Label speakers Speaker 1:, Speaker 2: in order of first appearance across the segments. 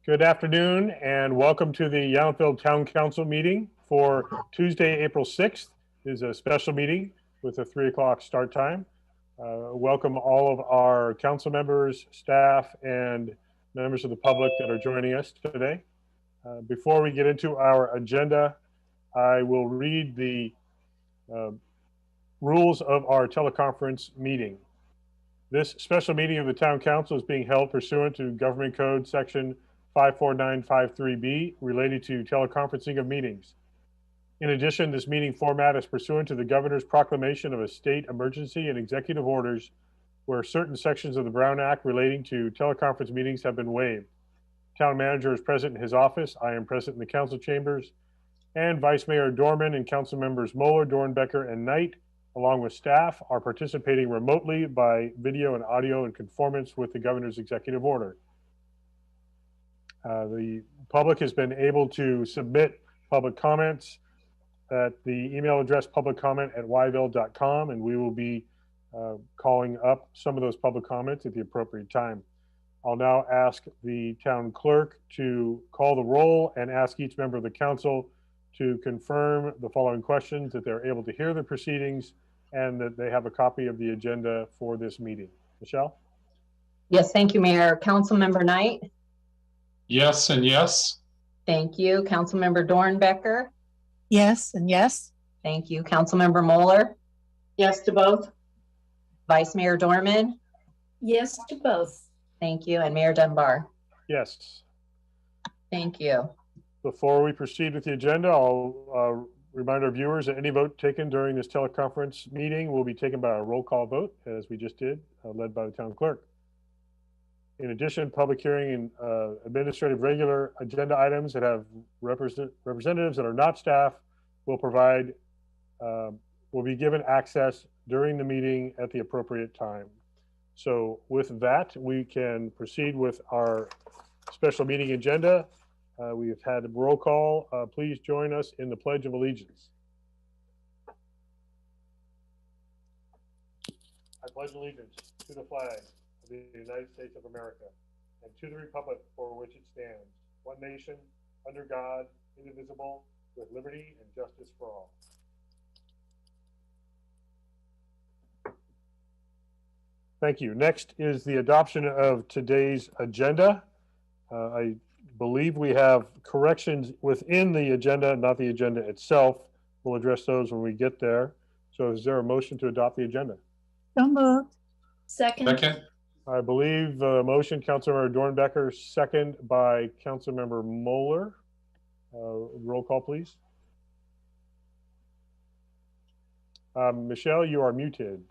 Speaker 1: Good afternoon and welcome to the Yountville Town Council meeting for Tuesday, April 6th. It is a special meeting with a 3 o'clock start time. Welcome all of our council members, staff, and members of the public that are joining us today. Before we get into our agenda, I will read the rules of our teleconference meeting. This special meeting of the Town Council is being held pursuant to Government Code Section 54953B related to teleconferencing of meetings. In addition, this meeting format is pursuant to the Governor's proclamation of a state emergency and executive orders where certain sections of the Brown Act relating to teleconference meetings have been waived. Town manager is present in his office. I am present in the council chambers, and Vice Mayor Dorman and council members Moeller, Dornbecker, and Knight, along with staff, are participating remotely by video and audio in conformance with the Governor's executive order. The public has been able to submit public comments at the email address publiccomment@yville.com, and we will be calling up some of those public comments at the appropriate time. I'll now ask the town clerk to call the roll and ask each member of the council to confirm the following questions: that they're able to hear the proceedings and that they have a copy of the agenda for this meeting. Michelle?
Speaker 2: Yes, thank you, Mayor. Councilmember Knight?
Speaker 3: Yes and yes.
Speaker 2: Thank you. Councilmember Dornbecker?
Speaker 4: Yes and yes.
Speaker 2: Thank you. Councilmember Moeller?
Speaker 5: Yes to both.
Speaker 2: Vice Mayor Dorman?
Speaker 5: Yes to both.
Speaker 2: Thank you. And Mayor Dunbar?
Speaker 1: Yes.
Speaker 2: Thank you.
Speaker 1: Before we proceed with the agenda, I'll remind our viewers that any vote taken during this teleconference meeting will be taken by a roll call vote, as we just did, led by the town clerk. In addition, public hearing and administrative regular agenda items that have representatives that are not staff will be given access during the meeting at the appropriate time. So with that, we can proceed with our special meeting agenda. We have had a roll call. Please join us in the Pledge of Allegiance. I pledge allegiance to the flag of the United States of America and to the republic for which it stands, one nation, under God, indivisible, with liberty and justice for all. Thank you. Next is the adoption of today's agenda. I believe we have corrections within the agenda, not the agenda itself. We'll address those when we get there. So is there a motion to adopt the agenda?
Speaker 4: So moved.
Speaker 3: Second.
Speaker 1: I believe the motion, Councilmember Dornbecker, second by Councilmember Moeller. Roll call, please. Michelle, you are muted.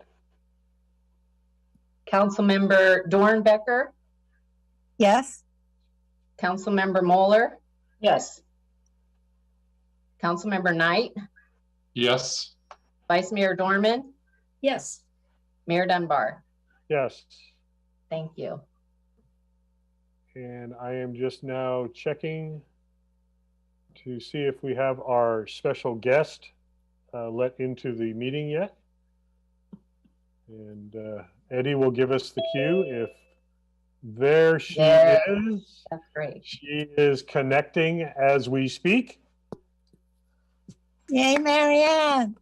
Speaker 2: Councilmember Dornbecker?
Speaker 4: Yes.
Speaker 2: Councilmember Moeller?
Speaker 5: Yes.
Speaker 2: Councilmember Knight?
Speaker 3: Yes.
Speaker 2: Vice Mayor Dorman?
Speaker 5: Yes.
Speaker 2: Mayor Dunbar?
Speaker 1: Yes.
Speaker 2: Thank you.
Speaker 1: And I am just now checking to see if we have our special guest let into the meeting yet. And Eddie will give us the cue. If there she is.
Speaker 2: That's great.
Speaker 1: She is connecting as we speak.
Speaker 4: Yay, Marianne.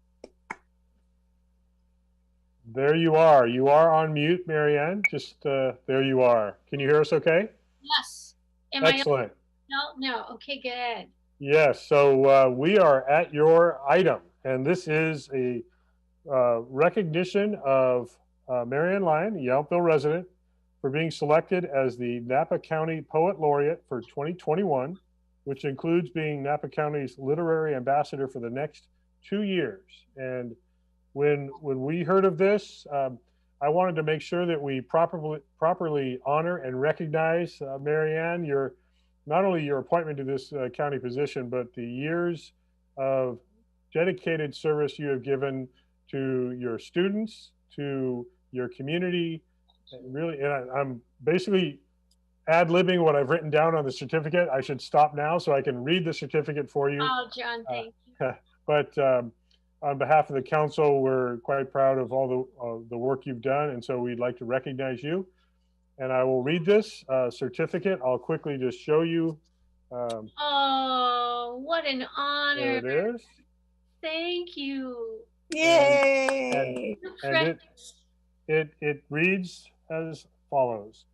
Speaker 1: There you are. You are on mute, Marianne. Just there you are. Can you hear us okay?
Speaker 6: Yes.
Speaker 1: Excellent.
Speaker 6: No. Okay, good.
Speaker 1: Yes. So we are at your item, and this is a recognition of Marianne Lyon, a Yountville resident, for being selected as the Napa County Poet Laureate for 2021, which includes being Napa County's literary ambassador for the next 2 years. And when we heard of this, I wanted to make sure that we properly honor and recognize Marianne, not only your appointment to this county position, but the years of dedicated service you have given to your students, to your community. Really, and I'm basically ad-libbing what I've written down on the certificate. I should stop now so I can read the certificate for you.
Speaker 6: Oh, John, thank you.
Speaker 1: But on behalf of the council, we're quite proud of all the work you've done, and so we'd like to recognize you. And I will read this certificate. I'll quickly just show you.
Speaker 6: Oh, what an
Speaker 1: There
Speaker 6: honor.
Speaker 1: it is.
Speaker 6: Thank you.
Speaker 4: Yay.
Speaker 1: And it reads as follows.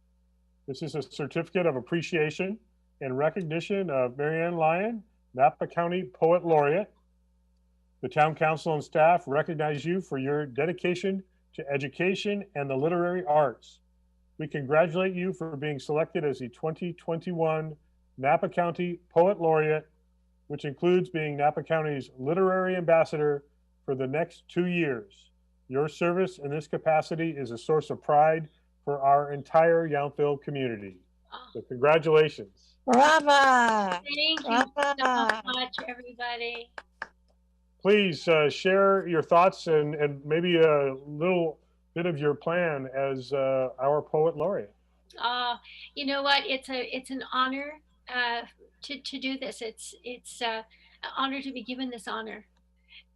Speaker 1: This is a certificate of appreciation in recognition of Marianne Lyon, Napa County Poet Laureate. The Town Council and staff recognize you for your dedication to education and the literary arts. We congratulate you for being selected as the 2021 Napa County Poet Laureate, which includes being Napa County's literary ambassador for the next 2 years. Your service in this capacity is a source of pride for our entire Yountville community. So congratulations.
Speaker 4: Brava.
Speaker 6: Thank you so
Speaker 4: Brava.
Speaker 6: much, everybody.
Speaker 1: Please share your thoughts and maybe a little bit of your plan as our Poet Laureate.
Speaker 6: You know what? It's an honor to do this. It's an honor to be given this honor.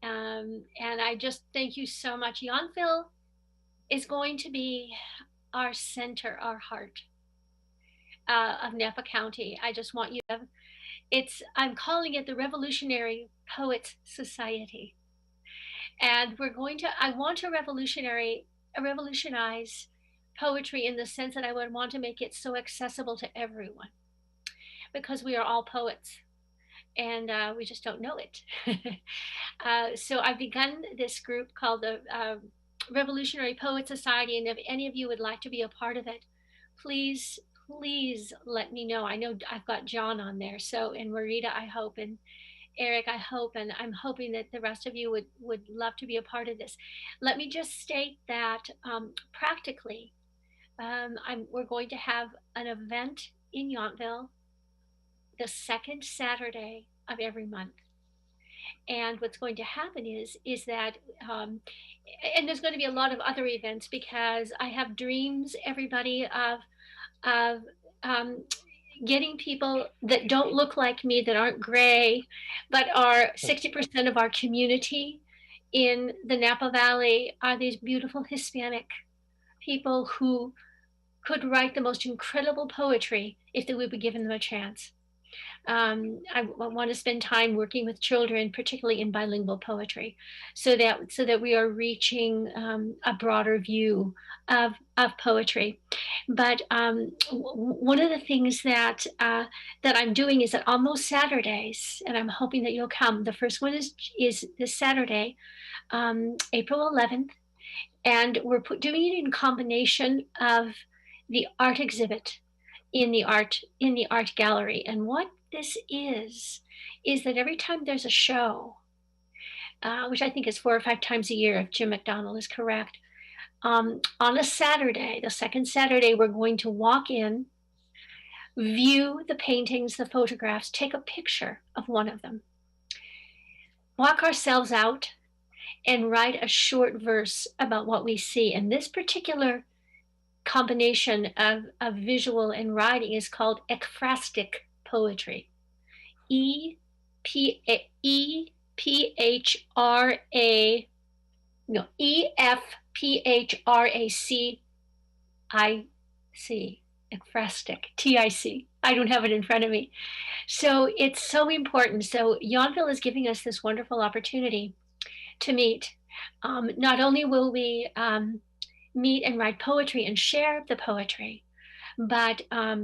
Speaker 6: And I just thank you so much. Yountville is going to be our center, our heart of Napa County. I just want you to, I'm calling it the Revolutionary Poets Society. And I want to revolutionize poetry in the sense that I would want to make it so accessible to everyone, because we are all poets and we just don't know it. So I've begun this group called the Revolutionary Poet Society, and if any of you would like to be a part of it, please let me know. I know I've got John on there, so, and Marita, I hope, and Eric, I hope, and I'm hoping that the rest of you would love to be a part of this. Let me just state that practically, we're going to have an event in Yountville the second Saturday of every month. And what's going to happen is that, and there's going to be a lot of other events, because I have dreams, everybody, of getting people that don't look like me, that aren't gray, but are 60% of our community in the Napa Valley are these beautiful Hispanic people who could write the most incredible poetry if they would be given them a chance. I want to spend time working with children, particularly in bilingual poetry, so that we are reaching a broader view of poetry. But one of the things that I'm doing is that on those Saturdays, and I'm hoping that you'll come. The first one is this Saturday, April 11th, and we're doing it in combination of the art exhibit in the art gallery. And what this is that every time there's a show, which I think is 4 or 5 times a year, if Jim McDonald is correct, on a Saturday, the second Saturday, we're going to walk in, view the paintings, the photographs, take a picture of one of them, walk ourselves out, and write a short verse about what we see. And this particular combination of visual and writing is called ekphrastic poetry. EFPHRAC, ekphrastic, TIC. I don't have it in front of me. So it's so important. So Yountville is giving us this wonderful opportunity to meet. Not only will we meet and write poetry and share the poetry, but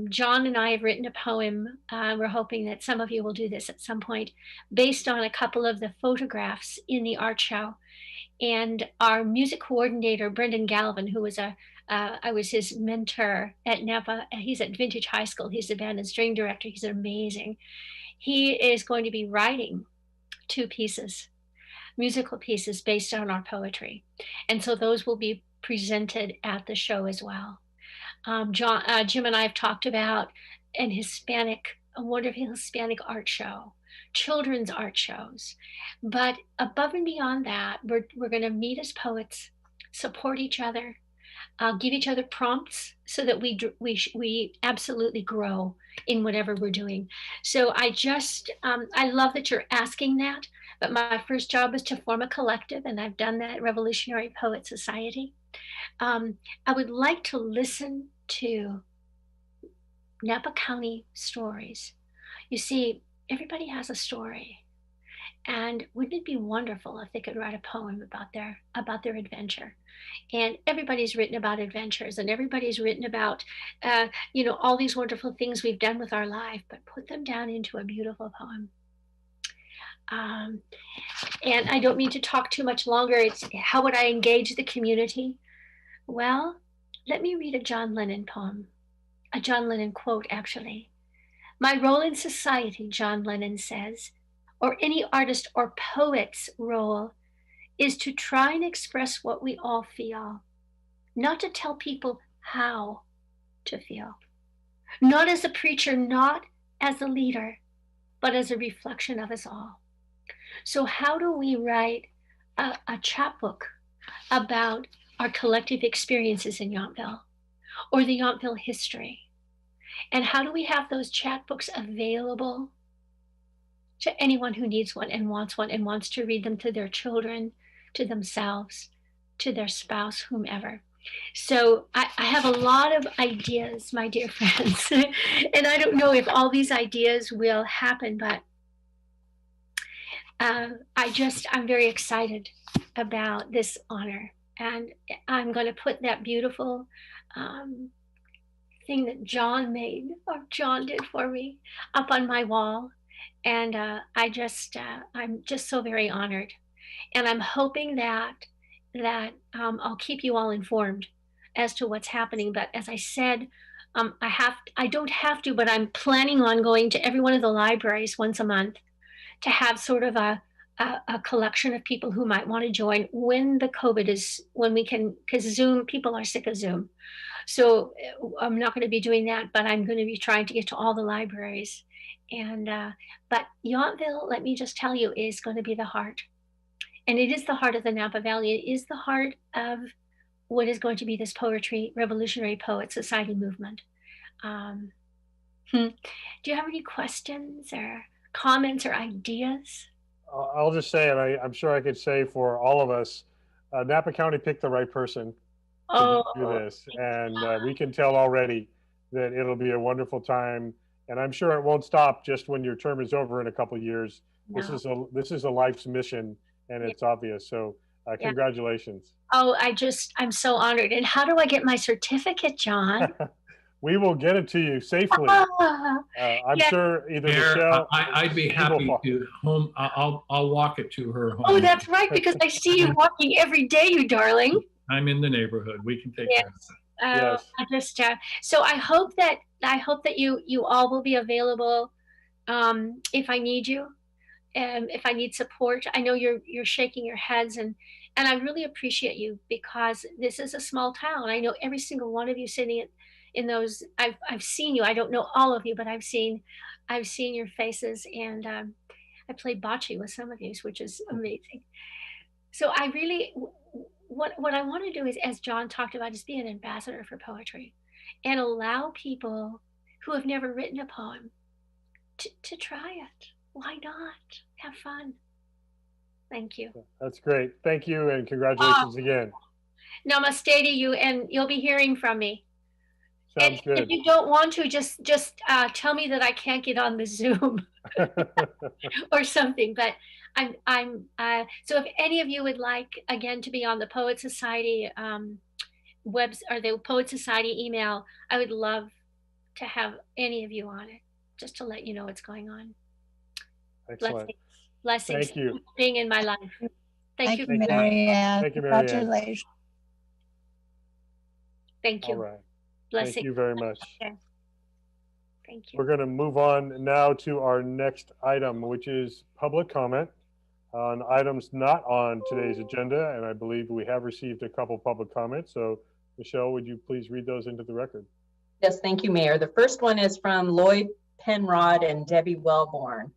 Speaker 6: John and I have written a poem. We're hoping that some of you will do this at some point, based on a couple of the photographs in the art show. And our music coordinator, Brendan Galvin, who was I was his mentor at Napa. He's at Vintage High School. He's the band and string director. He's amazing. He is going to be writing 2 pieces, musical pieces based on our poetry. And so those will be presented at the show as well. Jim and I have talked about a wonderful Hispanic art show, children's art shows. But above and beyond that, we're going to meet as poets, support each other, give each other prompts so that we absolutely grow in whatever we're doing. So I love that you're asking that, but my first job is to form a collective, and I've done that at Revolutionary Poet Society. I would like to listen to Napa County stories. You see, everybody has a story, and wouldn't it be wonderful if they could write a poem about their adventure? And everybody's written about adventures, and everybody's written about all these wonderful things we've done with our life, but put them down into a beautiful poem. And I don't mean to talk too much longer. It's how would I engage the community? Well, let me read a John Lennon poem, a John Lennon quote, actually. My role in society, John Lennon says, or any artist or poet's role, is to try and express what we all feel, not to tell people how to feel. Not as a preacher, not as a leader, but as a reflection of us all. So how do we write a chapbook about our collective experiences in Yountville or the Yountville history? And how do we have those chapbooks available to anyone who needs one and wants to read them to their children, to themselves, to their spouse, whomever? So I have a lot of ideas, my dear friends, and I don't know if all these ideas will happen, but I'm very excited about this honor, and I'm going to put that beautiful thing that John did for me up on my wall. And I'm just so very honored. And I'm hoping that I'll keep you all informed as to what's happening. But as I said, I don't have to, but I'm planning on going to every one of the libraries once a month to have sort of a collection of people who might want to join when we can, because Zoom, people are sick of Zoom. So I'm not going to be doing that, but I'm going to be trying to get to all the libraries. And but Yountville, let me just tell you, is going to be the heart. And it is the heart of the Napa Valley. It is the heart of what is going to be this poetry, Revolutionary Poet Society movement. Do you have any questions or comments or ideas?
Speaker 1: I'll just say, and I'm sure I could say for all of us, Napa County picked the right person to do this. And we can tell already that it'll be a wonderful time. And I'm sure it won't stop just when your term is over in a couple of years. No. This is a life's mission, and it's obvious. So congratulations.
Speaker 6: Oh, I'm so honored. And how do I get my certificate, John?
Speaker 1: We will get it to you safely. I'm sure either Michelle.
Speaker 7: I'd be happy to home. I'll walk it to her home.
Speaker 6: Oh, that's right, because I see you walking every day, you darling.
Speaker 7: I'm in the neighborhood. We can take care of that.
Speaker 1: Yes.
Speaker 6: So I hope that you all will be available if I need you, and if I need support. I know you're shaking your heads, and I really appreciate you, because this is a small town. I know every single one of you sitting in those. I've seen you. I don't know all of you, but I've seen your faces, and I played bocce with some of you, which is amazing. So I really, what I want to do is, as John talked about, is be an ambassador for poetry and allow people who have never written a poem to try it. Why not? Have fun. Thank you.
Speaker 1: That's great. Thank you, and congratulations again.
Speaker 6: Namaste to you, and you'll be hearing from me.
Speaker 1: Sounds good.
Speaker 6: If you don't want to, just tell me that I can't get on the Zoom or something. But so if any of you would like, again, to be on the Poet Society webs or the Poet Society email, I would love to have any of you on it, just to let you know what's going on.
Speaker 1: Excellent.
Speaker 6: Blessings.
Speaker 1: Thank you.
Speaker 6: Being in my life. Thank you,
Speaker 4: Mary Ann.
Speaker 1: Thank you, Mary Ann.
Speaker 4: Congratulations.
Speaker 6: Thank you.
Speaker 1: All right.
Speaker 6: Blessings.
Speaker 1: Thank you very much.
Speaker 6: Okay. Thank you.
Speaker 1: We're going to move on now to our next item, which is public comment on items not on today's agenda. And I believe we have received a couple public comments. So Michelle, would you please read those into the record?
Speaker 2: Yes, thank you, Mayor. The first one is from Lloyd Penrod and Debbie Wellborn.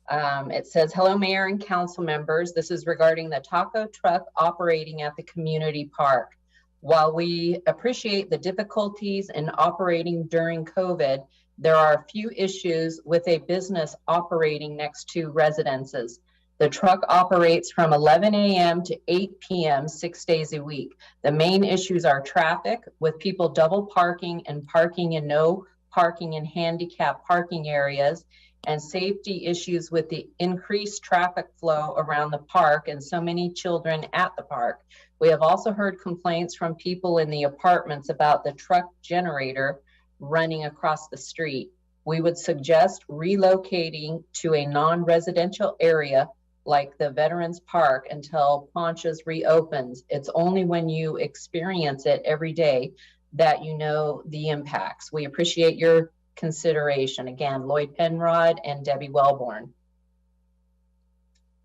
Speaker 2: It says, hello, Mayor and council members. This is regarding the taco truck operating at the community park. While we appreciate the difficulties in operating during COVID, there are a few issues with a business operating next to residences. The truck operates from 11 a.m. to 8 p.m. 6 days a week. The main issues are traffic, with people double parking and parking in no parking and handicap parking areas, and safety issues with the increased traffic flow around the park and so many children at the park. We have also heard complaints from people in the apartments about the truck generator running across the street. We would suggest relocating to a non-residential area like the Veterans Park until Ponchas reopens. It's only when you experience it every day that you know the impacts. We appreciate your consideration. Again, Lloyd Penrod and Debbie Wellborn.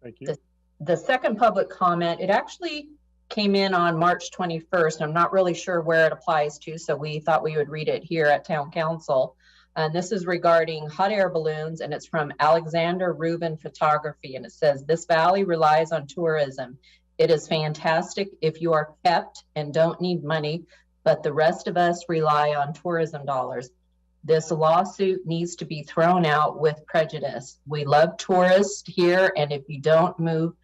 Speaker 1: Thank you.
Speaker 2: The second public comment, it actually came in on March 21st. I'm not really sure where it applies to, so we thought we would read it here at Town Council. And this is regarding hot air balloons, and it's from Alexander Rubin Photography. And it says, this valley relies on tourism. It is fantastic if you are kept and don't need money, but the rest of us rely on tourism dollars. This lawsuit needs to be thrown out with prejudice. We love tourists here, and if you don't move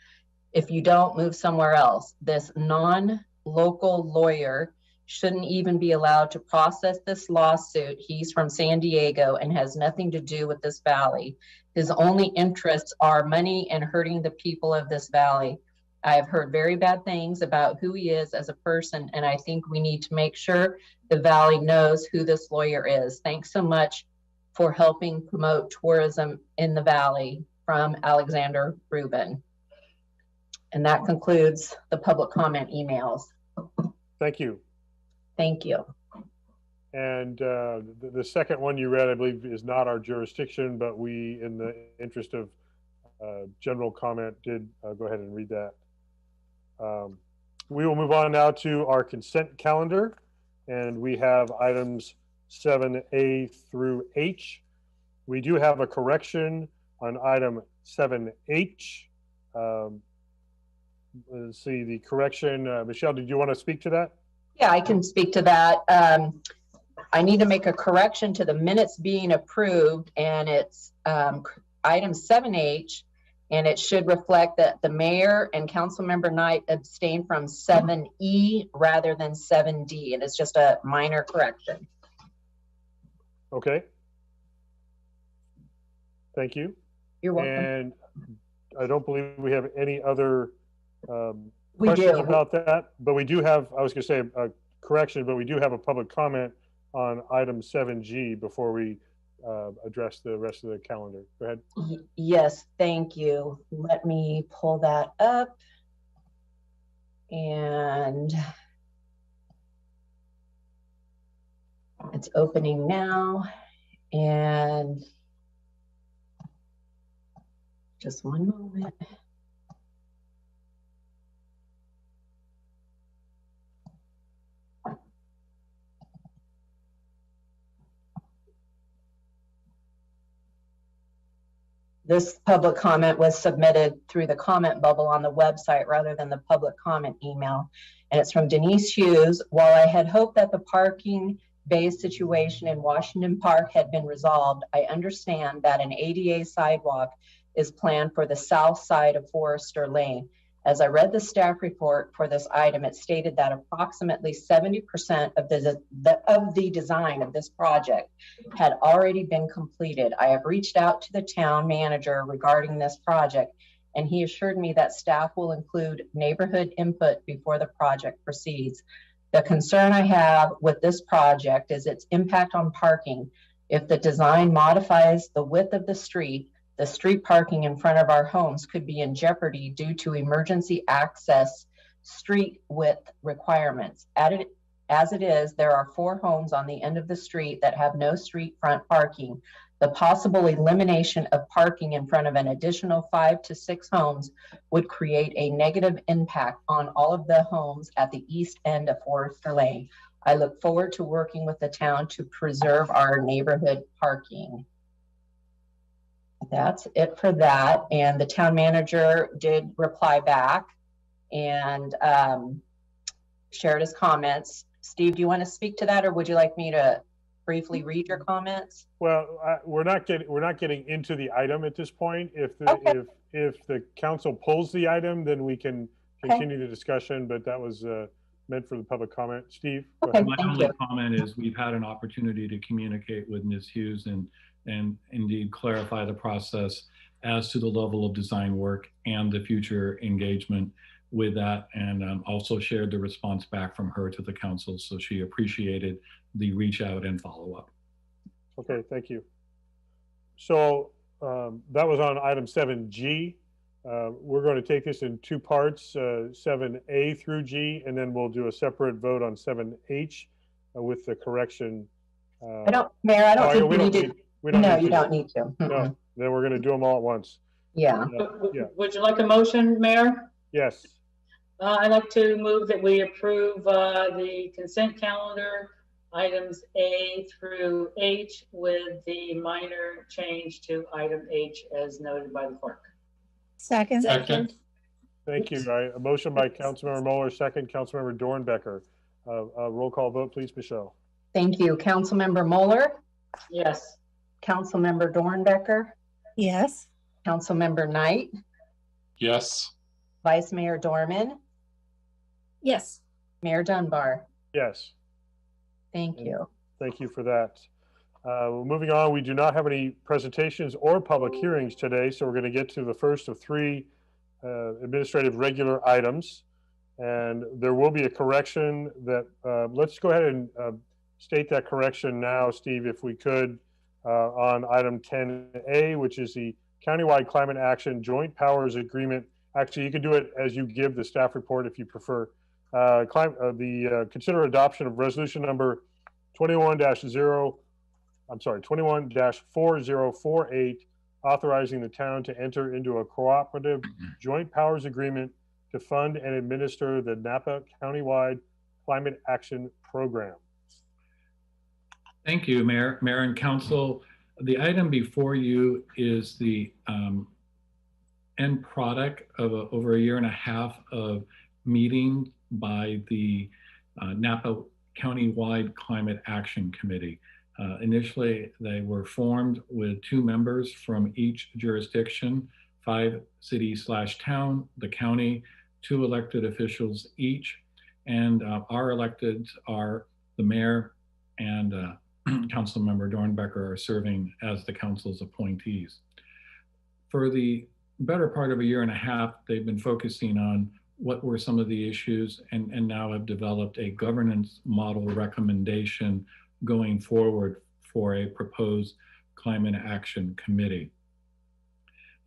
Speaker 2: somewhere else. This non-local lawyer shouldn't even be allowed to process this lawsuit. He's from San Diego and has nothing to do with this valley. His only interests are money and hurting the people of this valley. I have heard very bad things about who he is as a person, and I think we need to make sure the valley knows who this lawyer is. Thanks so much for helping promote tourism in the valley. From Alexander Rubin. And that concludes the public comment emails.
Speaker 1: Thank you.
Speaker 2: Thank you.
Speaker 1: And the second one you read, I believe, is not our jurisdiction, but we, in the interest of general comment, did go ahead and read that. We will move on now to our consent calendar, and we have items 7A through H. We do have a correction on item 7H. Let's see the correction. Michelle, did you want to speak to that?
Speaker 2: Yeah, I can speak to that. I need to make a correction to the minutes being approved, and it's item 7H, and it should reflect that the mayor and Councilmember Knight abstained from 7E rather than 7D, and it's just a minor correction.
Speaker 1: Okay. Thank you.
Speaker 2: You're welcome.
Speaker 1: And I don't believe we have any other
Speaker 2: We
Speaker 1: questions
Speaker 2: do.
Speaker 1: about that, but we do have, I was going to say a correction, but we do have a public comment on item 7G before we address the rest of the calendar. Go ahead.
Speaker 2: Yes, thank you. Let me pull that up. And it's opening now. And just one moment. This public comment was submitted through the comment bubble on the website rather than the public comment email. And it's from Denise Hughes. While I had hoped that the parking bay situation in Washington Park had been resolved, I understand that an ADA sidewalk is planned for the south side of Forester Lane. As I read the staff report for this item, it stated that approximately 70% of the design of this project had already been completed. I have reached out to the town manager regarding this project, and he assured me that staff will include neighborhood input before the project proceeds. The concern I have with this project is its impact on parking. If the design modifies the width of the street parking in front of our homes could be in jeopardy due to emergency access street width requirements. As it is, there are 4 homes on the end of the street that have no street front parking. The possible elimination of parking in front of an additional 5 to 6 homes would create a negative impact on all of the homes at the east end of Forester Lane. I look forward to working with the town to preserve our neighborhood parking. That's it for that. And the town manager did reply back and shared his comments. Steve, do you want to speak to that, or would you like me to briefly read your comments?
Speaker 1: Well, we're not getting into the item at this point. If the,
Speaker 2: Okay.
Speaker 1: if the council pulls the item, then we can
Speaker 2: Okay.
Speaker 1: continue the discussion, but that was meant for the public comment. Steve? Go
Speaker 2: Okay.
Speaker 1: ahead.
Speaker 7: My
Speaker 2: Thank
Speaker 7: only
Speaker 2: you.
Speaker 7: comment is we've had an opportunity to communicate with Ms. Hughes and indeed clarify the process as to the level of design work and the future engagement with that, and also shared the response back from her to the council. So she appreciated the reach out and follow up.
Speaker 1: Okay, thank you. So that was on item 7G. We're going to take this in two parts, 7A through G, and then we'll do a separate vote on 7H with the correction.
Speaker 2: I don't, Mayor, I don't think
Speaker 1: we
Speaker 2: we need
Speaker 1: don't
Speaker 2: to.
Speaker 1: need, we don't
Speaker 2: No,
Speaker 1: need
Speaker 2: you
Speaker 1: to.
Speaker 2: don't need to.
Speaker 1: No,
Speaker 2: Mm-mm.
Speaker 1: then we're going to do them all at once.
Speaker 2: Yeah.
Speaker 1: Yeah.
Speaker 5: Would you like a motion, Mayor?
Speaker 1: Yes.
Speaker 5: I'd like to move that we approve the consent calendar, items A through H, with the minor change to item H as noted by the clerk.
Speaker 4: Second.
Speaker 3: Second.
Speaker 1: Thank you. A motion by Councilmember Mueller, second Councilmember Dornbecker. Roll call vote, please, Michelle.
Speaker 2: Thank you. Councilmember Mueller,
Speaker 5: Yes.
Speaker 2: Councilmember Dornbecker,
Speaker 4: Yes.
Speaker 2: Councilmember Knight,
Speaker 3: Yes.
Speaker 2: Vice Mayor Dorman,
Speaker 5: Yes.
Speaker 2: Mayor Dunbar.
Speaker 1: Yes.
Speaker 2: Thank you.
Speaker 1: Thank you for that. Moving on, we do not have any presentations or public hearings today, so we're going to get to the first of three administrative regular items. And there will be a correction that, let's go ahead and state that correction now, Steve, if we could, on item 10A, which is the Countywide Climate Action Joint Powers Agreement. Actually, you can do it as you give the staff report if you prefer. Consider adoption of resolution number 21-4048, authorizing the town to enter into a cooperative joint powers agreement to fund and administer the Napa Countywide Climate Action Program.
Speaker 7: Thank you, Mayor and Council. The item before you is the end product of over a year and a half of meeting by the Napa Countywide Climate Action Committee. Initially, they were formed with 2 members from each jurisdiction, 5 cities/town, the county, 2 elected officials each, and our electeds are the mayor and Councilmember Dornbecker are serving as the council's appointees. For the better part of a year and a half, they've been focusing on what were some of the issues and now have developed a governance model recommendation going forward for a proposed climate action committee.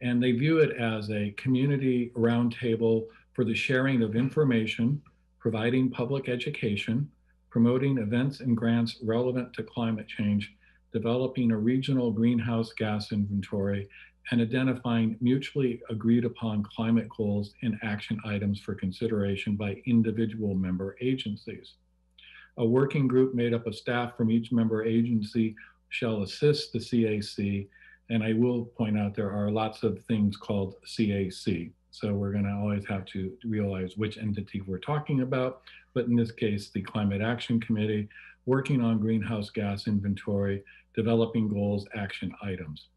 Speaker 7: And they view it as a community roundtable for the sharing of information, providing public education, promoting events and grants relevant to climate change, developing a regional greenhouse gas inventory, and identifying mutually agreed upon climate goals and action items for consideration by individual member agencies. A working group made up of staff from each member agency shall assist the CAC. And I will point out there are lots of things called CAC. So we're going to always have to realize which entity we're talking about. But in this case, the Climate Action Committee, working on greenhouse gas inventory, developing goals, action items.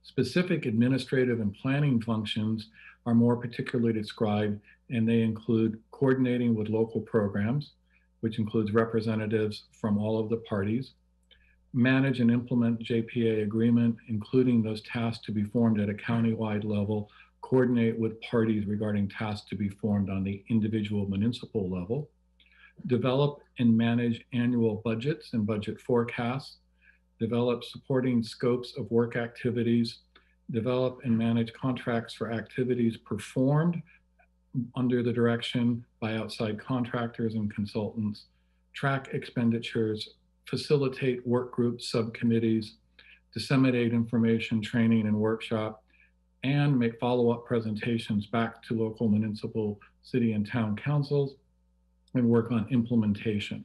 Speaker 7: Specific administrative and planning functions are more particularly described, and they include coordinating with local programs, which includes representatives from all of the parties, manage and implement JPA agreement, including those tasks to be formed at a countywide level, coordinate with parties regarding tasks to be formed on the individual municipal level, develop and manage annual budgets and budget forecasts, develop supporting scopes of work activities, develop and manage contracts for activities performed under the direction by outside contractors and consultants, track expenditures, facilitate work groups, subcommittees, disseminate information, training, and workshop, and make follow-up presentations back to local municipal, city, and town councils, and work on implementation.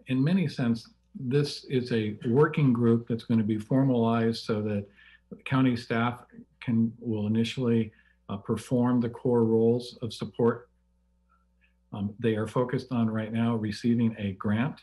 Speaker 7: In many sense, this is a working group that's going to be formalized so that county staff will initially perform the core roles of support. They are focused on right now receiving a grant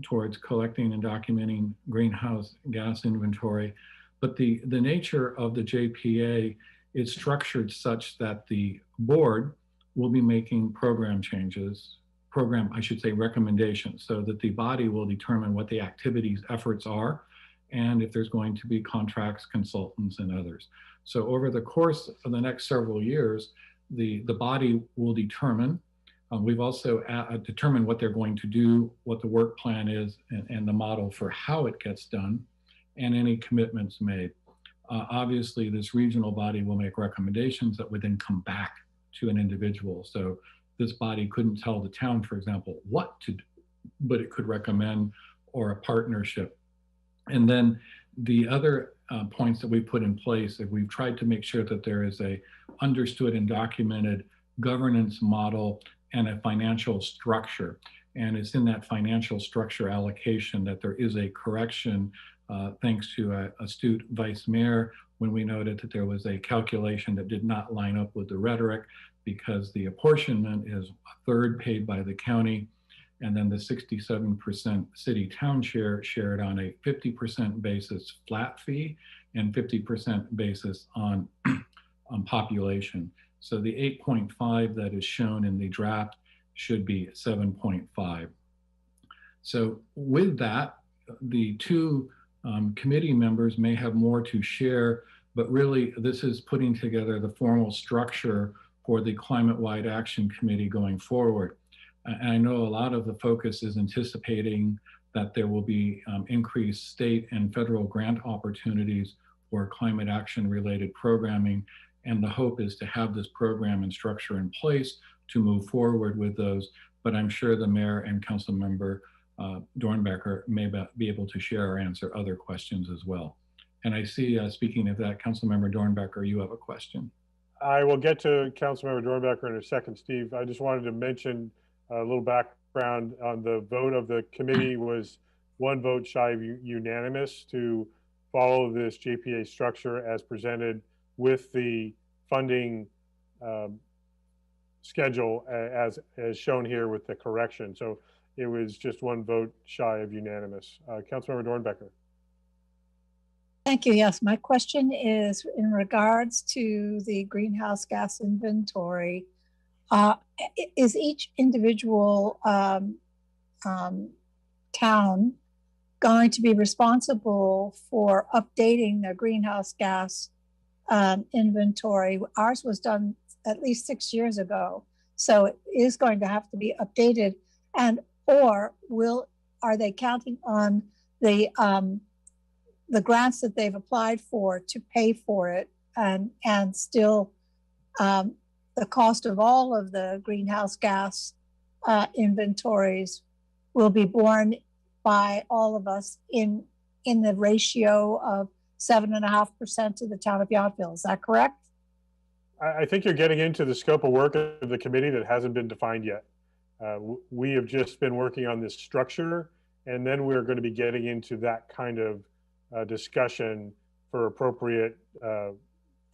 Speaker 7: towards collecting and documenting greenhouse gas inventory. But the nature of the JPA is structured such that the board will be making recommendations, so that the body will determine what the activities, efforts are, and if there's going to be contracts, consultants, and others. So over the course of the next several years, the body will determine. We've also determined what they're going to do, what the work plan is, and the model for how it gets done, and any commitments made. Obviously, this regional body will make recommendations that would then come back to an individual. So this body couldn't tell the town, for example, what to do, but it could recommend or a partnership. And then the other points that we put in place, that we've tried to make sure that there is a understood and documented governance model and a financial structure. And it's in that financial structure allocation that there is a correction, thanks to an astute vice mayor, when we noted that there was a calculation that did not line up with the rhetoric, because the apportionment is a third paid by the county, and then the 67% city town share shared on a 50% basis flat fee and 50% basis on population. So the 8.5 that is shown in the draft should be 7.5. So with that, the two committee members may have more to share, but really this is putting together the formal structure for the Climate-Wide Action Committee going forward. And I know a lot of the focus is anticipating that there will be increased state and federal grant opportunities for climate action related programming. And the hope is to have this program and structure in place to move forward with those. But I'm sure the mayor and council member Dornbecker may be able to share or answer other questions as well. And I see, speaking of that, Councilmember Dornbecker, you have a question.
Speaker 1: I will get to Councilmember Dornbecker in a second, Steve. I just wanted to mention a little background on the vote of the committee. Was one vote shy of unanimous to follow this JPA structure as presented with the funding schedule as shown here with the correction. So it was just one vote shy of unanimous. Councilmember Dornbecker.
Speaker 4: Thank you. Yes, my question is in regards to the greenhouse gas inventory. Is each individual town going to be responsible for updating their greenhouse gas inventory? Ours was done at least 6 years ago, so it is going to have to be updated. And or are they counting on the grants that they've applied for to pay for it, and still the cost of all of the greenhouse gas inventories will be borne by all of us in the ratio of 7.5% to the town of Yountville. Is that correct?
Speaker 1: I think you're getting into the scope of work of the committee that hasn't been defined yet. We have just been working on this structure, and then we're going to be getting into that kind of discussion for appropriate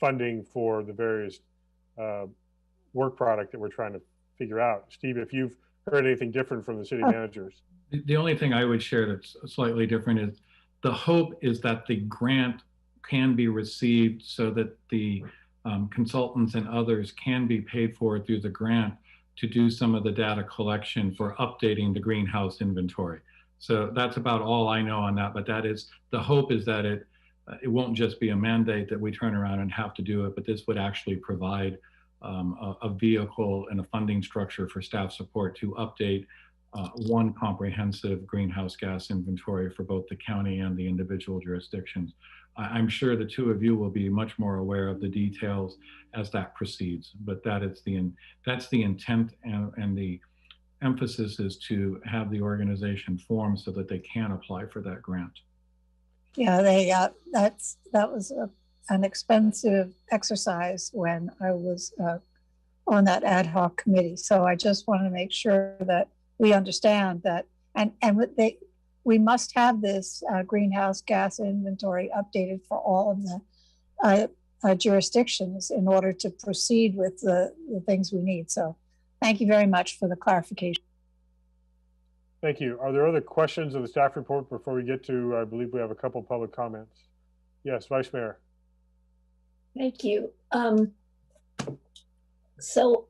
Speaker 1: funding for the various work product that we're trying to figure out. Steve, if you've heard anything different from the city managers.
Speaker 7: The only thing I would share that's slightly different is the hope is that the grant can be received so that the consultants and others can be paid for through the grant to do some of the data collection for updating the greenhouse inventory. So that's about all I know on that, but that is, the hope is that it won't just be a mandate that we turn around and have to do it, but this would actually provide a vehicle and a funding structure for staff support to update one comprehensive greenhouse gas inventory for both the county and the individual jurisdictions. I'm sure the two of you will be much more aware of the details as that proceeds, but that's the intent, and the emphasis is to have the organization formed so that they can apply for that grant.
Speaker 4: Yeah, that was an expensive exercise when I was on that ad hoc committee. So I just want to make sure that we understand that, and we must have this greenhouse gas inventory updated for all of the jurisdictions in order to proceed with the things we need. So thank you very much for the clarification.
Speaker 1: Thank you. Are there other questions of the staff report before we get to, I believe we have a couple public comments. Yes, Vice Mayor.
Speaker 8: Thank you. So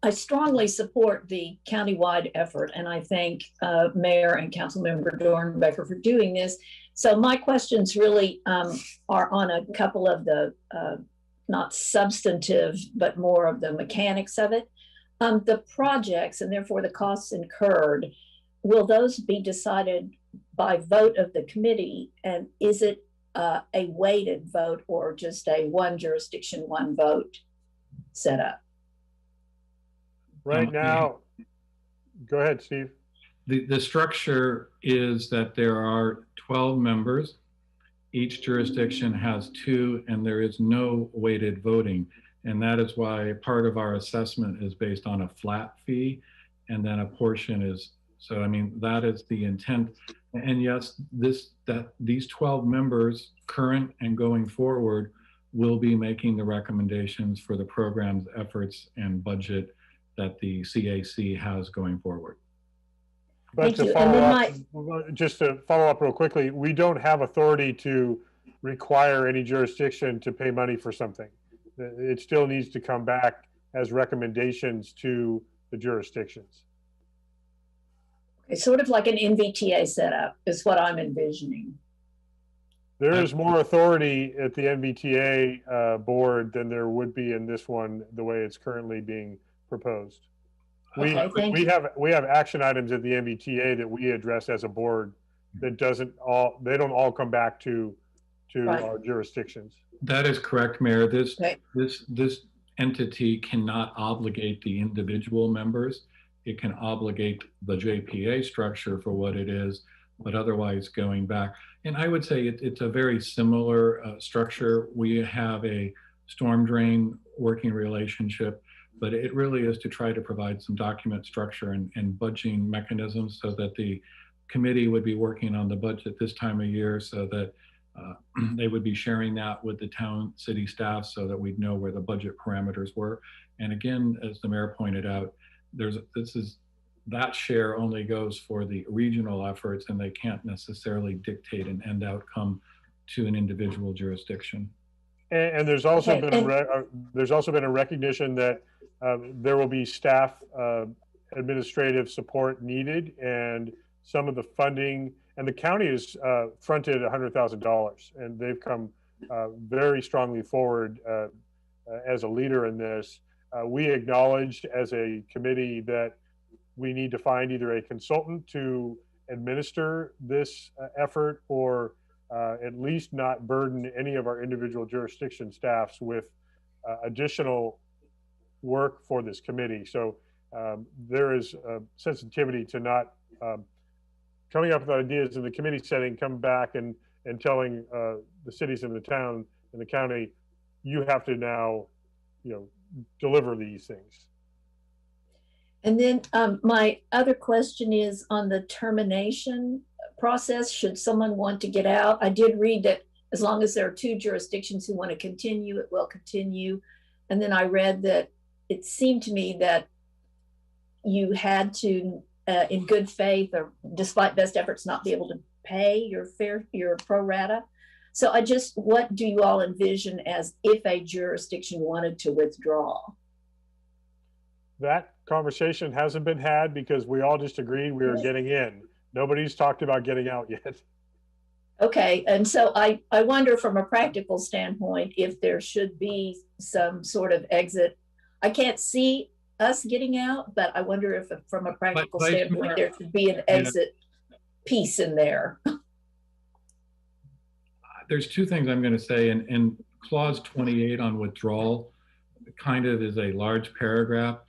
Speaker 8: I strongly support the countywide effort, and I thank Mayor and Councilmember Dornbecker for doing this. So my questions really are on a couple of the not substantive, but more of the mechanics of it. The projects and therefore the costs incurred, will those be decided by vote of the committee? And is it a weighted vote or just a one jurisdiction, one vote setup?
Speaker 1: Right now, go ahead, Steve.
Speaker 7: The structure is that there are 12 members. Each jurisdiction has 2, and there is no weighted voting. And that is why part of our assessment is based on a flat fee, and then a portion is, so I mean, that is the intent. And yes, these 12 members, current and going forward, will be making the recommendations for the program's efforts and budget that the CAC has going forward.
Speaker 1: But to follow up, just to follow up real quickly, we don't have authority to require any jurisdiction to pay money for something. It still needs to come back as recommendations to the jurisdictions.
Speaker 8: It's sort of like an NVTA setup is what I'm envisioning.
Speaker 1: There is more authority at the NVTA board than there would be in this one, the way it's currently being proposed. We have action items at the NVTA that we address as a board that they don't all come back to
Speaker 8: Right.
Speaker 1: our jurisdictions.
Speaker 7: That is correct, Mayor. This
Speaker 8: Right.
Speaker 7: this entity cannot obligate the individual members. It can obligate the JPA structure for what it is, but otherwise going back. And I would say it's a very similar structure. We have a storm drain working relationship, but it really is to try to provide some document structure and budgeting mechanisms so that the committee would be working on the budget this time of year, so that they would be sharing that with the town city staff so that we'd know where the budget parameters were. And again, as the mayor pointed out, that share only goes for the regional efforts, and they can't necessarily dictate an end outcome to an individual jurisdiction.
Speaker 1: And there's also been a recognition that there will be staff administrative support needed, and some of the funding, and the county has fronted $100,000, and they've come very strongly forward as a leader in this. We acknowledged as a committee that we need to find either a consultant to administer this effort, or at least not burden any of our individual jurisdiction staffs with additional work for this committee. So there is a sensitivity to not coming up with ideas in the committee setting, come back and telling the cities and the town and the county, you have to now, deliver these things.
Speaker 8: And then my other question is on the termination process. Should someone want to get out? I did read that as long as there are 2 jurisdictions who want to continue, it will continue. And then I read that it seemed to me that you had to, in good faith or despite best efforts, not be able to pay your pro rata. So what do you all envision as if a jurisdiction wanted to withdraw?
Speaker 1: That conversation hasn't been had because we all just agreed we were getting in. Nobody's talked about getting out yet.
Speaker 8: Okay, and so I wonder from a practical standpoint if there should be some sort of exit. I can't see us getting out, but I wonder if from a practical standpoint there should be an exit piece in there.
Speaker 7: There's 2 things I'm going to say, and clause 28 on withdrawal kind of is a large paragraph.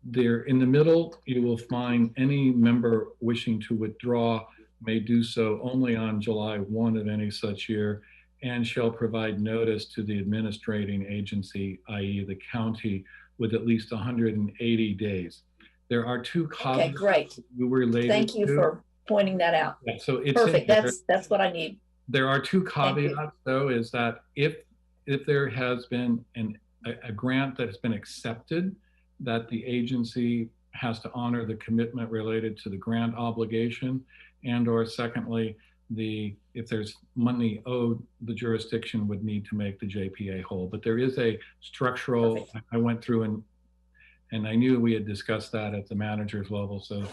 Speaker 7: There in the middle, you will find any member wishing to withdraw may do so only on July 1 of any such year, and shall provide notice to the administrating agency, i.e. the county, with at least 180 days. There are 2 caveats.
Speaker 8: Okay, great.
Speaker 7: Related
Speaker 8: Thank you for pointing that out.
Speaker 7: Yeah, so it's
Speaker 8: perfect. That's what I need.
Speaker 7: There are 2 caveats, though, is that if there has been a grant that has been accepted, that the agency has to honor the commitment related to the grant obligation, and or secondly, if there's money owed, the jurisdiction would need to make the JPA whole. But there is a structural, I went through and I knew we had discussed that at the manager's level. So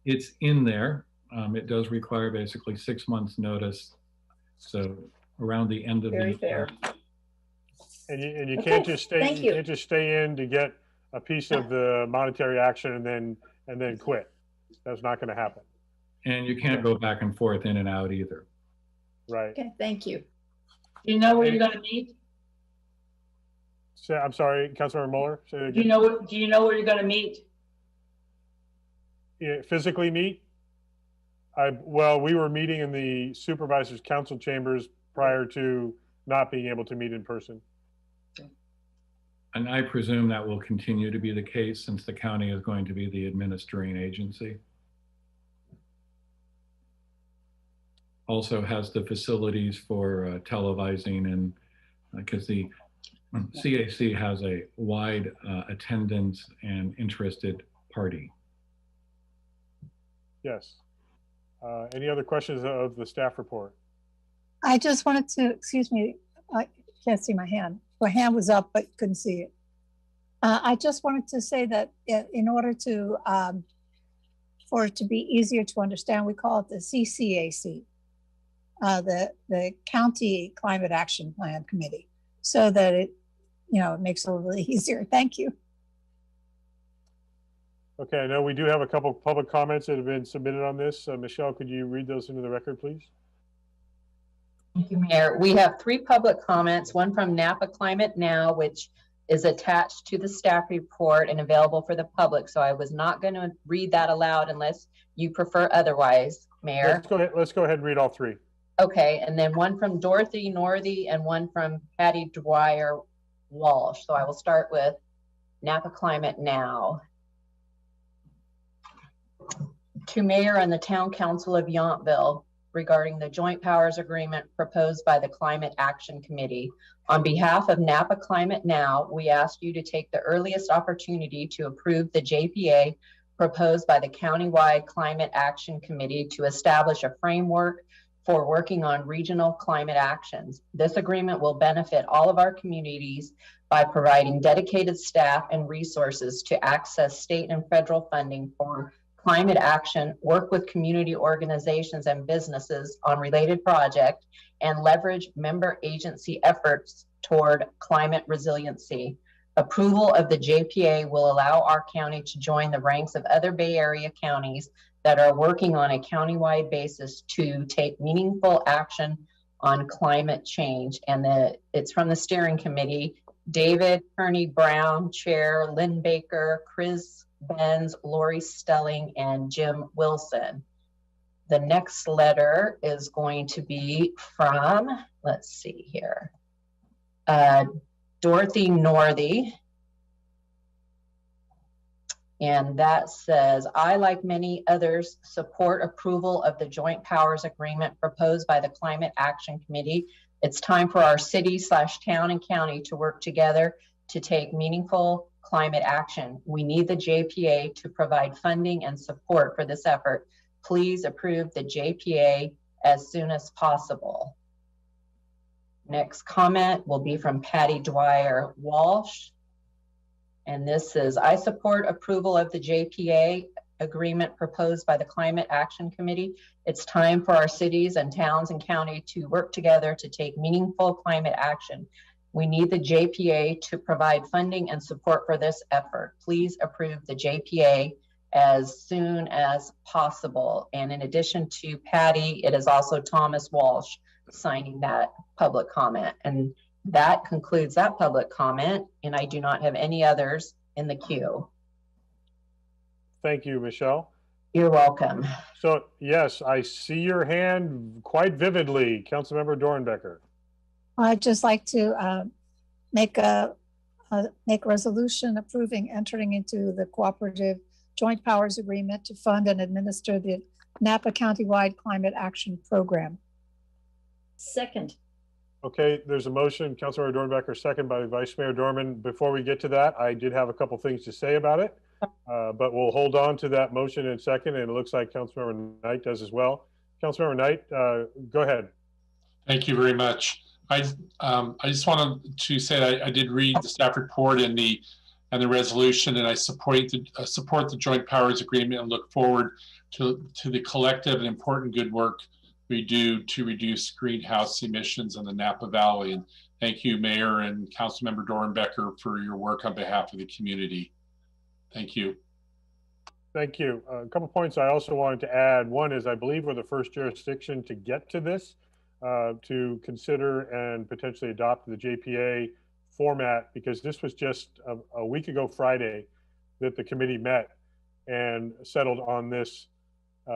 Speaker 7: it's in there. It does require basically 6 months notice. So around the end of
Speaker 8: Very
Speaker 7: the
Speaker 8: fair.
Speaker 1: And you
Speaker 8: Okay,
Speaker 1: can't just stay,
Speaker 8: thank
Speaker 1: you
Speaker 8: you.
Speaker 1: can't just stay in to get a piece of the monetary action and then quit. That's not going to happen.
Speaker 7: And you can't go back and forth in and out either.
Speaker 1: Right.
Speaker 8: Okay, thank you.
Speaker 5: Do you know where you're gonna meet?
Speaker 1: So, I'm sorry, Councilmember Mueller. Say it
Speaker 5: Do
Speaker 1: again.
Speaker 5: you know where you're gonna meet?
Speaker 1: Yeah, physically meet? Well, we were meeting in the Supervisors Council chambers prior to not being able to meet in person.
Speaker 7: And I presume that will continue to be the case since the county is going to be the administering agency. Also has the facilities for televising, and because the CAC has a wide attendance and interested party.
Speaker 1: Yes. Any other questions of the staff report?
Speaker 4: I just wanted to, excuse me, I can't see my hand. My hand was up, but couldn't see it. I just wanted to say that in order to, for it to be easier to understand, we call it the CCAC, the County Climate Action Plan Committee, so that it, it makes it a little easier. Thank you.
Speaker 1: Okay, I know we do have a couple of public comments that have been submitted on this. Michelle, could you read those into the record, please?
Speaker 2: Thank you, Mayor. We have 3 public comments, one from Napa Climate Now, which is attached to the staff report and available for the public. So I was not going to read that aloud unless you prefer otherwise, Mayor.
Speaker 1: Let's go ahead and read all 3.
Speaker 2: Okay, and then one from Dorothy Northey and one from Patty Dwyer Walsh. So I will start with Napa Climate Now. To Mayor and the Town Council of Yountville regarding the joint powers agreement proposed by the Climate Action Committee. On behalf of Napa Climate Now, we ask you to take the earliest opportunity to approve the JPA proposed by the Countywide Climate Action Committee to establish a framework for working on regional climate actions. This agreement will benefit all of our communities by providing dedicated staff and resources to access state and federal funding for climate action, work with community organizations and businesses on related projects, and leverage member agency efforts toward climate resiliency. Approval of the JPA will allow our county to join the ranks of other Bay Area counties that are working on a countywide basis to take meaningful action on climate change. And it's from the steering committee: David Kearney Brown, Chair, Lynn Baker, Chris Benz, Lori Stelling, and Jim Wilson. The next letter is going to be from, let's see here, Dorothy Northey. And that says, I, like many others, support approval of the joint powers agreement proposed by the Climate Action Committee. It's time for our city/town and county to work together to take meaningful climate action. We need the JPA to provide funding and support for this effort. Please approve the JPA as soon as possible. Next comment will be from Patty Dwyer Walsh. And this is, I support approval of the JPA agreement proposed by the Climate Action Committee. It's time for our cities and towns and county to work together to take meaningful climate action. We need the JPA to provide funding and support for this effort. Please approve the JPA as soon as possible. And in addition to Patty, it is also Thomas Walsh signing that public comment. And that concludes that public comment, and I do not have any others in the queue.
Speaker 1: Thank you, Michelle.
Speaker 2: You're welcome.
Speaker 1: So yes, I see your hand quite vividly, Councilmember Dornbecker.
Speaker 4: I'd just like to make a resolution approving entering into the cooperative joint powers agreement to fund and administer the Napa Countywide Climate Action Program.
Speaker 8: Second.
Speaker 1: Okay, there's a motion, Councilmember Dornbecker, second by Vice Mayor Dorman. Before we get to that, I did have a couple things to say about it. But we'll hold on to that motion in a second, and it looks like Councilmember Knight does as well. Councilmember Knight, go ahead.
Speaker 3: Thank you very much. I just wanted to say I did read the staff report and the resolution, and I support the joint powers agreement and look forward to the collective and important good work we do to reduce greenhouse emissions in the Napa Valley. And thank you, Mayor and Councilmember Dornbecker, for your work on behalf of the community. Thank you.
Speaker 1: Thank you. A couple points I also wanted to add. One is I believe we're the first jurisdiction to get to this, to consider and potentially adopt the JPA format, because this was just a week ago Friday that the committee met and settled on this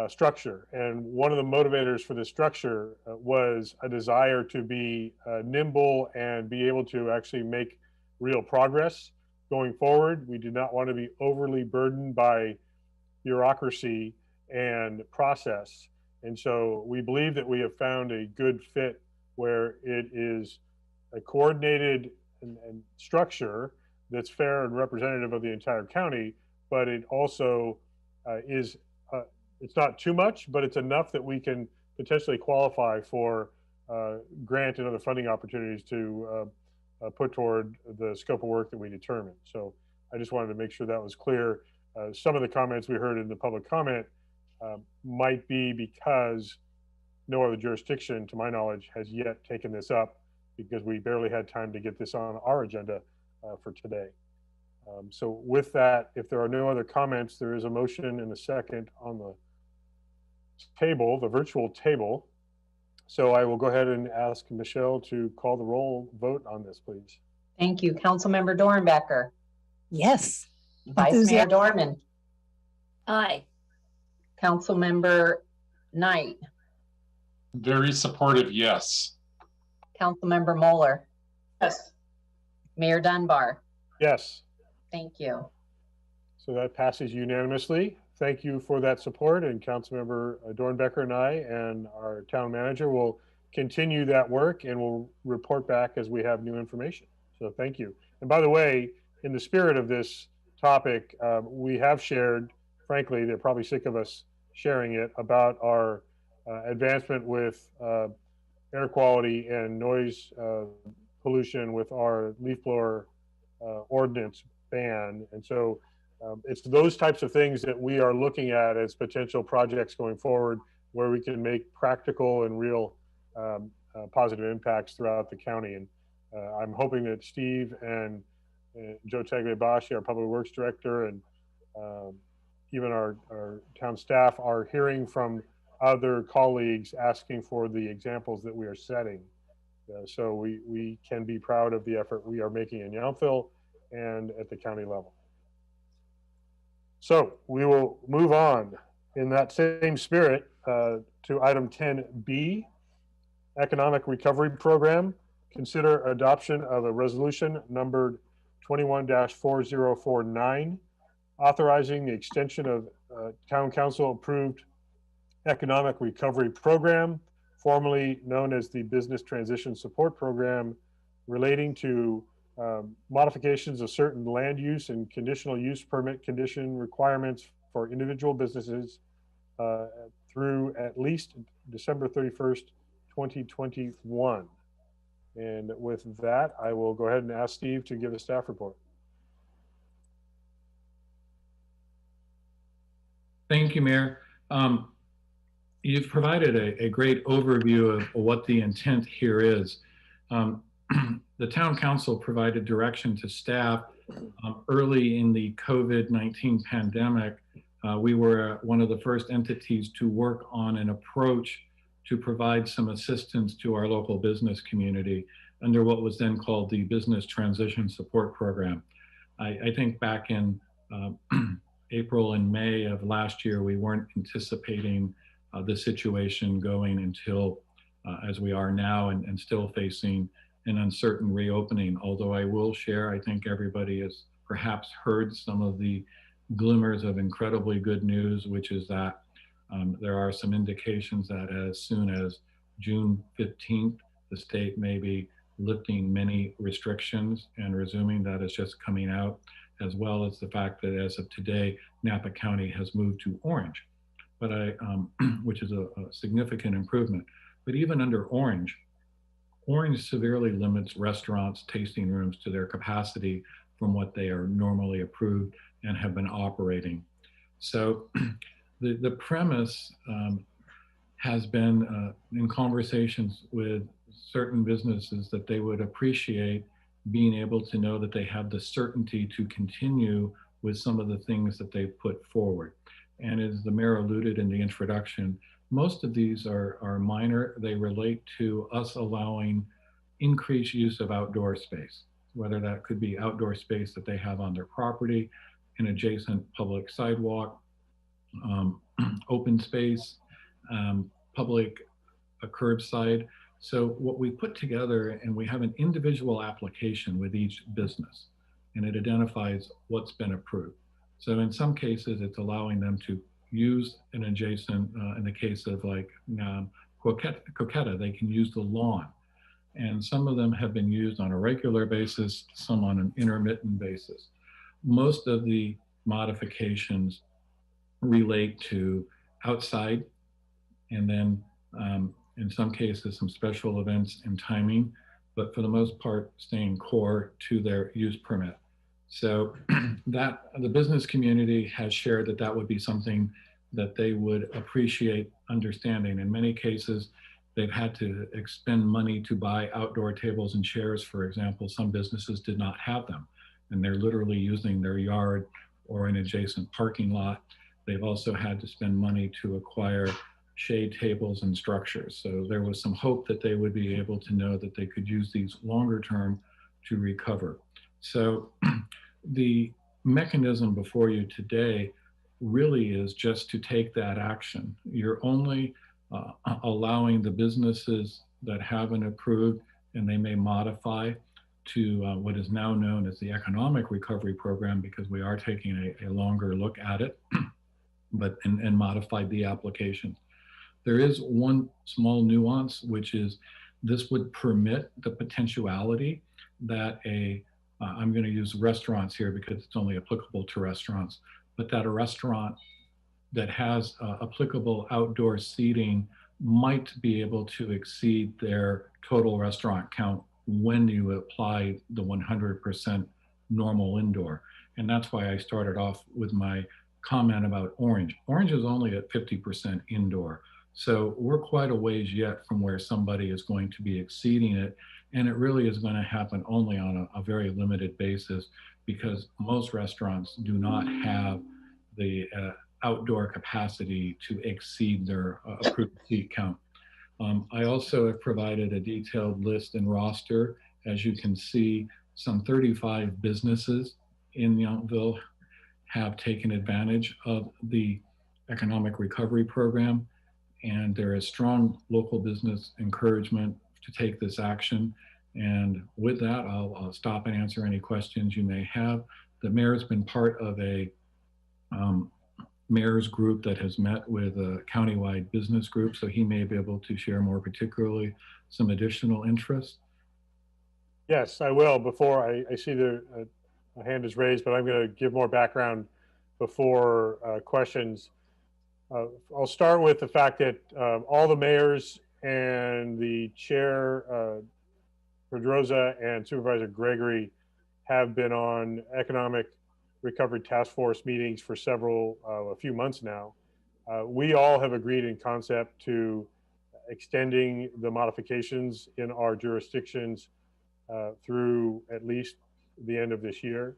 Speaker 1: structure. And one of the motivators for this structure was a desire to be nimble and be able to actually make real progress going forward. We do not want to be overly burdened by bureaucracy and process. And so we believe that we have found a good fit where it is a coordinated and structure that's fair and representative of the entire county, but it also is, it's not too much, but it's enough that we can potentially qualify for grant and other funding opportunities to put toward the scope of work that we determined. So I just wanted to make sure that was clear. Some of the comments we heard in the public comment might be because no other jurisdiction, to my knowledge, has yet taken this up, because we barely had time to get this on our agenda for today. So with that, if there are no other comments, there is a motion and a second on the table, the virtual table. So I will go ahead and ask Michelle to call the roll vote on this, please.
Speaker 2: Thank you. Councilmember Dornbecker.
Speaker 4: Yes.
Speaker 2: Vice Mayor Dorman.
Speaker 8: Aye.
Speaker 2: Councilmember Knight.
Speaker 3: Very supportive, yes.
Speaker 2: Councilmember Moeller.
Speaker 5: Yes.
Speaker 2: Mayor Dunbar.
Speaker 1: Yes.
Speaker 2: Thank you.
Speaker 1: So that passes unanimously. Thank you for that support, and Councilmember Dornbecker and I and our town manager will continue that work, and we'll report back as we have new information. So thank you. And by the way, in the spirit of this topic, we have shared, frankly, they're probably sick of us sharing it, about our advancement with air quality and noise pollution with our leaf blower ordinance ban. And so it's those types of things that we are looking at as potential projects going forward, where we can make practical and real positive impacts throughout the county. And I'm hoping that Steve and Joe Tagliabashi, our Public Works Director, and even our town staff are hearing from other colleagues asking for the examples that we are setting. So we can be proud of the effort we are making in Yountville and at the county level. So we will move on in that same spirit to item 10B, Economic Recovery Program. Consider adoption of a resolution numbered 21-4049, authorizing the extension of Town Council approved Economic Recovery Program, formerly known as the Business Transition Support Program, relating to modifications of certain land use and conditional use permit condition requirements for individual businesses through at least December 31st, 2021. And with that, I will go ahead and ask Steve to give a staff report.
Speaker 7: Thank you, Mayor. You've provided a great overview of what the intent here is. The Town Council provided direction to staff early in the COVID-19 pandemic. We were one of the first entities to work on an approach to provide some assistance to our local business community under what was then called the Business Transition Support Program. I think back in April and May of last year, we weren't anticipating the situation going until as we are now, and still facing an uncertain reopening. Although I will share, I think everybody has perhaps heard some of the glimmers of incredibly good news, which is that there are some indications that as soon as June 15th, the state may be lifting many restrictions and resuming. That is just coming out as well as the fact that as of today, Napa County has moved to orange, but which is a significant improvement. But even under orange severely limits restaurants, tasting rooms to their capacity from what they are normally approved and have been operating. So the premise has been in conversations with certain businesses that they would appreciate being able to know that they have the certainty to continue with some of the things that they've put forward. And as the mayor alluded in the introduction, most of these are minor. They relate to us allowing increased use of outdoor space, whether that could be outdoor space that they have on their property, an adjacent public sidewalk, open space, public curbside. So what we put together, and we have an individual application with each business, and it identifies what's been approved. So in some cases, it's allowing them to use an adjacent, in the case of like Coqueta, they can use the lawn. And some of them have been used on a regular basis, some on an intermittent basis. Most of the modifications relate to outside, and then in some cases, some special events and timing, but for the most part, staying core to their use permit. So that the business community has shared that that would be something that they would appreciate understanding. In many cases, they've had to expend money to buy outdoor tables and chairs. For example, some businesses did not have them, and they're literally using their yard or an adjacent parking lot. They've also had to spend money to acquire shade tables and structures. So there was some hope that they would be able to know that they could use these longer term to recover. So the mechanism before you today really is just to take that action. You're only allowing the businesses that haven't approved, and they may modify to what is now known as the Economic Recovery Program, because we are taking a longer look at it, but and modified the application. There is one small nuance, which is this would permit the potentiality that I'm going to use restaurants here because it's only applicable to restaurants, but that a restaurant that has applicable outdoor seating might be able to exceed their total restaurant count when you apply the 100% normal indoor. And that's why I started off with my comment about orange. Orange is only at 50% indoor. So we're quite a ways yet from where somebody is going to be exceeding it. And it really is going to happen only on a very limited basis, because most restaurants do not have the outdoor capacity to exceed their approved seat count. I also have provided a detailed list and roster. As you can see, some 35 businesses in Yountville have taken advantage of the Economic Recovery Program, and there is strong local business encouragement to take this action. And with that, I'll stop and answer any questions you may have. The mayor's been part of a mayor's group that has met with a countywide business group, so he may be able to share more particularly some additional interest.
Speaker 1: Yes, I will. Before I see a hand is raised, but I'm going to give more background before questions. I'll start with the fact that all the mayors and the chair, Pedroza, and Supervisor Gregory have been on Economic Recovery Task Force meetings for a few months now. We all have agreed in concept to extending the modifications in our jurisdictions through at least the end of this year.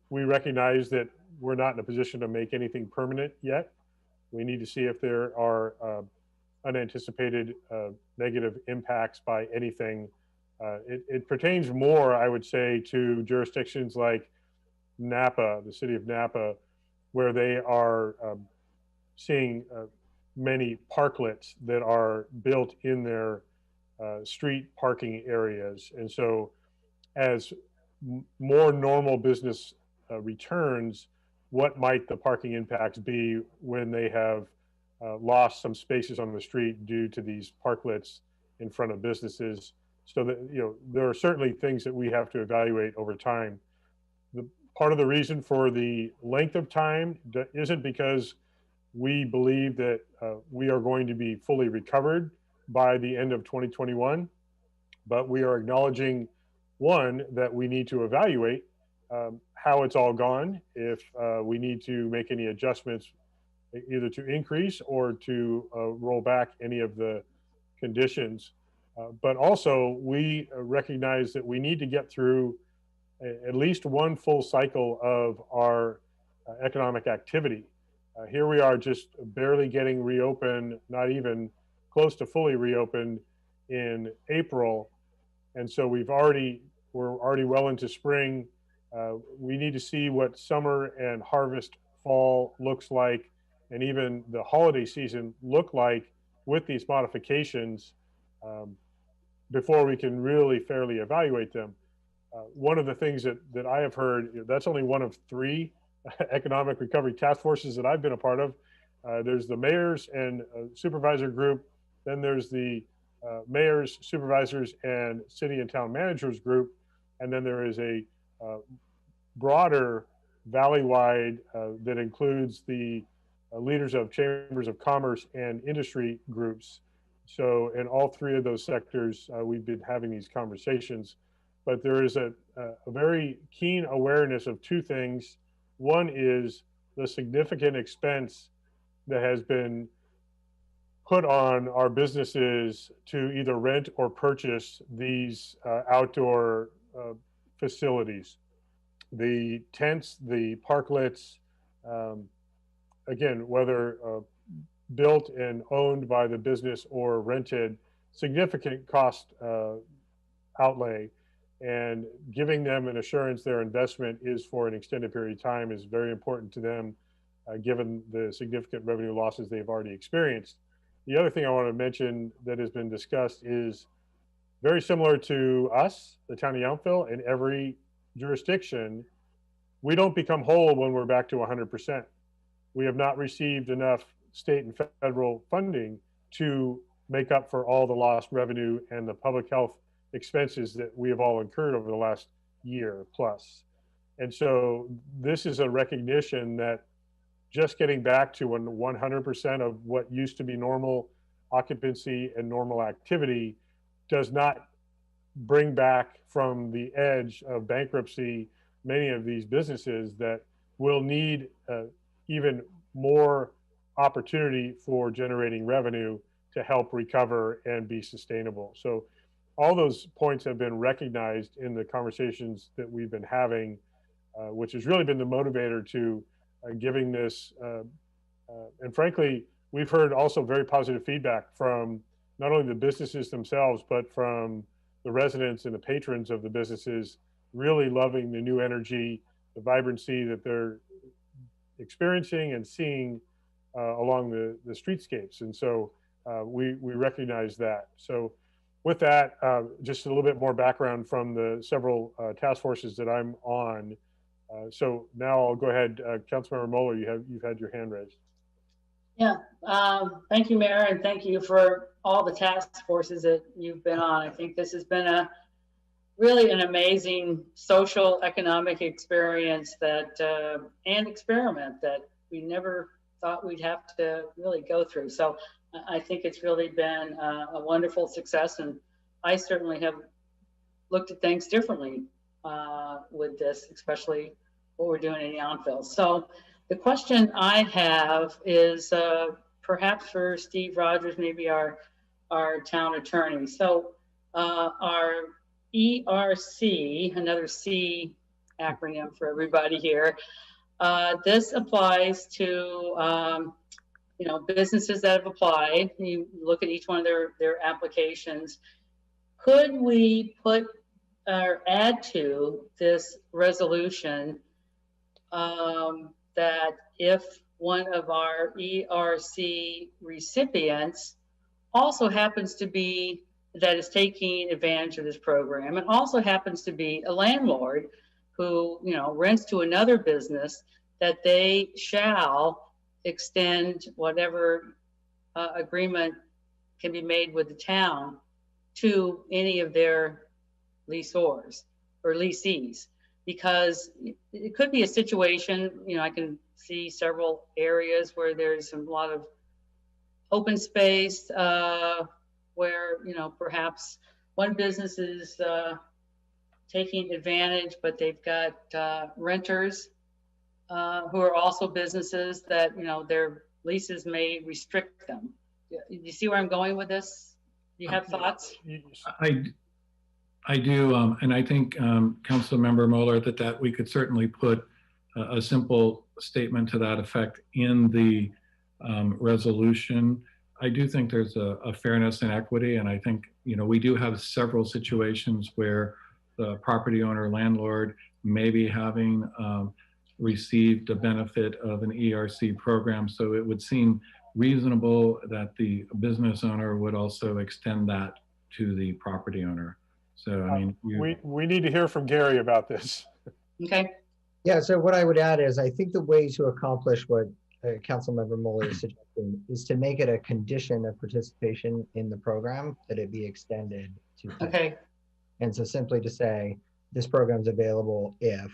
Speaker 1: We recognize that we're not in a position to make anything permanent yet. We need to see if there are unanticipated negative impacts by anything. It pertains more, I would say, to jurisdictions like Napa, the city of Napa, where they are seeing many parklets that are built in their street parking areas. And so as more normal business returns, what might the parking impacts be when they have lost some spaces on the street due to these parklets in front of businesses? So that, there are certainly things that we have to evaluate over time. The Part of the reason for the length of time isn't because we believe that we are going to be fully recovered by the end of 2021, but we are acknowledging, one, that we need to evaluate how it's all gone, if we need to make any adjustments, either to increase or to roll back any of the conditions. But also, we recognize that we need to get through at least one full cycle of our economic activity. Here we are just barely getting reopened, not even close to fully reopened in April. And so we're already well into spring. We need to see what summer and harvest fall looks like, and even the holiday season look like with these modifications before we can really fairly evaluate them. One of the things that I have heard, that's only one of 3 economic recovery task forces that I've been a part of. There's the mayors and supervisor group. Then there's the mayors, supervisors, and city and town managers group. And then there is a broader valley-wide that includes the leaders of chambers of commerce and industry groups. So in all 3 of those sectors, we've been having these conversations. But there is a very keen awareness of 2 things. One is the significant expense that has been put on our businesses to either rent or purchase these outdoor facilities. The tents, the parklets, again, whether built and owned by the business or rented, significant cost outlay. And giving them an assurance their investment is for an extended period of time is very important to them, given the significant revenue losses they've already experienced. The other thing I want to mention that has been discussed is very similar to us, the town of Yountville, in every jurisdiction. We don't become whole when we're back to 100%. We have not received enough state and federal funding to make up for all the lost revenue and the public health expenses that we have all incurred over the last year plus. And so this is a recognition that just getting back to 100% of what used to be normal occupancy and normal activity does not bring back from the edge of bankruptcy many of these businesses that will need even more opportunity for generating revenue to help recover and be sustainable. So all those points have been recognized in the conversations that we've been having, which has really been the motivator to giving this. And frankly, we've heard also very positive feedback from not only the businesses themselves, but from the residents and the patrons of the businesses, really loving the new energy, the vibrancy that they're experiencing and seeing along the streetscapes. And so we recognize that. So with that, just a little bit more background from the several task forces that I'm on. So now I'll go ahead, Councilmember Moeller, you've had your hand raised.
Speaker 5: Yeah, thank you, Mayor, and thank you for all the task forces that you've been on. I think this has been really an amazing social economic experience that and experiment that we never thought we'd have to really go through. So I think it's really been a wonderful success, and I certainly have looked at things differently with this, especially what we're doing in Yountville. So the question I have is perhaps for Steve Rogers, maybe our town attorney. So our ERC, another C acronym for everybody here, this applies to businesses that have applied. You look at each one of their applications. Could we put or add to this resolution that if one of our ERC recipients also happens to be that is taking advantage of this program and also happens to be a landlord who rents to another business, that they shall extend whatever agreement can be made with the town to any of their leaseors or leasees. because it could be a situation, you know, I can see several areas where there's a lot of open space where, you know, perhaps one business is taking advantage, but they've got renters who are also businesses that, you know, their leases may restrict them. You see where I'm going with this? Do you have thoughts?
Speaker 7: I do, and I think Councilmember Moeller that we could certainly put a simple statement to that effect in the resolution. I do think there's a fairness and equity, and I think, you know, we do have several situations where the property owner landlord may be having received a benefit of an ERC program, so it would seem reasonable that the business owner would also extend that to the property owner. So, I mean,
Speaker 1: we need to hear from Gary about this.
Speaker 5: Okay.
Speaker 9: Yeah, so what I would add is I think the way to accomplish what Councilmember Moeller is suggesting is to make it a condition of participation in the program that it be extended to.
Speaker 5: Okay.
Speaker 9: And so simply to say, this program's available if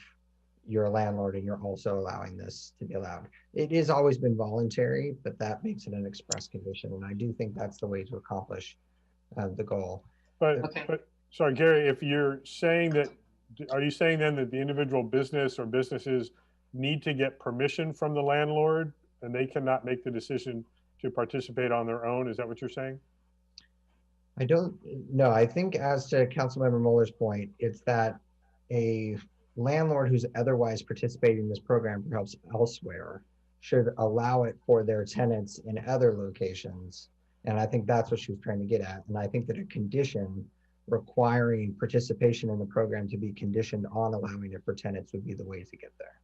Speaker 9: you're a landlord and you're also allowing this to be allowed. It has always been voluntary, but that makes it an express condition. And I do think that's the way to accomplish the goal.
Speaker 1: But,
Speaker 5: Okay.
Speaker 1: but sorry, Gary, if you're saying that, are you saying then that the individual business or businesses need to get permission from the landlord and they cannot make the decision to participate on their own? Is that what you're saying?
Speaker 9: I don't know. I think as to Councilmember Moeller's point, it's that a landlord who's otherwise participating in this program perhaps elsewhere should allow it for their tenants in other locations. And I think that's what she was trying to get at. And I think that a condition requiring participation in the program to be conditioned on allowing it for tenants would be the way to get there.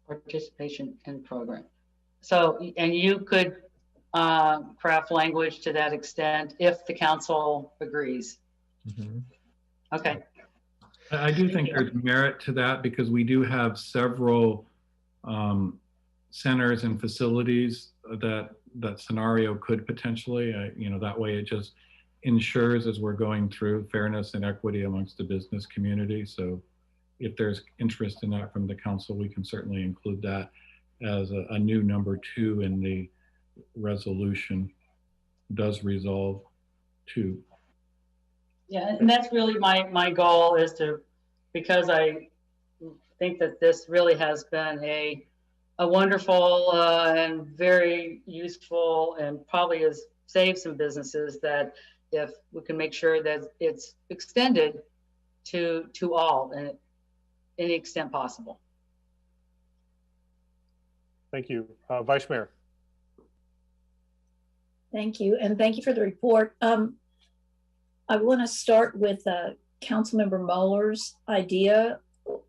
Speaker 5: Participation in program. So, and you could craft language to that extent if the council agrees.
Speaker 9: Mm-hmm.
Speaker 5: Okay.
Speaker 7: I do think there's merit to that because we do have several centers and facilities that scenario could potentially, you know, that way it just ensures as we're going through fairness and equity amongst the business community. So if there's interest in that from the council, we can certainly include that as a new number 2 in the resolution. Does resolve to.
Speaker 5: Yeah, and that's really my goal is to, because I think that this really has been a wonderful and very useful and probably has saved some businesses, that if we can make sure that it's extended to all and any extent possible.
Speaker 1: Thank you. Vice Mayor.
Speaker 8: Thank you, and thank you for the report. I want to start with Councilmember Moeller's idea,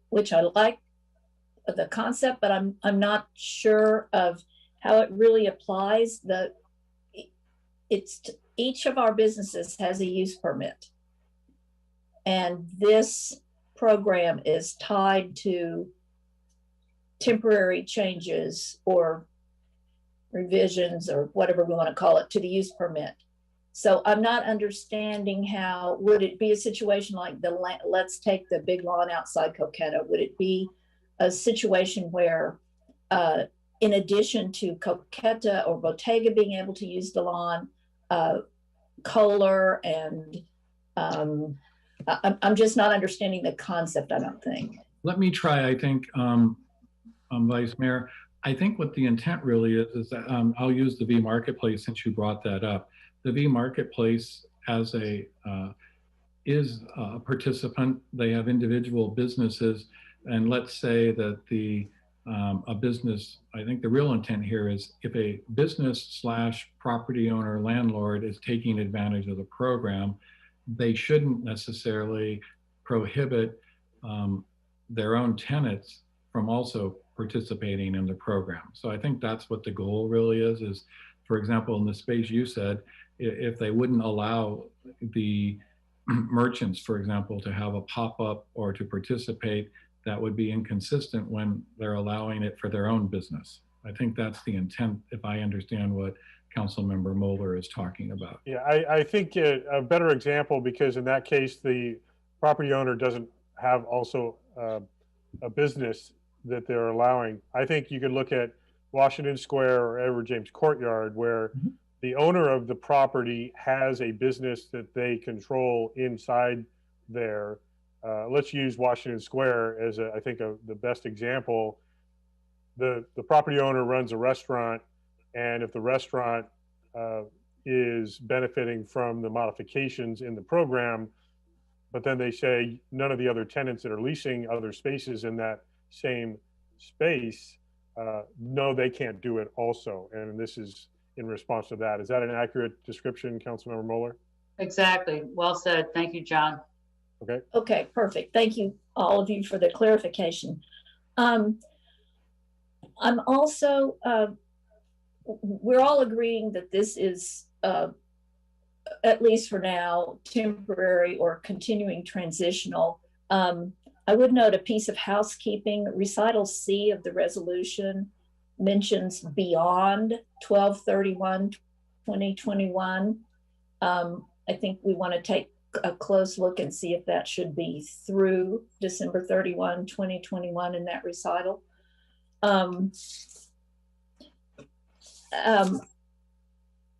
Speaker 8: which I like the concept, but I'm not sure of how it really applies. Each of our businesses has a use permit, and this program is tied to temporary changes or revisions or whatever we want to call it to the use permit. So I'm not understanding how, would it be a situation like let's take the big lawn outside Coqueta. Would it be a situation where in addition to Coqueta or Bottega being able to use the lawn, Kohler and I'm just not understanding the concept, I don't think.
Speaker 7: Let me try, I think, Vice Mayor. I think what the intent really is that I'll use the V Marketplace since you brought that up. The V Marketplace is a participant. They have individual businesses, and let's say that a business, I think the real intent here is if a business / property owner landlord is taking advantage of the program, they shouldn't necessarily prohibit their own tenants from also participating in the program. So I think that's what the goal really is, for example, in the space you said, if they wouldn't allow the merchants, for example, to have a pop-up or to participate, that would be inconsistent when they're allowing it for their own business. I think that's the intent, if I understand what Councilmember Moeller is talking about.
Speaker 1: Yeah, I think a better example, because in that case, the property owner doesn't have also a business that they're allowing. I think you could look at Washington Square or Edward James Courtyard, where the owner of the property has a business that they control inside there. Let's use Washington Square as I think the best example. The property owner runs a restaurant, and if the restaurant is benefiting from the modifications in the program, but then they say none of the other tenants that are leasing other spaces in that same space, no, they can't do it also. And this is in response to that. Is that an accurate description, Councilmember Moeller?
Speaker 5: Exactly. Well said. Thank you, John.
Speaker 1: Okay.
Speaker 8: Okay, perfect. Thank you, all of you, for the clarification. I'm also, we're all agreeing that this is, at least for now, temporary or continuing transitional. I would note a piece of housekeeping. Recital C of the resolution mentions beyond 12/31/2021. I think we want to take a close look and see if that should be through December 31, 2021 in that recital.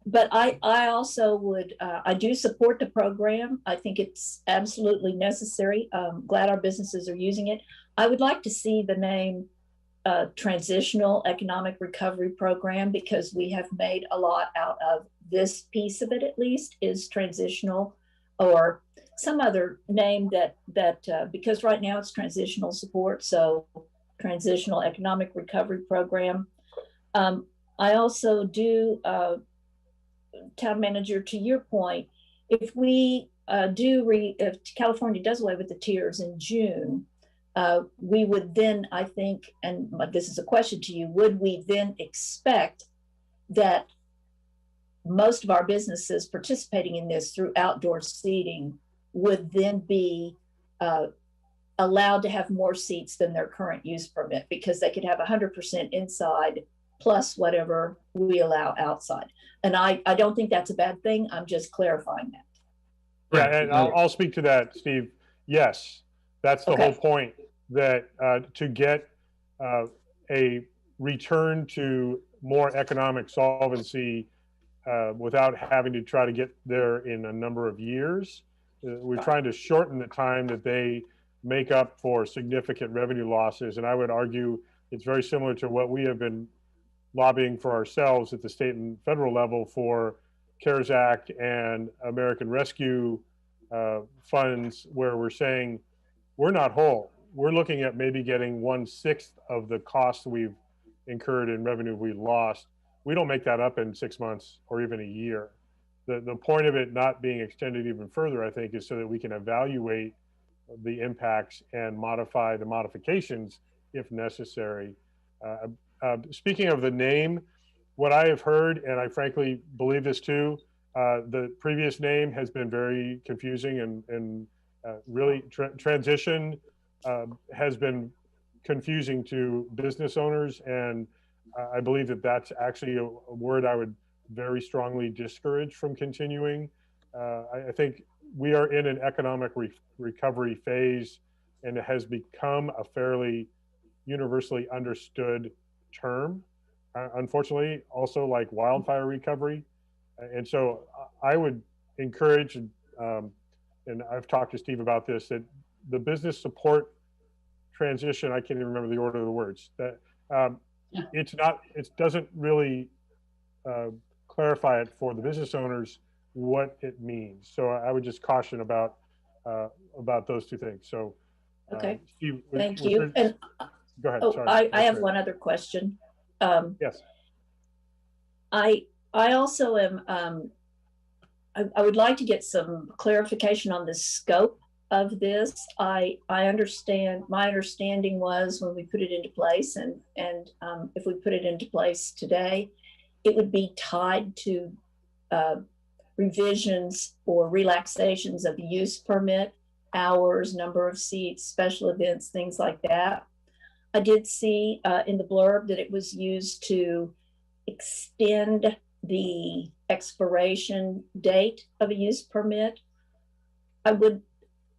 Speaker 8: But I also would, I do support the program. I think it's absolutely necessary. Glad our businesses are using it. I would like to see the name Transitional Economic Recovery Program, because we have made a lot out of this piece of it, at least, is transitional, or some other name that because right now it's transitional support, so Transitional Economic Recovery Program. I also do, Town Manager, to your point, if we if California does away with the tiers in June, we would then, I think, and this is a question to you, would we then expect that most of our businesses participating in this through outdoor seating would then be allowed to have more seats than their current use permit, because they could have 100% inside plus whatever we allow outside? And I don't think that's a bad thing. I'm just clarifying that.
Speaker 1: Yeah, and I'll speak to that, Steve. Yes, that's the whole point, that to get a return to more economic solvency without having to try to get there in a number of years. We're trying to shorten the time that they make up for significant revenue losses. And I would argue it's very similar to what we have been lobbying for ourselves at the state and federal level for CARES Act and American Rescue funds, where we're saying we're not whole. We're looking at maybe getting 1/6 of the cost we've incurred in revenue we lost. We don't make that up in 6 months or even a year. The point of it not being extended even further, I think, is so that we can evaluate the impacts and modify the modifications if necessary. Speaking of the name, what I have heard, and I frankly believe this too, the previous name has been very confusing and really transition has been confusing to business owners. And I believe that that's actually a word I would very strongly discourage from continuing. I think we are in an economic recovery phase, and it has become a fairly universally understood term, unfortunately, also like wildfire recovery. And so I would encourage, and I've talked to Steve about this, that the business support transition, I can't even remember the order of the words, that it doesn't really clarify it for the business owners what it means. So I would just caution about those two things. So
Speaker 8: okay,
Speaker 1: Steve,
Speaker 8: thank you. And
Speaker 1: go ahead.
Speaker 8: oh,
Speaker 1: Sorry.
Speaker 8: I have one other question.
Speaker 1: Yes.
Speaker 8: I also am, I would like to get some clarification on the scope of this. I understand, my understanding was when we put it into place, and if we put it into place today, it would be tied to revisions or relaxations of the use permit, hours, number of seats, special events, things like that. I did see in the blurb that it was used to extend the expiration date of a use permit. I would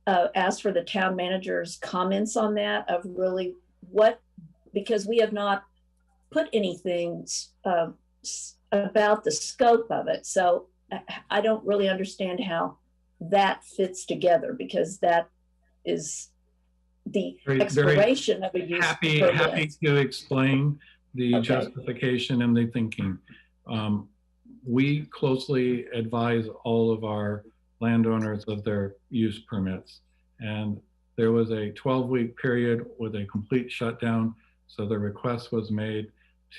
Speaker 8: ask for the town manager's comments on that of really what, because we have not put anything about the scope of it. So I don't really understand how that fits together, because that is the expiration of a use
Speaker 7: Happy to explain the justification and the thinking. We closely advise all of our landowners of their use permits. And there was a 12-week period with a complete shutdown. So the request was made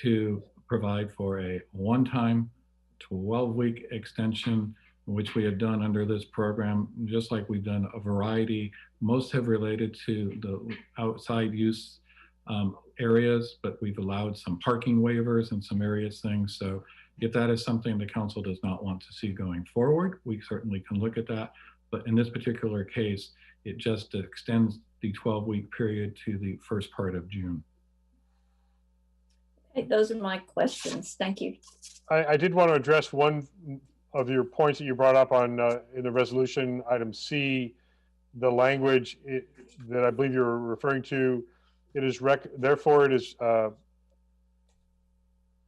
Speaker 7: to provide for a one-time 12-week extension, which we have done under this program, just like we've done a variety. Most have related to the outside use areas, but we've allowed some parking waivers and some various things. So if that is something the council does not want to see going forward, we certainly can look at that. But in this particular case, it just extends the 12-week period to the first part of June.
Speaker 8: Okay, those are my questions. Thank you.
Speaker 1: I did want to address one of your points that you brought up on in the resolution, item C, the language that I believe you're referring to. It is therefore it is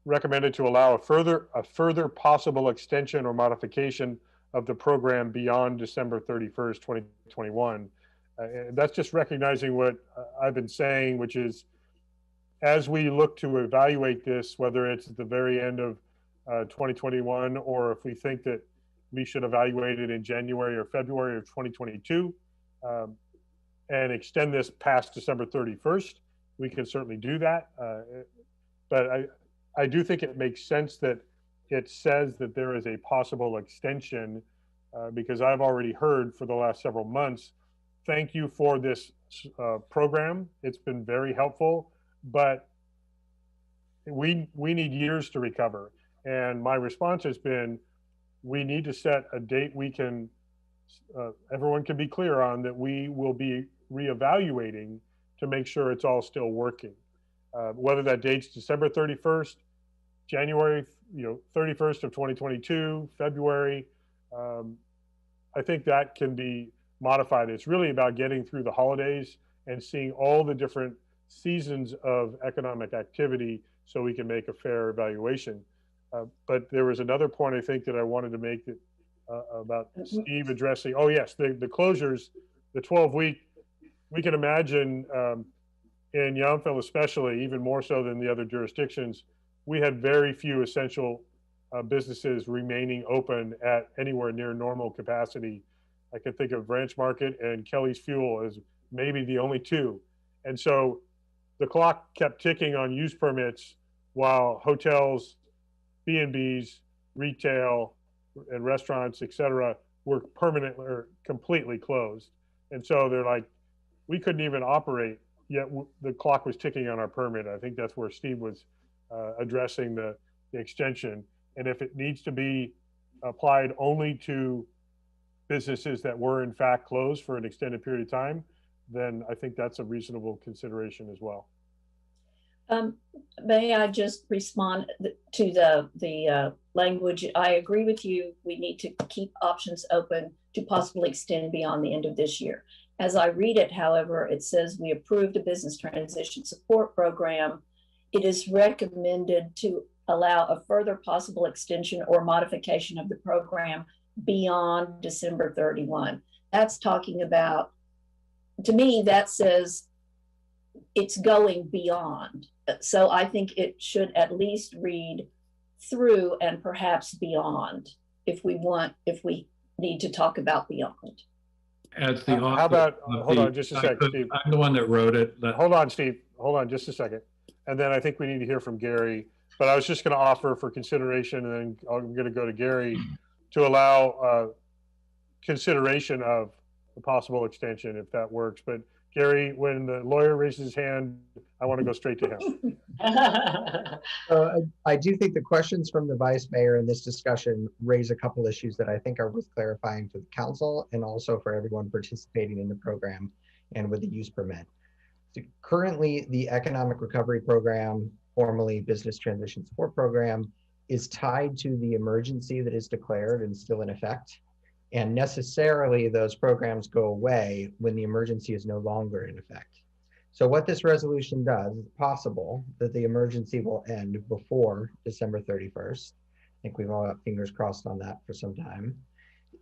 Speaker 1: recommended to allow a further possible extension or modification of the program beyond December 31st, 2021. And that's just recognizing what I've been saying, which is, as we look to evaluate this, whether it's at the very end of 2021, or if we think that we should evaluate it in January or February of 2022, and extend this past December 31st, we can certainly do that. But I do think it makes sense that it says that there is a possible extension, because I've already heard for the last several months, thank you for this program. It's been very helpful, but we need years to recover. And my response has been, we need to set a date we can, everyone can be clear on, that we will be reevaluating to make sure it's all still working. Whether that date's December 31st, January 31st of 2022, February, I think that can be modified. It's really about getting through the holidays and seeing all the different seasons of economic activity so we can make a fair evaluation. But there was another point I think that I wanted to make that about Steve addressing, oh yes, the closures, the 12-week, we can imagine in Yountville especially, even more so than the other jurisdictions, we had very few essential businesses remaining open at anywhere near normal capacity. I can think of Branch Market and Kelly's Fuel as maybe the only two. And so the clock kept ticking on use permits while hotels, B&Bs, retail, and restaurants, et cetera, were permanently or completely closed. And so they're like, we couldn't even operate, yet the clock was ticking on our permit. I think that's where Steve was addressing the extension. And if it needs to be applied only to businesses that were in fact closed for an extended period of time, then I think that's a reasonable consideration as well.
Speaker 8: May I just respond to the language? I agree with you. We need to keep options open to possibly extend beyond the end of this year. As I read it, however, it says we approved a business transition support program. It is recommended to allow a further possible extension or modification of the program beyond December 31. That's talking about, to me, that says it's going beyond. So I think it should at least read through and perhaps beyond if we need to talk about beyond.
Speaker 7: As the
Speaker 1: How about, hold on just a second, Steve.
Speaker 7: I'm the one that wrote it.
Speaker 1: Hold on, Steve. Hold on just a second. And then I think we need to hear from Gary. But I was just going to offer for consideration, and then I'm going to go to Gary, to allow consideration of a possible extension if that works. But Gary, when the lawyer raises his hand, I want to go straight to him.
Speaker 9: I do think the questions from the Vice Mayor in this discussion raise a couple issues that I think are worth clarifying for the council and also for everyone participating in the program and with the use permit. So currently, the Economic Recovery Program, formerly Business Transition Support Program, is tied to the emergency that is declared and still in effect. And necessarily those programs go away when the emergency is no longer in effect. So what this resolution does, it's possible that the emergency will end before December 31st. I think we've all got fingers crossed on that for some time.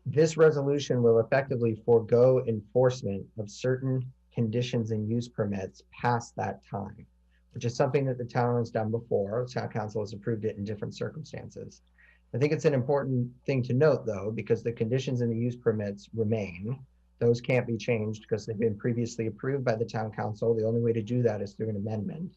Speaker 9: This resolution will effectively forego enforcement of certain conditions and use permits past that time, which is something that the town has done before. The town council has approved it in different circumstances. I think it's an important thing to note, though, because the conditions and the use permits remain. Those can't be changed because they've been previously approved by the town council. The only way to do that is through an amendment.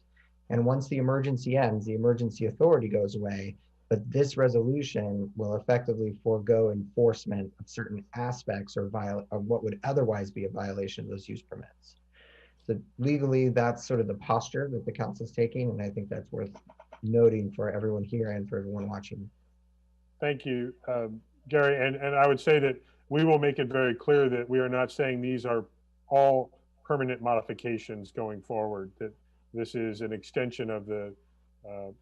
Speaker 9: And once the emergency ends, the emergency authority goes away, but this resolution will effectively forego enforcement of certain aspects or of what would otherwise be a violation of those use permits. So legally, that's sort of the posture that the council's taking, and I think that's worth noting for everyone here and for everyone watching.
Speaker 1: Thank you, Gary. And I would say that we will make it very clear that we are not saying these are all permanent modifications going forward, that this is an extension of the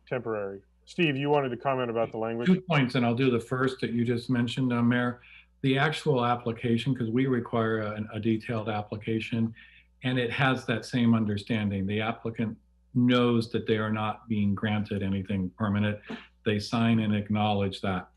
Speaker 1: temporary. Steve, you wanted to comment about the language?
Speaker 7: 2 points, and I'll do the first that you just mentioned, Mayor. The actual application, because we require a detailed application, and it has that same understanding. The applicant knows that they are not being granted anything permanent. They sign and acknowledge that.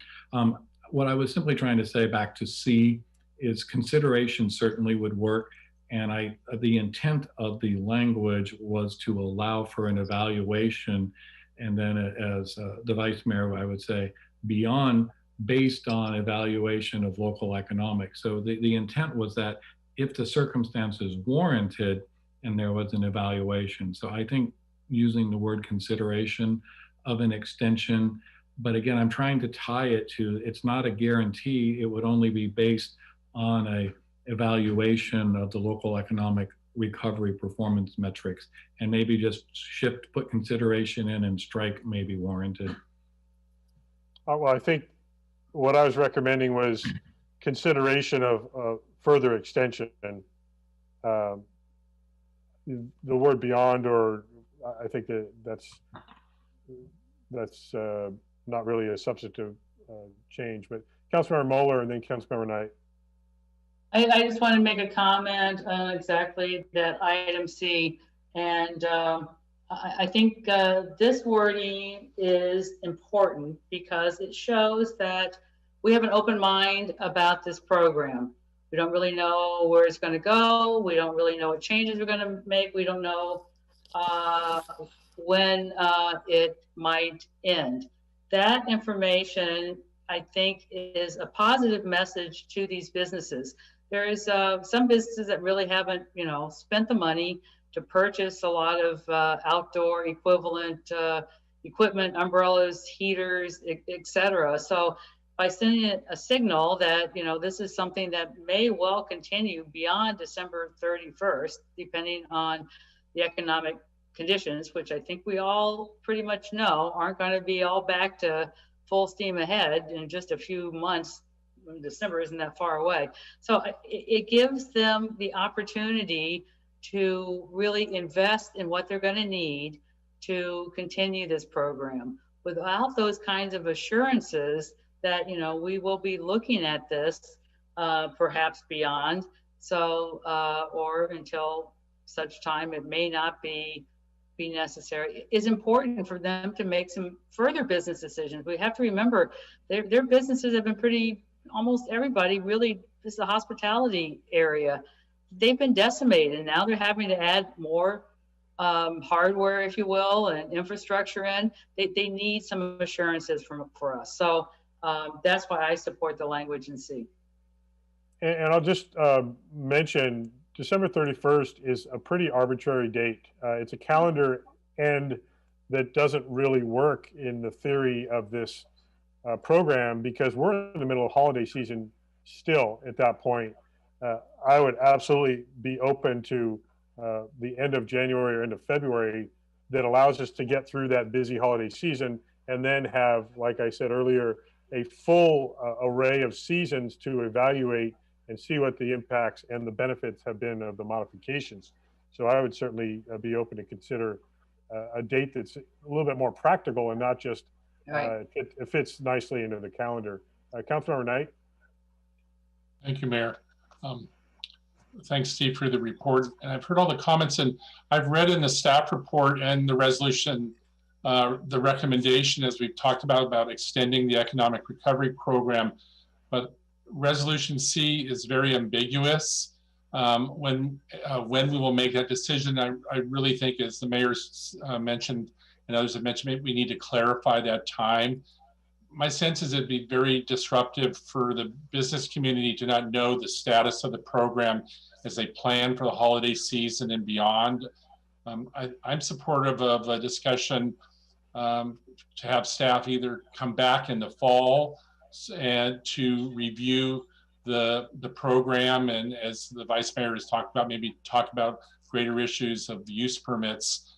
Speaker 7: What I was simply trying to say back to C is consideration certainly would work. And the intent of the language was to allow for an evaluation. And then as the Vice Mayor, I would say, beyond, based on evaluation of local economics. So the intent was that if the circumstances warranted and there was an evaluation. So I think using the word consideration of an extension, but again, I'm trying to tie it to, it's not a guarantee, it would only be based on a evaluation of the local economic recovery performance metrics, and maybe just put consideration in and strike may be warranted.
Speaker 1: Well, I think what I was recommending was consideration of further extension. The word beyond, or I think that's not really a substantive change, but Councilmember Moeller and then Councilmember Knight.
Speaker 5: I just want to make a comment on exactly that item C. And I think this wording is important because it shows that we have an open mind about this program. We don't really know where it's going to go. We don't really know what changes we're going to make. We don't know when it might end. That information, I think, is a positive message to these businesses. There's some businesses that really haven't, spent the money to purchase a lot of outdoor equivalent equipment, umbrellas, heaters, etc. So by sending a signal that, this is something that may well continue beyond December 31st, depending on the economic conditions, which I think we all pretty much know aren't going to be all back to full steam ahead in just a few months. December isn't that far away. So it gives them the opportunity to really invest in what they're going to need to continue this program. Without those kinds of assurances that, we will be looking at this perhaps beyond, so or until such time it may not be necessary, is important for them to make some further business decisions. We have to remember their businesses have been pretty, almost everybody really, this is a hospitality area. They've been decimated, and now they're having to add more hardware, if you will, and infrastructure in. They need some assurances for us. So that's why I support the language in C.
Speaker 1: And I'll just mention December 31st is a pretty arbitrary date. It's a calendar end that doesn't really work in the theory of this program because we're in the middle of holiday season still at that point. I would absolutely be open to the end of January or end of February that allows us to get through that busy holiday season and then have, like I said earlier, a full array of seasons to evaluate and see what the impacts and the benefits have been of the modifications. So I would certainly be open to consider a date that's a little bit more practical and not just it fits nicely into the calendar. Councilmember Knight?
Speaker 3: Thank you, Mayor. Thanks, Steve, for the report. And I've heard all the comments, and I've read in the staff report and the resolution, the recommendation, as we've talked about extending the economic recovery program. But Resolution C is very ambiguous. When we will make that decision, I really think, as the mayor's mentioned and others have mentioned, maybe we need to clarify that time. My sense is it'd be very disruptive for the business community to not know the status of the program as they plan for the holiday season and beyond. I'm supportive of a discussion to have staff either come back in the fall and to review the program, and as the vice mayor has talked about, maybe talk about greater issues of use permits,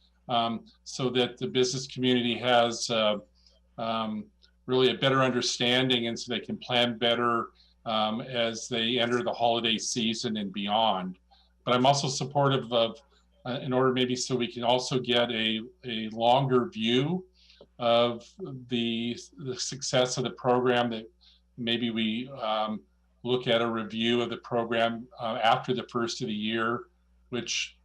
Speaker 3: so that the business community has really a better understanding, and so they can plan better as they enter the holiday season and beyond. But I'm also supportive of, in order maybe so we can also get a longer view of the success of the program, that maybe we look at a review of the program after the first of the year, which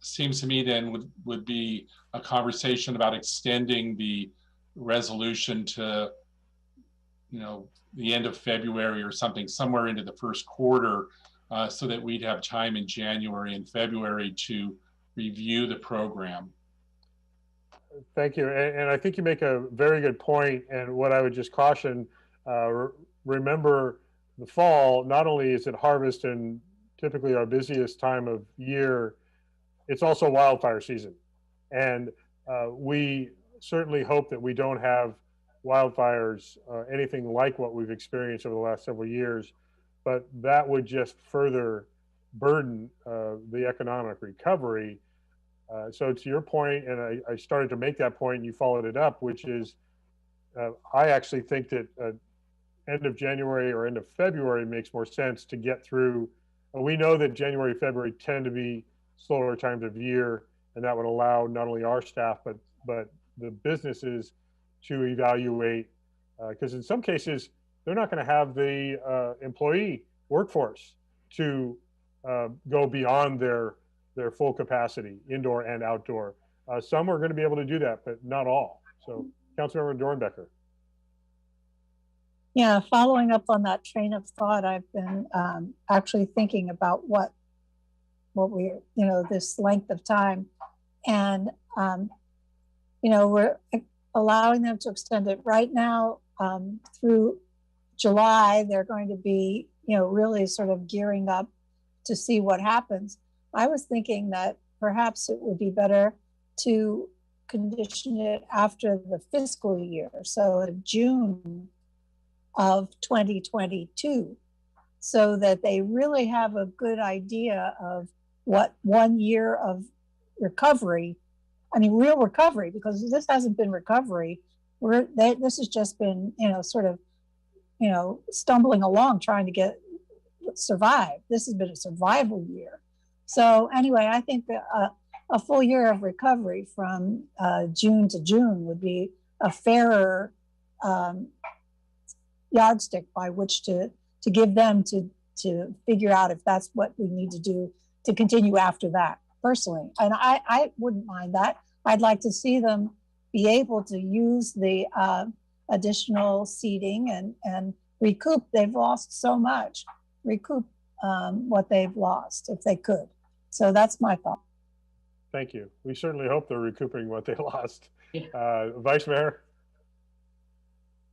Speaker 3: seems to me then would be a conversation about extending the resolution to, the end of February or something, somewhere into the first quarter, so that we'd have time in January and February to review the program.
Speaker 1: Thank you. And I think you make a very good point. And what I would just caution, remember the fall, not only is it harvest and typically our busiest time of year, it's also wildfire season. And we certainly hope that we don't have wildfires, anything like what we've experienced over the last several years, but that would just further burden the economic recovery. So to your point, and I started to make that point and you followed it up, which is I actually think that end of January or end of February makes more sense to get through. We know that January, February tend to be slower times of year, and that would allow not only our staff, but the businesses to evaluate, because in some cases, they're not going to have the employee workforce to go beyond their full capacity, indoor and outdoor. Some are going to be able to do that, but not all. So, Councilmember Dornbecker.
Speaker 4: Yeah, following up on that train of thought, I've been actually thinking about what we're, this length of time, and we're allowing them to extend it right now through July. They're going to be, really sort of gearing up to see what happens. I was thinking that perhaps it would be better to condition it after the fiscal year, so June of 2022, so that they really have a good idea of what 1 year of recovery, real recovery, because this hasn't been recovery. This has just been, stumbling along, trying to survive. This has been a survival year. So anyway, I think that a full year of recovery from June to June would be a fairer yardstick by which to give them to figure out if that's what we need to do to continue after that, personally. And I wouldn't mind that. I'd like to see them be able to use the additional seating and recoup. They've lost so much. Recoup what they've lost if they could. So that's my thought.
Speaker 1: Thank you. We certainly hope they're recouping what they lost. Vice Mayor?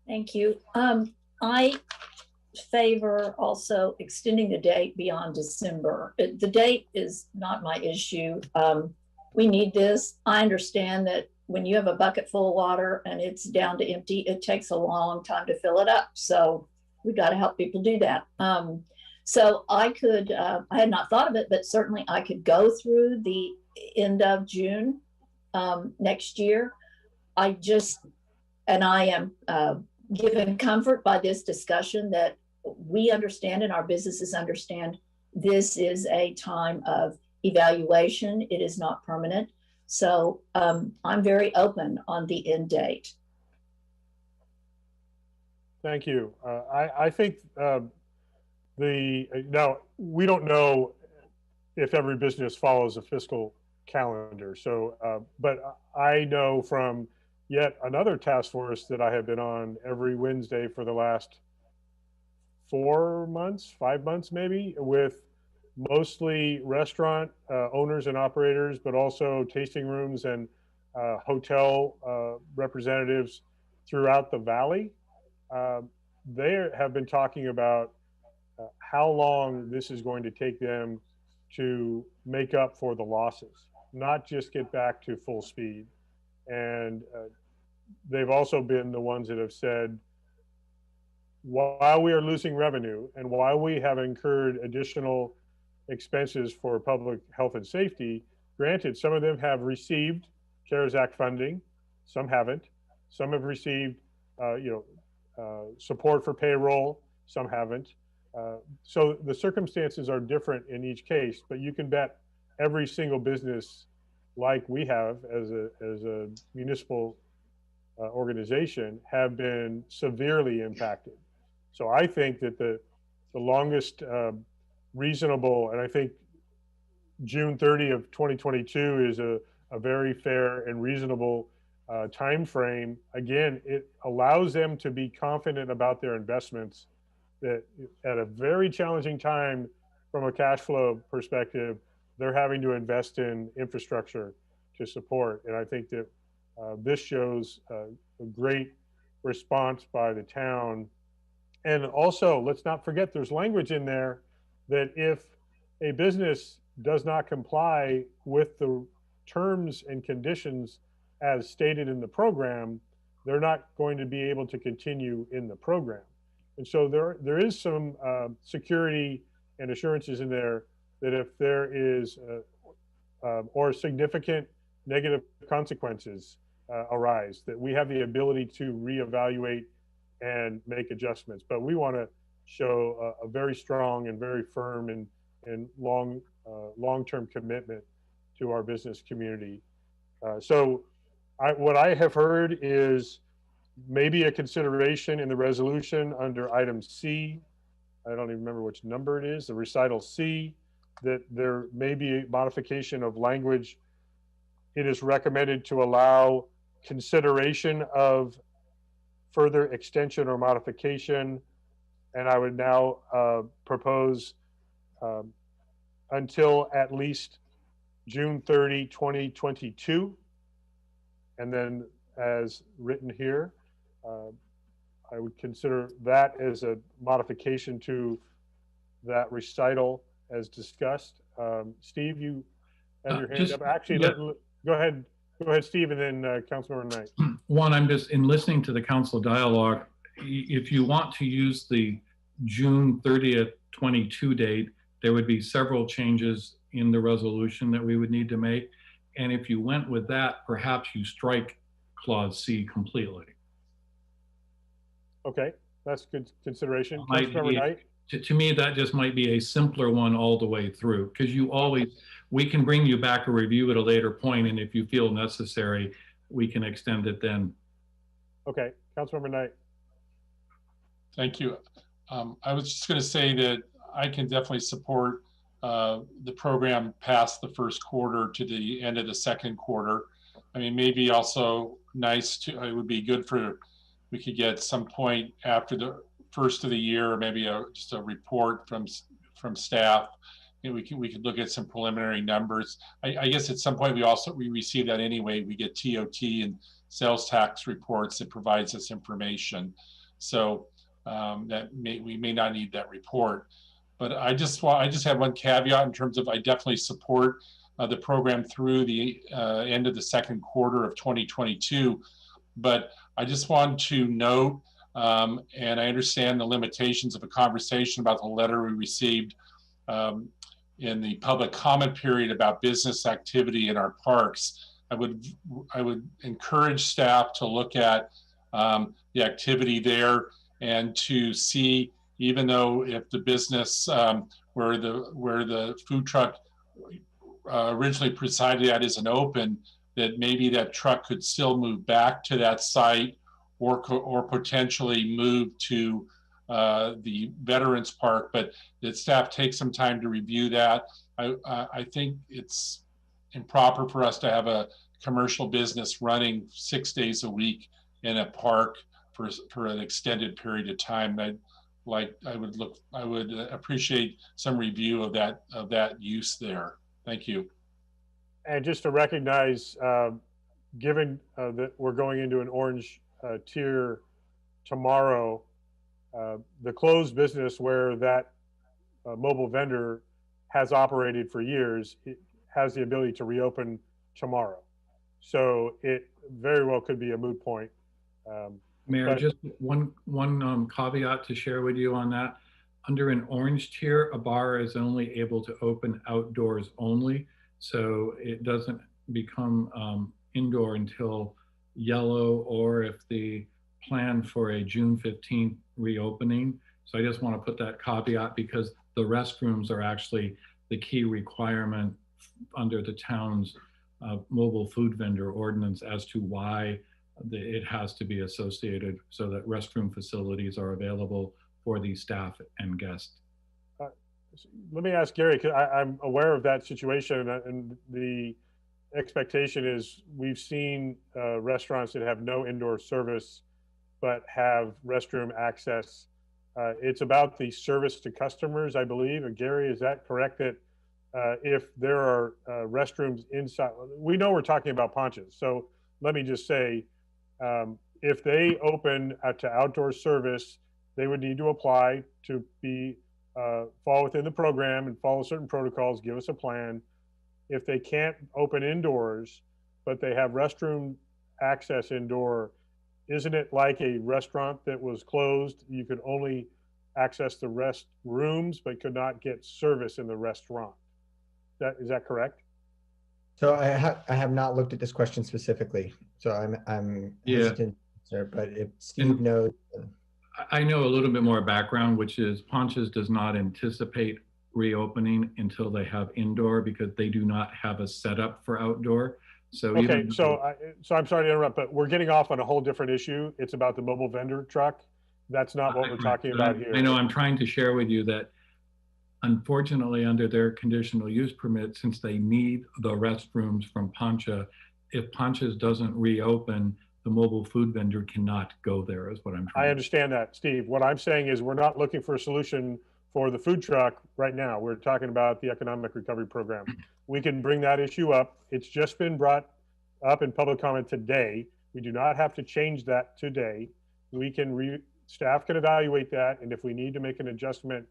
Speaker 8: Thank you. I favor also extending the date beyond December. The date is not my issue. We need this. I understand that when you have a bucket full of water and it's down to empty, it takes a long time to fill it up. So we got to help people do that. So I could, I had not thought of it, but certainly I could go through the end of June next year. I am given comfort by this discussion that we understand and our businesses understand this is a time of evaluation. It is not permanent. So I'm very open on the end date.
Speaker 1: Thank you. I think Now, we don't know if every business follows a fiscal calendar. So, but I know from yet another task force that I have been on every Wednesday for the last 4 months, 5 months maybe, with mostly restaurant owners and operators, but also tasting rooms and hotel representatives throughout the valley. They have been talking about how long this is going to take them to make up for the losses, not just get back to full speed. And they've also been the ones that have said, while we are losing revenue and while we have incurred additional expenses for public health and safety, granted, some of them have received CARES Act funding, some haven't. Some have received, support for payroll, some haven't. So the circumstances are different in each case, but you can bet every single business, like we have as a municipal organization, have been severely impacted. So I think that the longest reasonable, and I think June 30 of 2022 is a very fair and reasonable time frame. Again, it allows them to be confident about their investments, that at a very challenging time from a cash flow perspective, they're having to invest in infrastructure to support. And I think that this shows a great response by the town. And also, let's not forget, there's language in there that if a business does not comply with the terms and conditions as stated in the program, they're not going to be able to continue in the program. And so there is some security and assurances in there that if there is or significant negative consequences arise, that we have the ability to reevaluate and make adjustments. But we want to show a very strong and very firm and long-term commitment to our business community. So what I have heard is maybe a consideration in the resolution under item C. I don't even remember which number it is, the recital C, that there may be a modification of language. It is recommended to allow consideration of further extension or modification. And I would now propose until at least June 30, 2022. And then as written here, I would consider that as a modification to that recital as discussed. Steve, you have your hand up. Actually, go ahead, Steve, and then Councilmember Knight.
Speaker 7: One, I'm just in listening to the council dialogue. If you want to use the June 30th, 22 date, there would be several changes in the resolution that we would need to make. And if you went with that, perhaps you strike clause C completely.
Speaker 1: Okay, that's good consideration. Councilmember Knight?
Speaker 7: To me, that just might be a simpler one all the way through, because we can bring you back a review at a later point, and if you feel necessary, we can extend it then.
Speaker 1: Okay, Councilmember Knight.
Speaker 3: Thank you. I was just going to say that I can definitely support the program past the first quarter to the end of the second quarter. I mean, maybe also nice to, it would be good for, we could get some point after the first of the year, maybe just a report from staff. And we could look at some preliminary numbers. I guess at some point we receive that anyway. We get TOT and sales tax reports that provides us information. So we may not need that report. But I just have one caveat in terms of I definitely support the program through the end of the second quarter of 2022. But I just want to note, and I understand the limitations of a conversation about the letter we received in the public comment period about business activity in our parks. I would encourage staff to look at the activity there and to see, even though if the business where the food truck originally presided at isn't open, that maybe that truck could still move back to that site or potentially move to the Veterans Park, but that staff take some time to review that. I think it's improper for us to have a commercial business running 6 days a week in a park for an extended period of time. I would appreciate some review of that use there. Thank you.
Speaker 1: And just to recognize, given that we're going into an orange tier tomorrow, the closed business where that mobile vendor has operated for years, it has the ability to reopen tomorrow. So it very well could be a moot point.
Speaker 7: Mayor,
Speaker 1: but-
Speaker 7: just one caveat to share with you on that. Under an orange tier, a bar is only able to open outdoors only. So it doesn't become indoor until yellow, or if the plan for a June 15th reopening. So I just want to put that caveat, because the restrooms are actually the key requirement under the town's mobile food vendor ordinance as to why it has to be associated, so that restroom facilities are available for the staff and guests.
Speaker 1: Let me ask Gary, 'cause I'm aware of that situation, and the expectation is we've seen restaurants that have no indoor service but have restroom access. It's about the service to customers, I believe. And Gary, is that correct, that if there are restrooms inside, we know we're talking about Ponch's. So let me just say, if they open to outdoor service, they would need to apply to fall within the program and follow certain protocols, give us a plan. If they can't open indoors, but they have restroom access indoor, isn't it like a restaurant that was closed? You could only access the restrooms, but could not get service in the restaurant. Is that correct?
Speaker 9: So I have not looked at this question specifically, so I'm hesitant, sir, but if Steve knows.
Speaker 7: I know a little bit more background, which is Ponch's does not anticipate reopening until they have indoor, because they do not have a setup for outdoor. So
Speaker 1: okay, so I'm sorry to interrupt, but we're getting off on a whole different issue. It's about the mobile vendor truck. That's not what we're talking about here.
Speaker 7: I know, I'm trying to share with you that unfortunately, under their conditional use permit, since they need the restrooms from Poncha, if Poncha's doesn't reopen, the mobile food vendor cannot go there, is what I'm trying.
Speaker 1: I understand that, Steve. What I'm saying is we're not looking for a solution for the food truck right now. We're talking about the economic recovery program. We can bring that issue up. It's just been brought up in public comment today. We do not have to change that today. We can staff can evaluate that, and if we need to make an adjustment,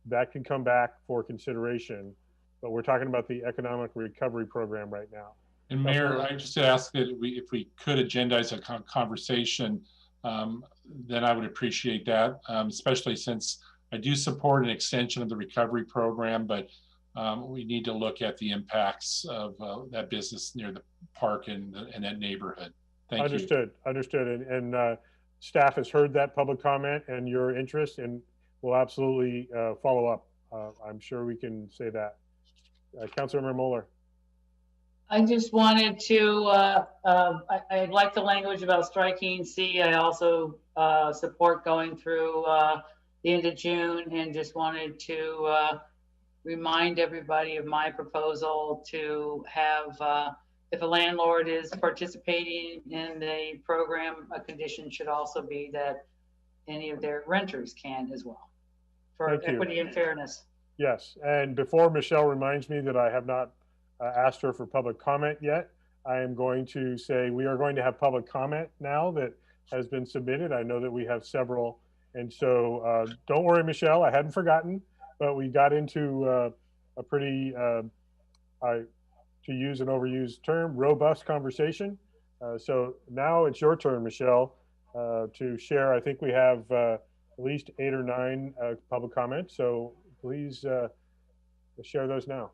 Speaker 1: that can come back for consideration. But we're talking about the economic recovery program right now.
Speaker 3: And Mayor, I just ask that if we could agendize a conversation, then I would appreciate that, especially since I do support an extension of the recovery program, but we need to look at the impacts of that business near the park and that neighborhood. Thank you.
Speaker 1: Understood. And staff has heard that public comment and your interest, and will absolutely follow up. I'm sure we can say that. Councilmember Moeller.
Speaker 5: I just wanted to, I like the language about striking C. I also support going through the end of June, and just wanted to remind everybody of my proposal to have, if a landlord is participating in the program, a condition should also be that any of their renters can as well, for equity and fairness.
Speaker 1: Yes, and before Michelle reminds me that I have not asked her for public comment yet, I am going to say we are going to have public comment now that has been submitted. I know that we have several, and so don't worry, Michelle, I hadn't forgotten, but we got into a pretty, to use an overused term, robust conversation. So now it's your turn, Michelle, to share. I think we have at least 8 or 9 public comments, so please share those now.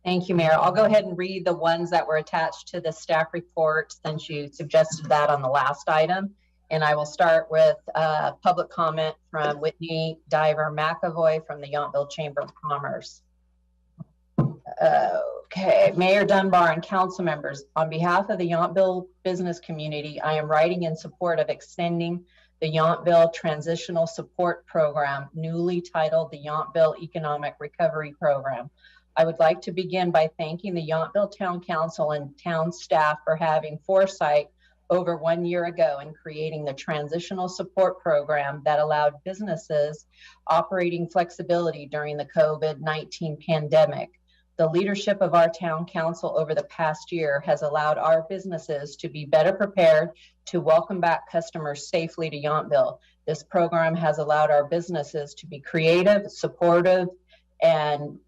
Speaker 2: Thank you, Mayor. I'll go ahead and read the ones that were attached to the staff report since you suggested that on the last item. And I will start with public comment from Whitney Diver McAvoy from the Yountville Chamber of Commerce. Okay, Mayor Dunbar and council members, on behalf of the Yountville business community, I am writing in support of extending the the Yountville Transitional Support Program, newly titled the Yountville Economic Recovery Program. I would like to begin by thanking the Yountville Town Council and town staff for having foresight over 1 year ago in creating the transitional support program that allowed businesses operating flexibility during the COVID-19 pandemic. The leadership of our town council over the past year has allowed our businesses to be better prepared to welcome back customers safely to Yountville. This program has allowed our businesses to be creative, supported, and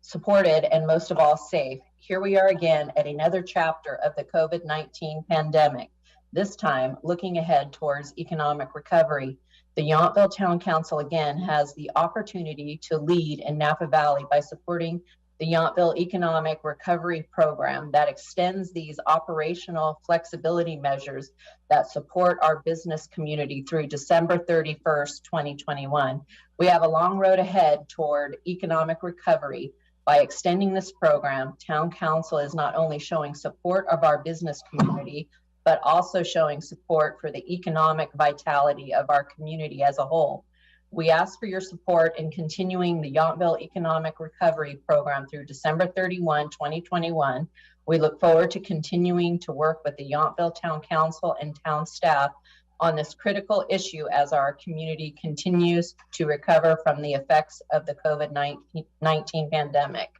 Speaker 2: most of all safe. Here we are again at another chapter of the COVID-19 pandemic, this time looking ahead towards economic recovery. The Yountville Town Council again has the opportunity to lead in Napa Valley by supporting the Yountville Economic Recovery Program that extends these operational flexibility measures that support our business community through December 31st, 2021. We have a long road ahead toward economic recovery. By extending this program, Town Council is not only showing support of our business community, but also showing support for the economic vitality of our community as a whole. We ask for your support in continuing the Yountville Economic Recovery Program through December 31, 2021. We look forward to continuing to work with the Yountville Town Council and town staff on this critical issue as our community continues to recover from the effects of the COVID-19 pandemic.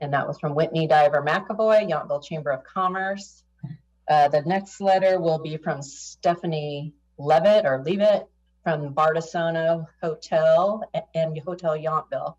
Speaker 2: And that was from Whitney Diver McAvoy, Yountville Chamber of Commerce. The next letter will be from Stephanie Levitt from Bardessono Hotel and Hotel Yountville.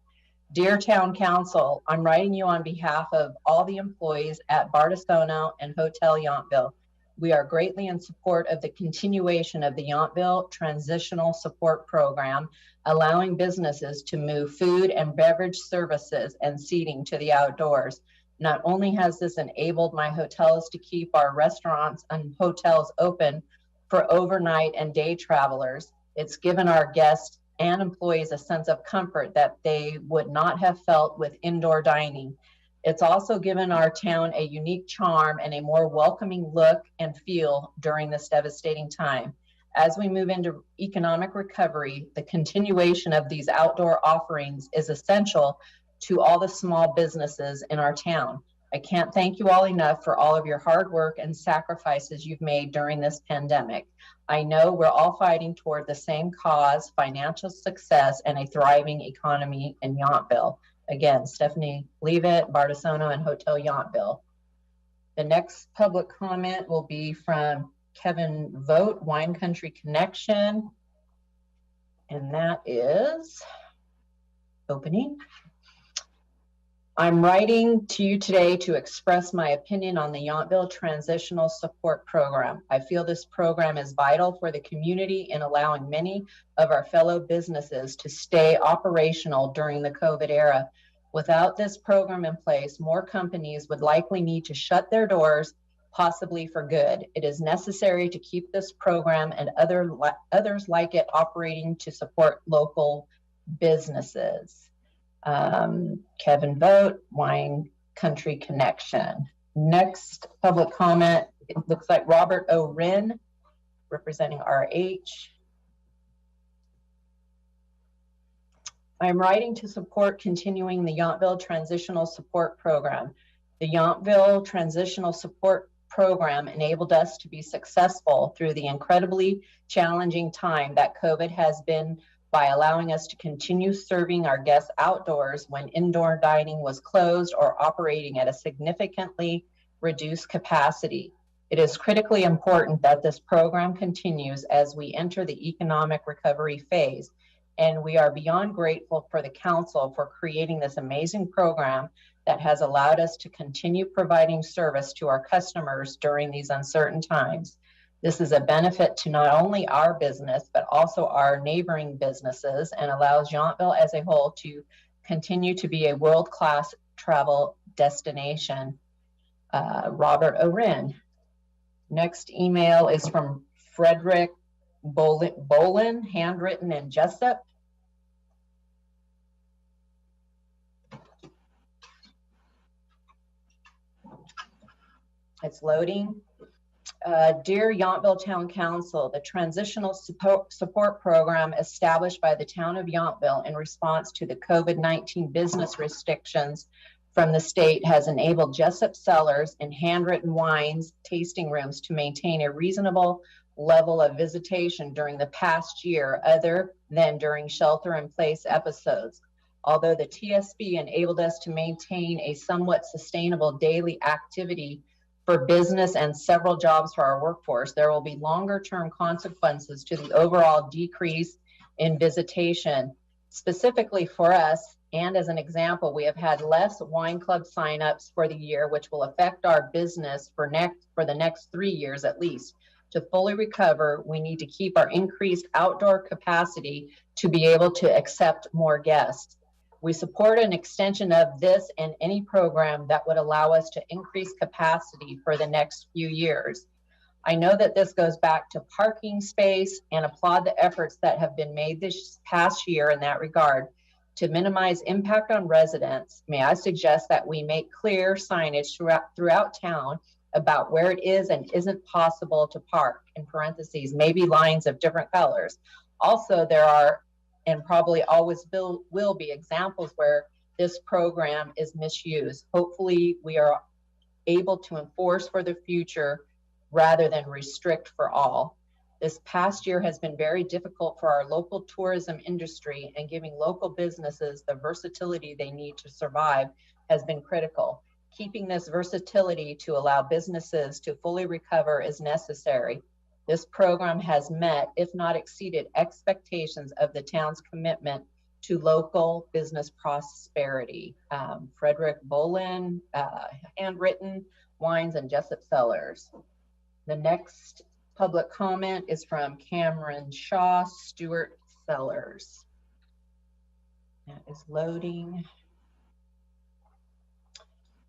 Speaker 2: Dear Town Council, I'm writing you on behalf of all the employees at Bardessono and Hotel Yountville. We are greatly in support of the continuation of the Yountville Transitional Support Program, allowing businesses to move food and beverage services and seating to the outdoors. Not only has this enabled my hotels to keep our restaurants and hotels open for overnight and day travelers, it's given our guests and employees a sense of comfort that they would not have felt with indoor dining. It's also given our town a unique charm and a more welcoming look and feel during this devastating time. As we move into economic recovery, the continuation of these outdoor offerings is essential to all the small businesses in our town. I can't thank you all enough for all of your hard work and sacrifices you've made during this pandemic. I know we're all fighting toward the same cause, financial success, and a thriving economy in Yountville. Again, Stephanie Leavitt, Bardessono, and Hotel Yountville. The next public comment will be from Kevin Vogt, Wine Country Connection. And that is opening. I'm writing to you today to express my opinion on the Yountville Transitional Support Program. I feel this program is vital for the community in allowing many of our fellow businesses to stay operational during the COVID era. Without this program in place, more companies would likely need to shut their doors, possibly for good. It is necessary to keep this program and others like it operating to support local businesses. Kevin Vogt, Wine Country Connection. Next public comment, it looks like Robert O. Wren, representing RH. I'm writing to support continuing the Yountville Transitional Support Program. The Yountville Transitional Support Program enabled us to be successful through the incredibly challenging time that COVID has been by allowing us to continue serving our guests outdoors when indoor dining was closed or operating at a significantly reduced capacity. It is critically important that this program continues as we enter the economic recovery phase, and we are beyond grateful for the council for creating this amazing program that has allowed us to continue providing service to our customers during these uncertain times. This is a benefit to not only our business, but also our neighboring businesses, and allows Yountville as a whole to continue to be a world-class travel destination. Robert O. Wren. Next email is from Frederick Bolin, handwritten in Jessup. It's loading. Dear Yountville Town Council, the transitional support program established by the town of Yountville in response to the COVID-19 business restrictions from the state has enabled Jessup Cellars and handwritten wines tasting rooms to maintain a reasonable level of visitation during the past year, other than during shelter-in-place episodes. Although the TSB enabled us to maintain a somewhat sustainable daily activity for business and several jobs for our workforce, there will be longer-term consequences to the overall decrease in visitation. Specifically for us, and as an example, we have had less wine club signups for the year, which will affect our business for the next 3 years at least. To fully recover, we need to keep our increased outdoor capacity to be able to accept more guests. We support an extension of this and any program that would allow us to increase capacity for the next few years. I know that this goes back to parking space and applaud the efforts that have been made this past year in that regard. To minimize impact on residents, may I suggest that we make clear signage throughout town about where it is and isn't possible to park, in parentheses, maybe lines of different colors. Also, there are, and probably always will be, examples where this program is misused. Hopefully, we are able to enforce for the future rather than restrict for all. This past year has been very difficult for our local tourism industry, and giving local businesses the versatility they need to survive has been critical. Keeping this versatility to allow businesses to fully recover is necessary. This program has met, if not exceeded, expectations of the town's commitment to local business prosperity. Frederick Bolin, handwritten wines and Jessup Cellars. The next public comment is from Cameron Shaw, Stewart Cellars. That is loading.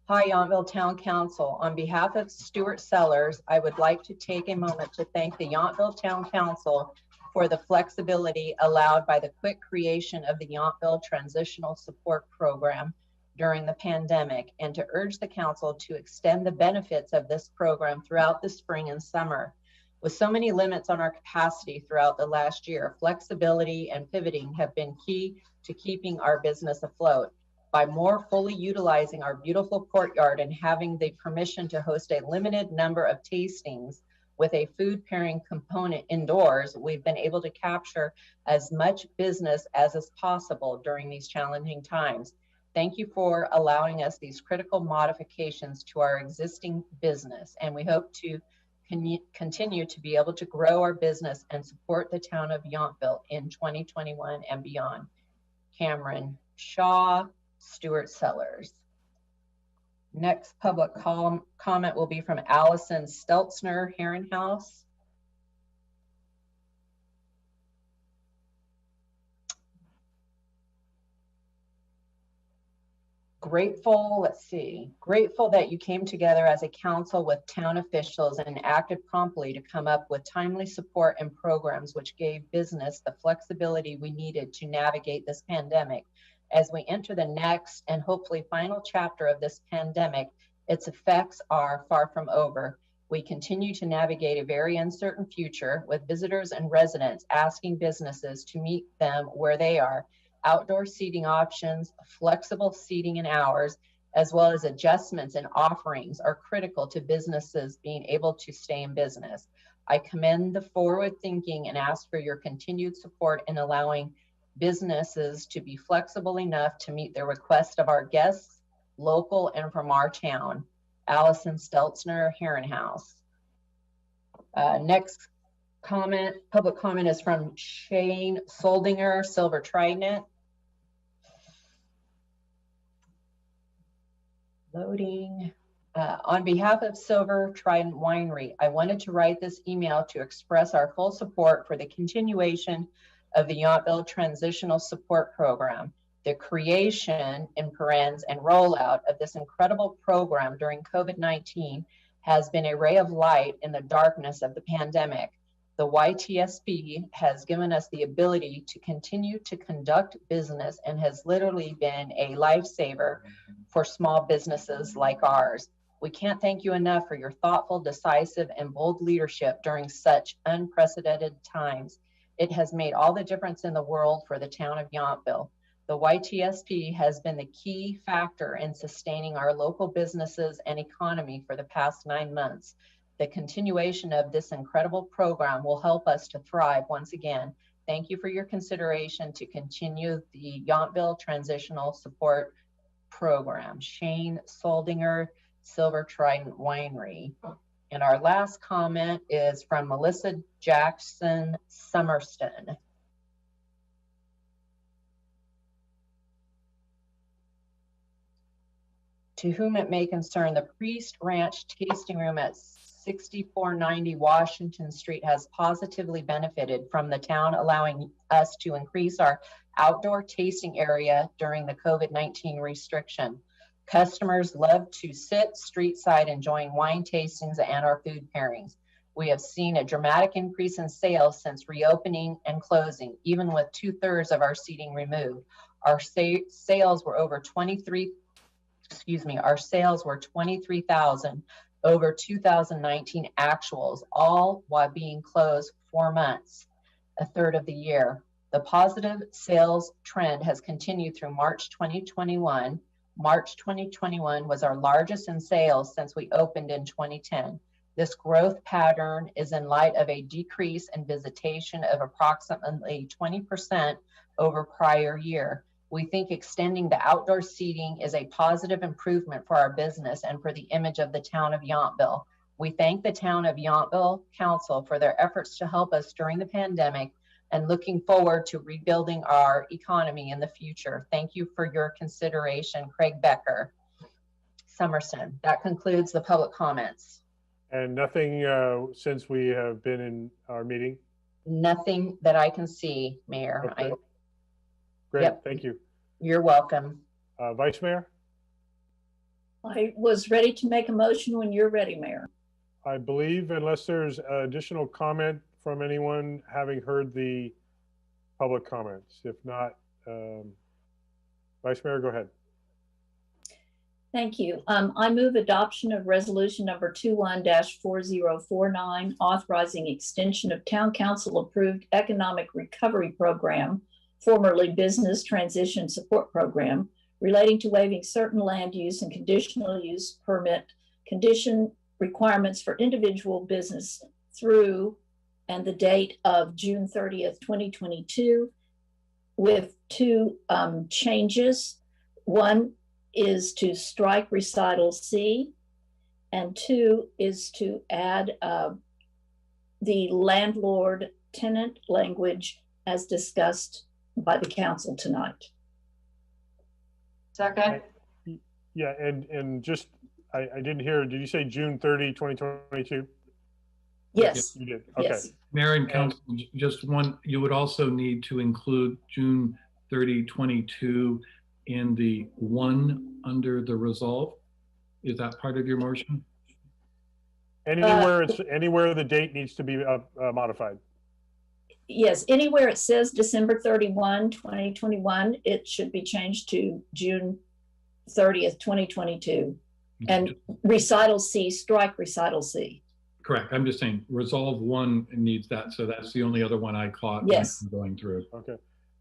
Speaker 2: Hi, Yountville Town Council. On behalf of Stewart Cellars, I would like to take a moment to thank the Yountville Town Council for the flexibility allowed by the quick creation of the Yountville Transitional Support Program during the pandemic, and to urge the council to extend the benefits of this program throughout the spring and summer. With so many limits on our capacity throughout the last year, flexibility and pivoting have been key to keeping our business afloat. By more fully utilizing our beautiful courtyard and having the permission to host a limited number of tastings with a food pairing component indoors, we've been able to capture as much business as is possible during these challenging times. Thank you for allowing us these critical modifications to our existing business, and we hope to continue to be able to grow our business and support the town of Yountville in 2021 and beyond. Cameron Shaw, Stewart Cellars. Next public comment will be from Allison Steltzner, Herrenhaus. Grateful that you came together as a council with town officials and acted promptly to come up with timely support and programs which gave business the flexibility we needed to navigate this pandemic. As we enter the next and hopefully final chapter of this pandemic, its effects are far from over. We continue to navigate a very uncertain future, with visitors and residents asking businesses to meet them where they are. Outdoor seating options, flexible seating and hours, as well as adjustments in offerings are critical to businesses being able to stay in business. I commend the forward thinking and ask for your continued support in allowing businesses to be flexible enough to meet the request of our guests, local and from our town. Allison Steltzner, Herrenhaus. Next comment, public comment, is from Shane Soldinger, Silver Trident. Loading. On behalf of Silver Trident Winery, I wanted to write this email to express our full support for the continuation of the Yountville Transitional Support Program. The creation, in parens, and rollout of this incredible program during COVID-19 has been a ray of light in the darkness of the pandemic. The YTSB has given us the ability to continue to conduct business and has literally been a lifesaver for small businesses like ours. We can't thank you enough for your thoughtful, decisive, and bold leadership during such unprecedented times. It has made all the difference in the world for the town of Yountville. The YTSP has been the key factor in sustaining our local businesses and economy for the past 9 months. The continuation of this incredible program will help us to thrive once again. Thank you for your consideration to continue the Yountville Transitional Support Program. Shane Soldinger, Silver Trident Winery. And our last comment is from Melissa Jackson Summerston. To whom it may concern, the Priest Ranch Tasting Room at 6490 Washington Street has positively benefited from the town allowing us to increase our outdoor tasting area during the COVID-19 restriction. Customers love to sit street side enjoying wine tastings and our food pairings. We have seen a dramatic increase in sales since reopening and closing, even with 2/3 of our seating removed. Our sales were over 23,000 over 2019 actuals, all while being closed 4 months, a third of the year. The positive sales trend has continued through March 2021. March 2021 was our largest in sales since we opened in 2010. This growth pattern is in light of a decrease in visitation of approximately 20% over prior year. We think extending the outdoor seating is a positive improvement for our business and for the image of the town of Yountville. We thank the town of Yountville Council for their efforts to help us during the pandemic and looking forward to rebuilding our economy in the future. Thank you for your consideration, Craig Becker, Summerson. That concludes the public comments.
Speaker 1: And nothing since we have been in our meeting?
Speaker 2: Nothing that I can see, Mayor.
Speaker 1: Okay. Great,
Speaker 2: Yep.
Speaker 1: Thank you.
Speaker 2: You're welcome.
Speaker 1: Vice Mayor?
Speaker 8: I was ready to make a motion when you're ready, Mayor.
Speaker 1: I believe unless there's additional comment from anyone having heard the public comments. If not, Vice Mayor, go ahead.
Speaker 8: Thank you. I move adoption of resolution number 21-4049, authorizing extension of town council approved economic recovery program, formerly Business Transition Support Program, relating to waiving certain land use and conditional use permit condition requirements for individual business through and the date of June 30th, 2022, with two changes. One is to strike recital C, and two is to add the landlord tenant language as discussed by the council tonight.
Speaker 2: Second.
Speaker 1: Yeah, and just, I didn't hear, did you say June 30, 2022?
Speaker 8: Yes.
Speaker 1: You did, okay.
Speaker 8: Yes.
Speaker 7: Mayor and council, just one, you would also need to include June 30, 22 in the one under the resolve. Is that part of your motion?
Speaker 1: Anywhere the date needs to be modified.
Speaker 8: Yes, anywhere it says December 31, 2021, it should be changed to June 30th, 2022. And recital C, strike recital C.
Speaker 7: Correct. I'm just saying resolve one needs that. So that's the only other one I caught.
Speaker 8: Yes.
Speaker 7: Going through.
Speaker 1: Okay.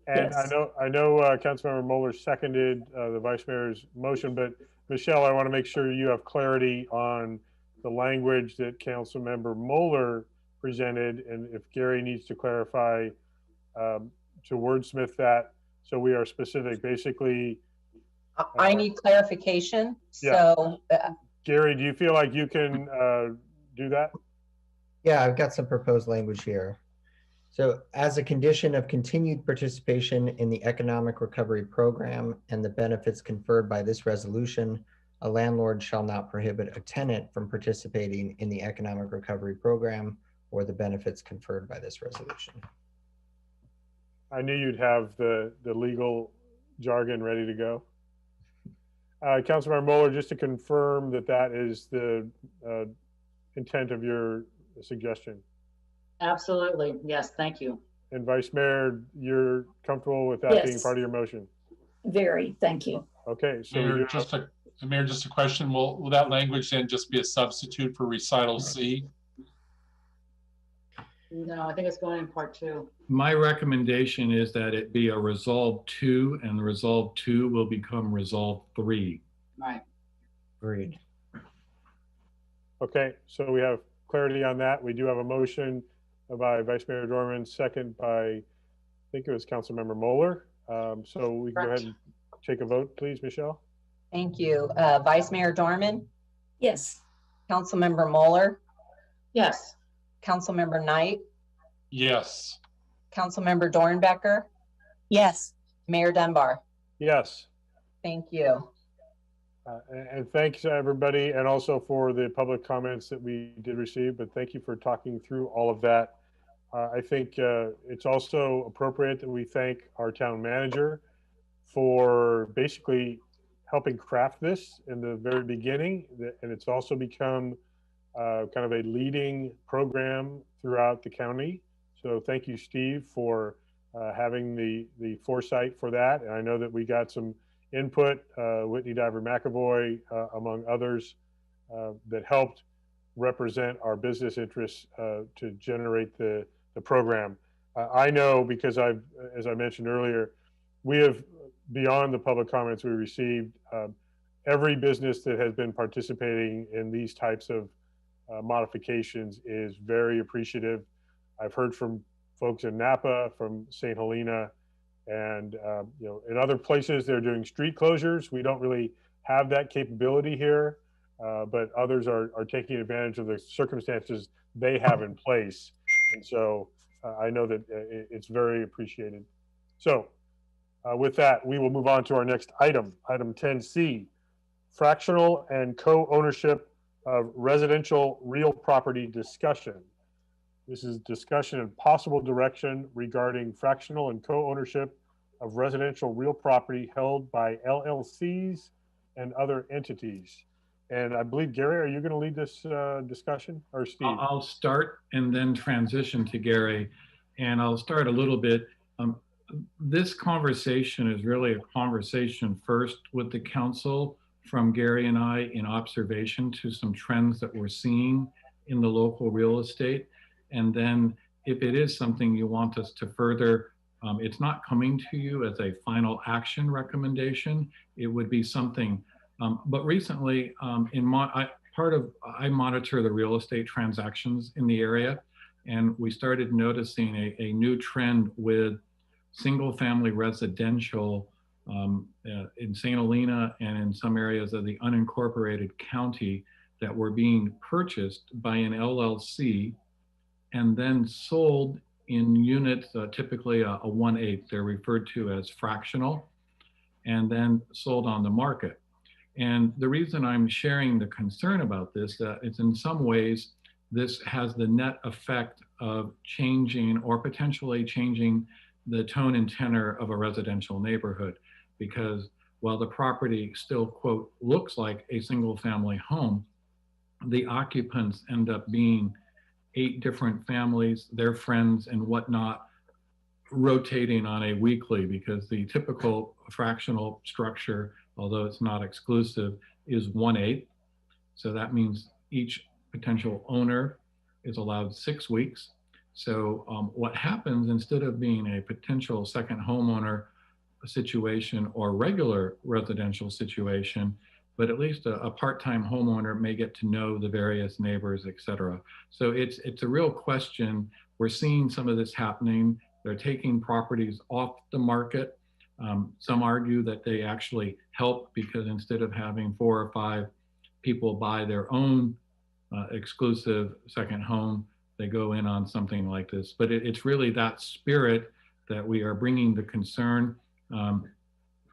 Speaker 1: And
Speaker 8: Yes.
Speaker 1: I know Councilmember Moeller seconded the Vice Mayor's motion, but Michelle, I want to make sure you have clarity on the language that Councilmember Moeller presented, and if Gary needs to clarify to wordsmith that so we are specific. Basically,
Speaker 2: I need clarification.
Speaker 1: Yeah.
Speaker 2: So
Speaker 1: Gary, do you feel like you can do that?
Speaker 9: Yeah, I've got some proposed language here. So as a condition of continued participation in the economic recovery program and the benefits conferred by this resolution, a landlord shall not prohibit a tenant from participating in the economic recovery program or the benefits conferred by this resolution.
Speaker 1: I knew you'd have the legal jargon ready to go. Councilmember Moeller, just to confirm that that is the intent of your suggestion.
Speaker 5: Absolutely. Yes, thank you.
Speaker 1: And Vice Mayor, you're comfortable with that being
Speaker 8: Yes.
Speaker 1: part of your motion?
Speaker 8: Very, thank you.
Speaker 1: Okay, so we
Speaker 3: Mayor,
Speaker 1: do
Speaker 3: just
Speaker 1: have,
Speaker 3: a Mayor, just a question. Will that language then just be a substitute for recital C?
Speaker 5: No, I think it's going in part 2.
Speaker 7: My recommendation is that it be a resolve 2, and the resolve 2 will become resolve 3.
Speaker 5: Right.
Speaker 9: Agreed.
Speaker 1: Okay, so we have clarity on that. We do have a motion by Vice Mayor Dorman, second by, I think it was Councilmember Moeller. So we can go ahead and take a vote, please, Michelle.
Speaker 2: Thank you. Vice Mayor Dorman,
Speaker 8: Yes.
Speaker 2: Councilmember Moeller,
Speaker 5: Yes.
Speaker 2: Councilmember Knight,
Speaker 3: Yes.
Speaker 2: Councilmember Dornbecker,
Speaker 4: Yes.
Speaker 2: Mayor Dunbar.
Speaker 1: Yes.
Speaker 2: Thank you.
Speaker 1: And thanks everybody, and also for the public comments that we did receive, but thank you for talking through all of that. I think it's also appropriate that we thank our town manager for basically helping craft this in the very beginning, and it's also become kind of a leading program throughout the county. So thank you, Steve, for having the foresight for that. And I know that we got some input, Whitney Diver McAvoy, among others, that helped represent our business interests to generate the program. I know because as I mentioned earlier, we have, beyond the public comments we received, every business that has been participating in these types of modifications is very appreciative. I've heard from folks in Napa, from St. Helena, and in other places they're doing street closures. We don't really have that capability here, but others are taking advantage of the circumstances they have in place. And so I know that it's very appreciated. So with that, we will move on to our next item, item 10C, fractional and co-ownership of residential real property discussion. This is discussion and possible direction regarding fractional and co-ownership of residential real property held by LLCs and other entities. And I believe, Gary, are you going to lead this discussion, or Steve?
Speaker 7: I'll start and then transition to Gary. And I'll start a little bit. This conversation is really a conversation first with the council from Gary and I in observation to some trends that we're seeing in the local real estate. And then if it is something you want us to further, it's not coming to you as a final action recommendation. It would be something, but recently I monitor the real estate transactions in the area, and we started noticing a new trend with single family residential in St. Helena and in some areas of the unincorporated county that were being purchased by an LLC and then sold in units, typically a 1/8, they're referred to as fractional, and then sold on the market. And the reason I'm sharing the concern about this is in some ways, this has the net effect of changing or potentially changing the tone and tenor of a residential neighborhood. Because while the property still, quote, looks like a single family home, the occupants end up being 8 different families, their friends and whatnot, rotating on a weekly, because the typical fractional structure, although it's not exclusive, is 1/8. So that means each potential owner is allowed 6 weeks. So what happens, instead of being a potential second homeowner situation or regular residential situation, but at least a part-time homeowner may get to know the various neighbors, et cetera. So it's a real question. We're seeing some of this happening. They're taking properties off the market. Some argue that they actually help because instead of having 4 or 5 people buy their own exclusive second home, they go in on something like this. But it's really that spirit that we are bringing the concern.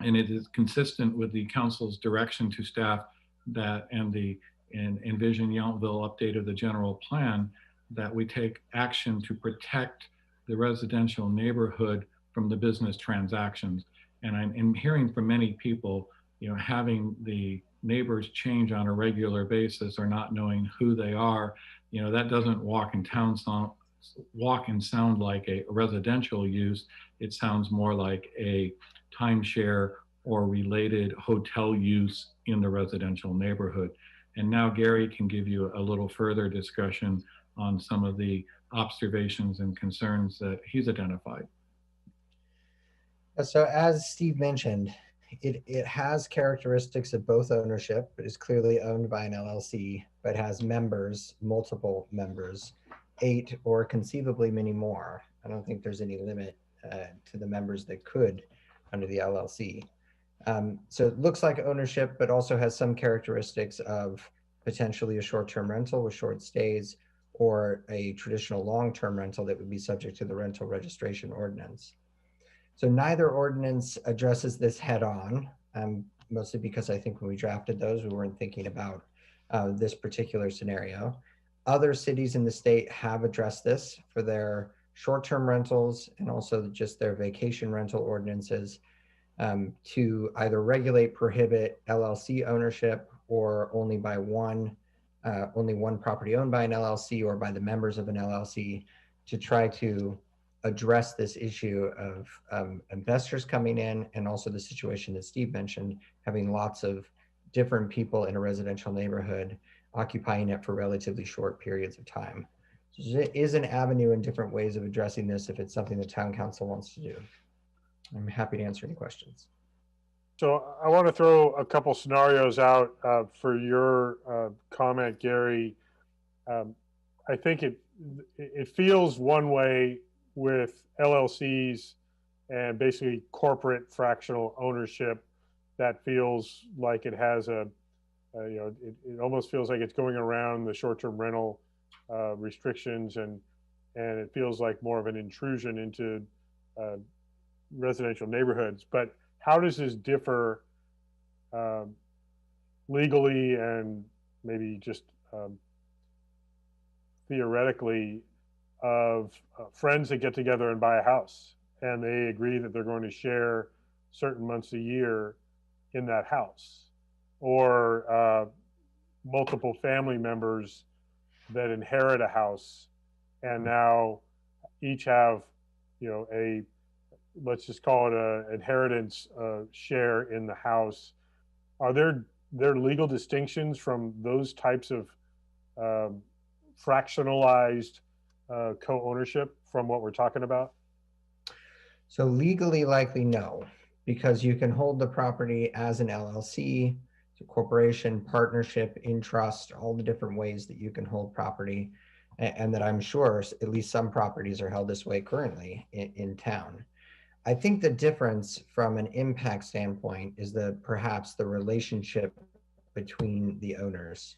Speaker 7: And it is consistent with the council's direction to staff that and the Envision Yountville update of the general plan, that we take action to protect the residential neighborhood from the business transactions. And I'm hearing from many people, having the neighbors change on a regular basis or not knowing who they are, that doesn't walk and sound like a residential use. It sounds more like a timeshare or related hotel use in the residential neighborhood. And now Gary can give you a little further discussion on some of the observations and concerns that he's identified.
Speaker 9: So as Steve mentioned, it has characteristics of both ownership. It is clearly owned by an LLC, but has members, multiple members, 8 or conceivably many more. I don't think there's any limit to the members that could under the LLC. So it looks like ownership, but also has some characteristics of potentially a short-term rental with short stays, or a traditional long-term rental that would be subject to the rental registration ordinance. So neither ordinance addresses this head on, mostly because I think when we drafted those, we weren't thinking about this particular scenario. Other cities in the state have addressed this for their short-term rentals and also just their vacation rental ordinances to either regulate, prohibit LLC ownership, or only one property owned by an LLC or by the members of an LLC, to try to address this issue of investors coming in, and also the situation that Steve mentioned, having lots of different people in a residential neighborhood occupying it for relatively short periods of time. So it is an avenue in different ways of addressing this if it's something the town council wants to do. I'm happy to answer any questions.
Speaker 1: So I want to throw a couple scenarios out for your comment, Gary. I think it feels one way with LLCs and basically corporate fractional ownership that feels like it has it almost feels like it's going around the short-term rental restrictions, and it feels like more of an intrusion into residential neighborhoods. But how does this differ legally and maybe just theoretically of friends that get together and buy a house, and they agree that they're going to share certain months a year in that house, or multiple family members that inherit a house and now each have, let's just call it a inheritance share in the house. Are there legal distinctions from those types of fractionalized co-ownership from what we're talking about?
Speaker 9: So legally, likely no, because you can hold the property as an LLC, so corporation, partnership, in trust, all the different ways that you can hold property, and that I'm sure at least some properties are held this way currently in town. I think the difference from an impact standpoint is perhaps the relationship between the owners,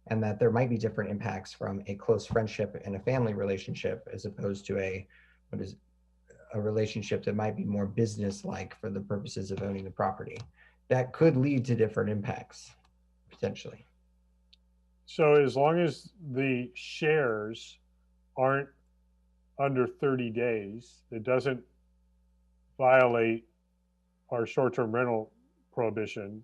Speaker 9: and that there might be different impacts from a close friendship and a family relationship as opposed to a relationship that might be more business-like for the purposes of owning the property. That could lead to different impacts, potentially.
Speaker 1: So as long as the shares aren't under 30 days, it doesn't violate our short-term rental prohibition.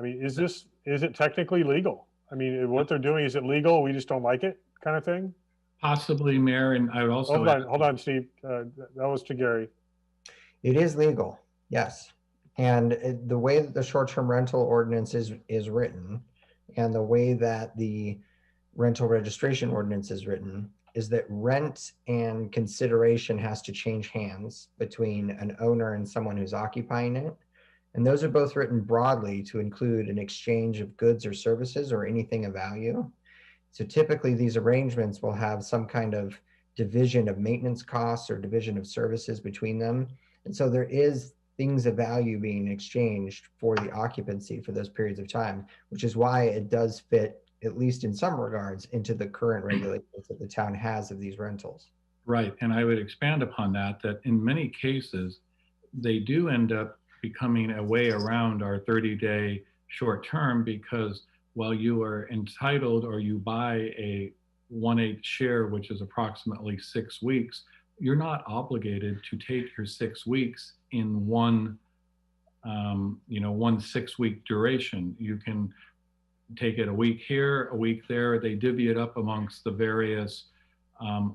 Speaker 1: Is it technically legal? What they're doing, is it legal? We just don't like it, kind of thing?
Speaker 7: Possibly, Mayor, and I would also...
Speaker 1: Hold on, Steve. That was to Gary.
Speaker 9: It is legal, yes. And the way that the short-term rental ordinance is written, and the way that the rental registration ordinance is written, is that rent and consideration has to change hands between an owner and someone who's occupying it. And those are both written broadly to include an exchange of goods or services or anything of value. So typically these arrangements will have some kind of division of maintenance costs or division of services between them. And so there is things of value being exchanged for the occupancy for those periods of time, which is why it does fit, at least in some regards, into the current regulations that the town has of these rentals.
Speaker 7: Right, and I would expand upon that in many cases, they do end up becoming a way around our 30-day short term, because while you are entitled, or you buy a 1/8 share, which is approximately 6 weeks, you're not obligated to take your 6 weeks in one 6-week duration. You can take it a week here, a week there. They divvy it up amongst the various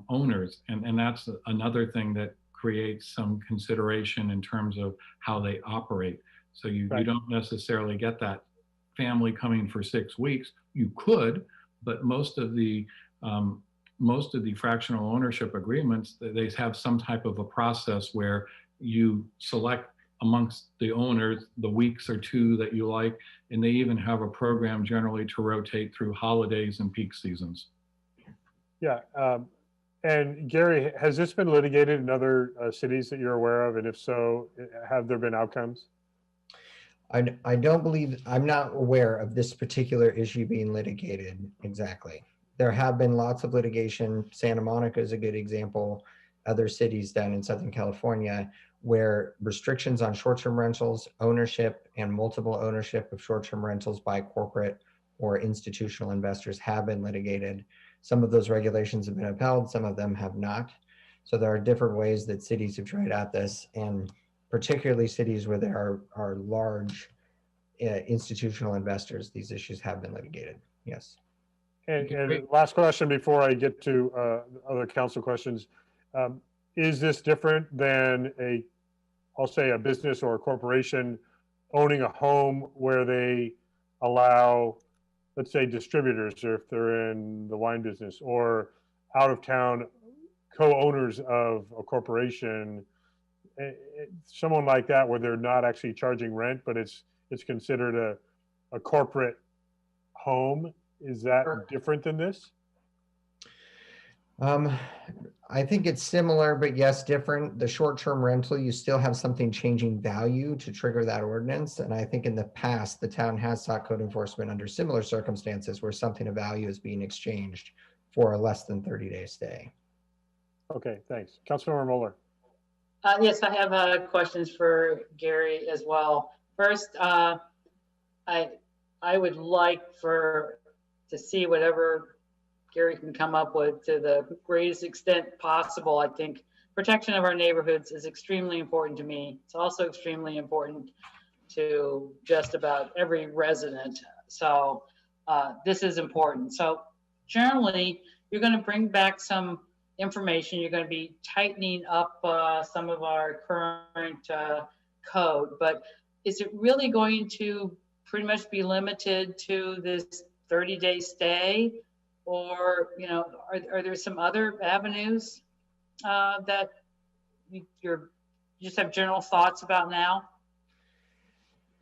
Speaker 7: owners. And that's another thing that creates some consideration in terms of how they operate. So you
Speaker 1: Right.
Speaker 7: don't necessarily get that family coming for 6 weeks. You could, but most of the fractional ownership agreements, they have some type of a process where you select amongst the owners the weeks or two that you like, and they even have a program generally to rotate through holidays and peak seasons.
Speaker 1: Yeah. And Gary, has this been litigated in other cities that you're aware of? And if so, have there been outcomes?
Speaker 9: I don't believe, I'm not aware of this particular issue being litigated exactly. There have been lots of litigation. Santa Monica is a good example. Other cities down in Southern California where restrictions on short-term rentals, ownership, and multiple ownership of short-term rentals by corporate or institutional investors have been litigated. Some of those regulations have been upheld, some of them have not. So there are different ways that cities have tried out this, and particularly cities where there are large institutional investors, these issues have been litigated. Yes.
Speaker 1: And last question before I get to other council questions. Is this different than I'll say a business or a corporation owning a home where they allow, let's say, distributors, or if they're in the wine business, or out of town co-owners of a corporation, someone like that, where they're not actually charging rent, but it's considered a corporate home? Is that different than this?
Speaker 9: I think it's similar, but yes, different. The short-term rental, you still have something changing value to trigger that ordinance. And I think in the past, the town has sought code enforcement under similar circumstances where something of value is being exchanged for a less than 30-day stay.
Speaker 1: Okay, thanks. Councilmember Mueller.
Speaker 5: Yes, I have questions for Gary as well. First, I would like to see whatever Gary can come up with to the greatest extent possible. I think protection of our neighborhoods is extremely important to me. It's also extremely important to just about every resident. So this is important. So generally, you're going to bring back some information. You're going to be tightening up some of our current code, but is it really going to pretty much be limited to this 30-day stay? Or, are there some other avenues that you just have general thoughts about now?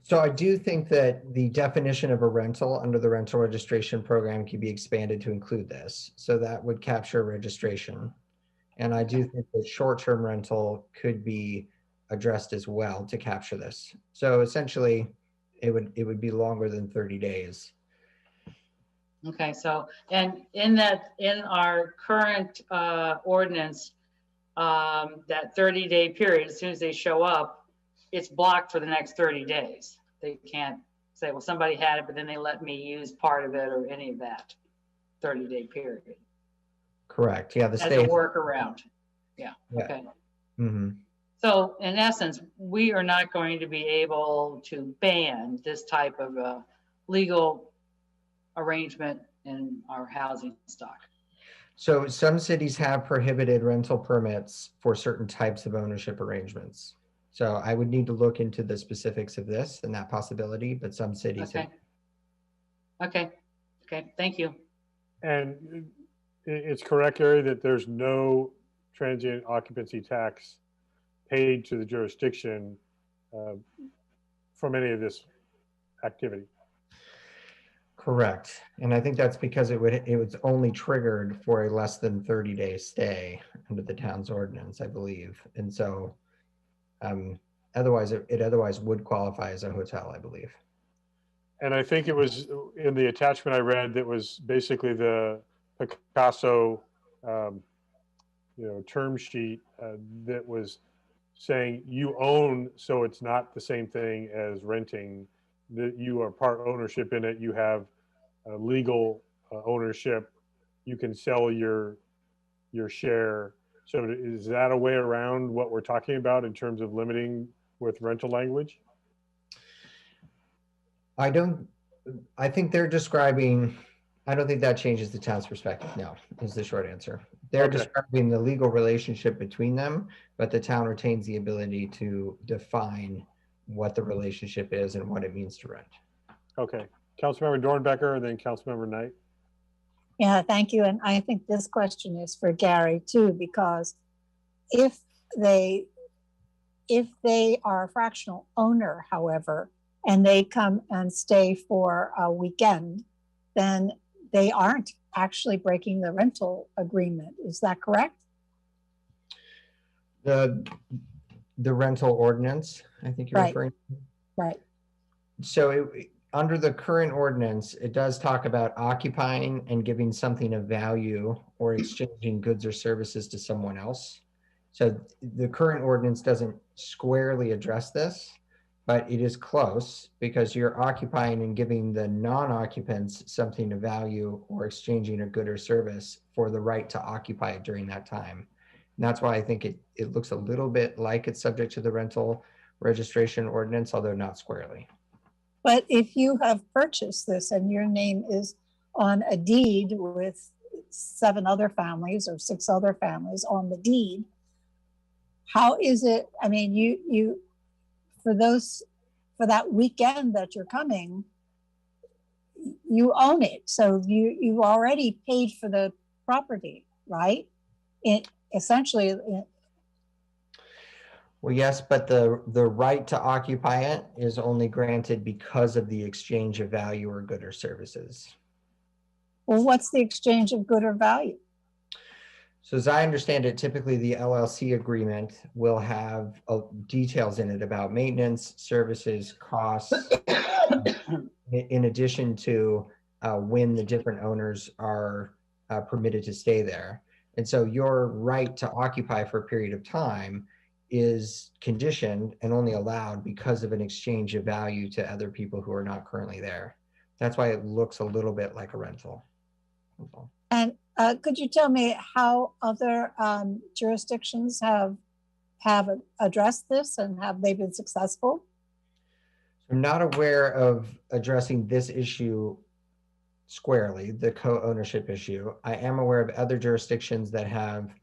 Speaker 9: So I do think that the definition of a rental under the rental registration program can be expanded to include this. So that would capture registration. And I do think that short-term rental could be addressed as well to capture this. So essentially, it would be longer than 30 days.
Speaker 5: Okay, so, and in our current ordinance, that 30-day period, as soon as they show up, it's blocked for the next 30 days. They can't say, well, somebody had it, but then they let me use part of it or any of that 30-day period.
Speaker 9: Correct. Yeah, the
Speaker 5: As
Speaker 9: stay.
Speaker 5: a workaround. Yeah. Okay.
Speaker 9: Mm-hmm.
Speaker 5: So in essence, we are not going to be able to ban this type of legal arrangement in our housing stock.
Speaker 9: So some cities have prohibited rental permits for certain types of ownership arrangements. So I would need to look into the specifics of this and that possibility, but some cities
Speaker 5: Okay. Okay, thank you.
Speaker 1: And it's correct, Gary, that there's no transient occupancy tax paid to the jurisdiction from any of this activity.
Speaker 9: Correct. And I think that's because it was only triggered for a less than 30-day stay under the town's ordinance, I believe. And so otherwise it otherwise would qualify as a hotel, I believe.
Speaker 1: And I think it was in the attachment I read that was basically the Picasso term sheet that was saying you own, so it's not the same thing as renting, that you are part ownership in it, you have legal ownership, you can sell your share. So is that a way around what we're talking about in terms of limiting with rental language?
Speaker 9: I think they're describing, I don't think that changes the town's perspective. No, is the short answer. They're
Speaker 1: Okay.
Speaker 9: describing the legal relationship between them, but the town retains the ability to define what the relationship is and what it means to rent.
Speaker 1: Okay, Councilmember Dornbecker and then Councilmember Knight.
Speaker 4: Yeah, thank you. And I think this question is for Gary too, because if they are a fractional owner, however, and they come and stay for a weekend, then they aren't actually breaking the rental agreement. Is that correct?
Speaker 9: The rental ordinance, I think you're
Speaker 4: Right.
Speaker 9: referring to.
Speaker 4: Right.
Speaker 9: So under the current ordinance, it does talk about occupying and giving something of value or exchanging goods or services to someone else. So the current ordinance doesn't squarely address this, but it is close because you're occupying and giving the non-occupants something of value or exchanging a good or service for the right to occupy it during that time. And that's why I think it looks a little bit like it's subject to the rental registration ordinance, although not squarely.
Speaker 4: But if you have purchased this and your name is on a deed with 7 other families or 6 other families on the deed, how is it, I mean, you for that weekend that you're coming, you own it. So you already paid for the property, right? Essentially.
Speaker 9: Well, yes, but the right to occupy it is only granted because of the exchange of value or good or services.
Speaker 4: Well, what's the exchange of good or value?
Speaker 9: So as I understand it, typically the LLC agreement will have details in it about maintenance, services, costs, in addition to when the different owners are permitted to stay there. And so your right to occupy for a period of time is conditioned and only allowed because of an exchange of value to other people who are not currently there. That's why it looks a little bit like a rental.
Speaker 4: And could you tell me how other jurisdictions have addressed this, and have they been successful?
Speaker 9: I'm not aware of addressing this issue squarely, the co-ownership issue. I am aware of other jurisdictions that have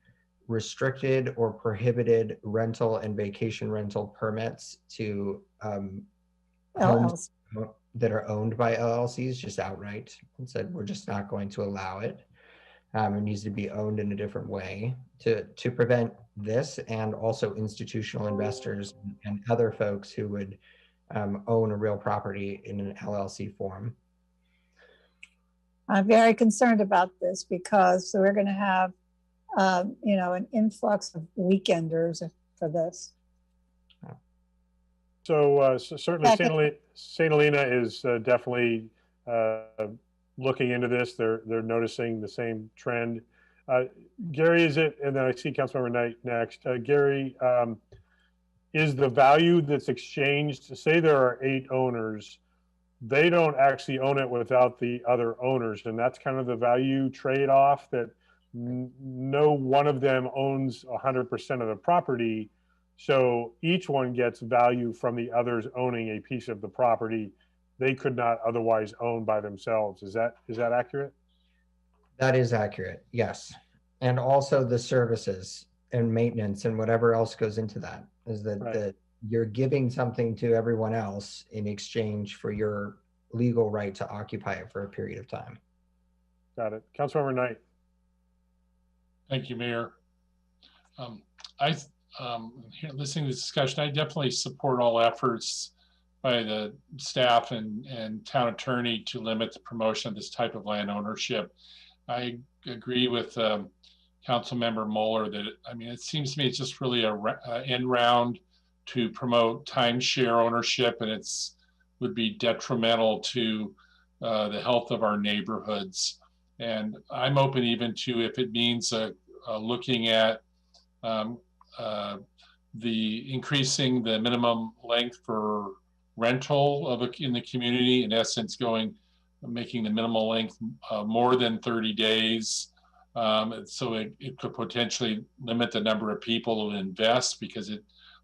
Speaker 9: restricted or prohibited rental and vacation rental permits to homes that are owned by LLCs just outright, and said we're just not going to allow it. It needs to be owned in a different way to prevent this, and also institutional investors and other folks who would own a real property in an LLC form.
Speaker 4: I'm very concerned about this because we're going to have, an influx of weekenders for this.
Speaker 1: So certainly St. Helena is definitely looking into this. They're noticing the same trend. Gary, is it, and then I see Councilmember Knight next. Gary, is the value that's exchanged, say there are 8 owners, they don't actually own it without the other owners, and that's kind of the value trade-off, that no one of them owns 100% of the property, so each one gets value from the others owning a piece of the property they could not otherwise own by themselves. Is that accurate?
Speaker 9: That is accurate, yes. And also the services and maintenance and whatever else goes into that, is that, that you're giving something to everyone else in exchange for your legal right to occupy it for a period of time.
Speaker 1: Got it. Councilmember Knight.
Speaker 3: Thank you, Mayor. Listening to this discussion, I definitely support all efforts by the staff and town attorney to limit the promotion of this type of land ownership. I agree with Councilmember Moeller that, it seems to me it's just really a end round to promote timeshare ownership, and would be detrimental to the health of our neighborhoods. And I'm open even to, if it means looking at the increasing the minimum length for rental in the community, in essence making the minimal length more than 30 days. So it could potentially limit the number of people who invest, because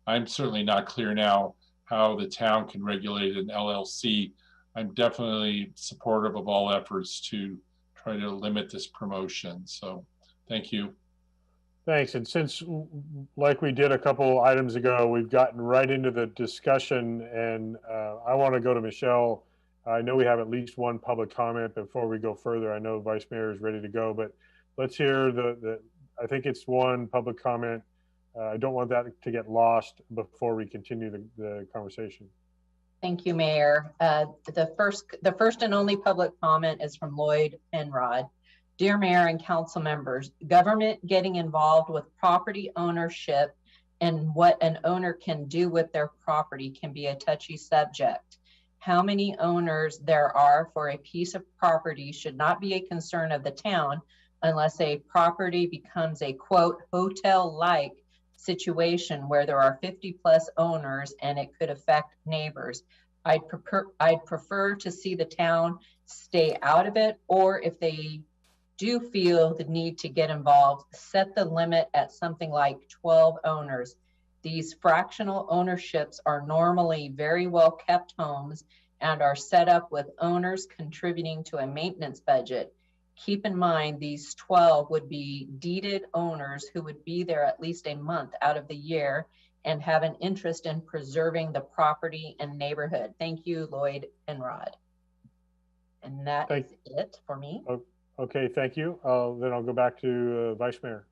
Speaker 3: I'm certainly not clear now how the town can regulate an LLC. I'm definitely supportive of all efforts to try to limit this promotion. So thank you.
Speaker 1: Thanks. And since, like we did a couple items ago, we've gotten right into the discussion, and I want to go to Michelle. I know we have at least one public comment before we go further. I know Vice Mayor is ready to go, but let's hear I think it's one public comment. I don't want that to get lost before we continue the conversation.
Speaker 2: Thank you, Mayor. The first and only public comment is from Lloyd Penrod. Dear Mayor and council members, government getting involved with property ownership and what an owner can do with their property can be a touchy subject. How many owners there are for a piece of property should not be a concern of the town unless a property becomes a quote hotel-like situation where there are 50 plus owners and it could affect neighbors. I'd prefer to see the town stay out of it, or if they do feel the need to get involved, set the limit at something like 12 owners. These fractional ownerships are normally very well kept homes and are set up with owners contributing to a maintenance budget. Keep in mind, these 12 would be deeded owners who would be there at least a month out of the year and have an interest in preserving the property and neighborhood. Thank you, Lloyd Penrod. And that is it for me.
Speaker 1: Okay, thank you. Then I'll go back to Vice Mayor.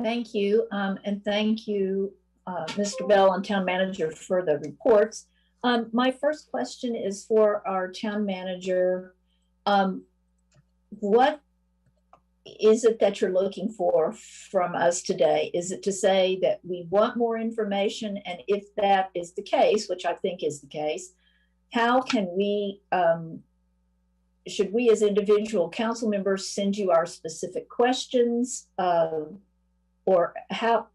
Speaker 8: Thank you. And thank you, Mr. Bell and Town Manager for the reports. My first question is for our Town Manager. What is it that you're looking for from us today? Is it to say that we want more information? And if that is the case, which I think is the case, how can we, should we as individual council members send you our specific questions? Or how,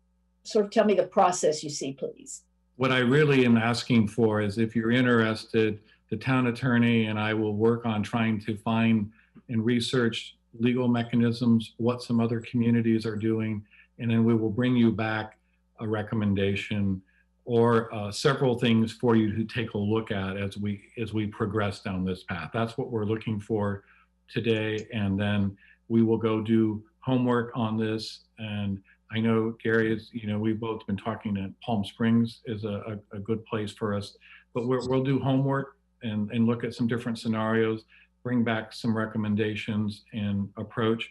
Speaker 8: sort of tell me the process you see, please.
Speaker 7: What I really am asking for is, if you're interested, the town attorney and I will work on trying to find and research legal mechanisms, what some other communities are doing, and then we will bring you back a recommendation or several things for you to take a look at as we progress down this path. That's what we're looking for today, and then we will go do homework on this. And I know Gary is, we've both been talking that Palm Springs is a good place for us, but we'll do homework and look at some different scenarios, bring back some recommendations and approach.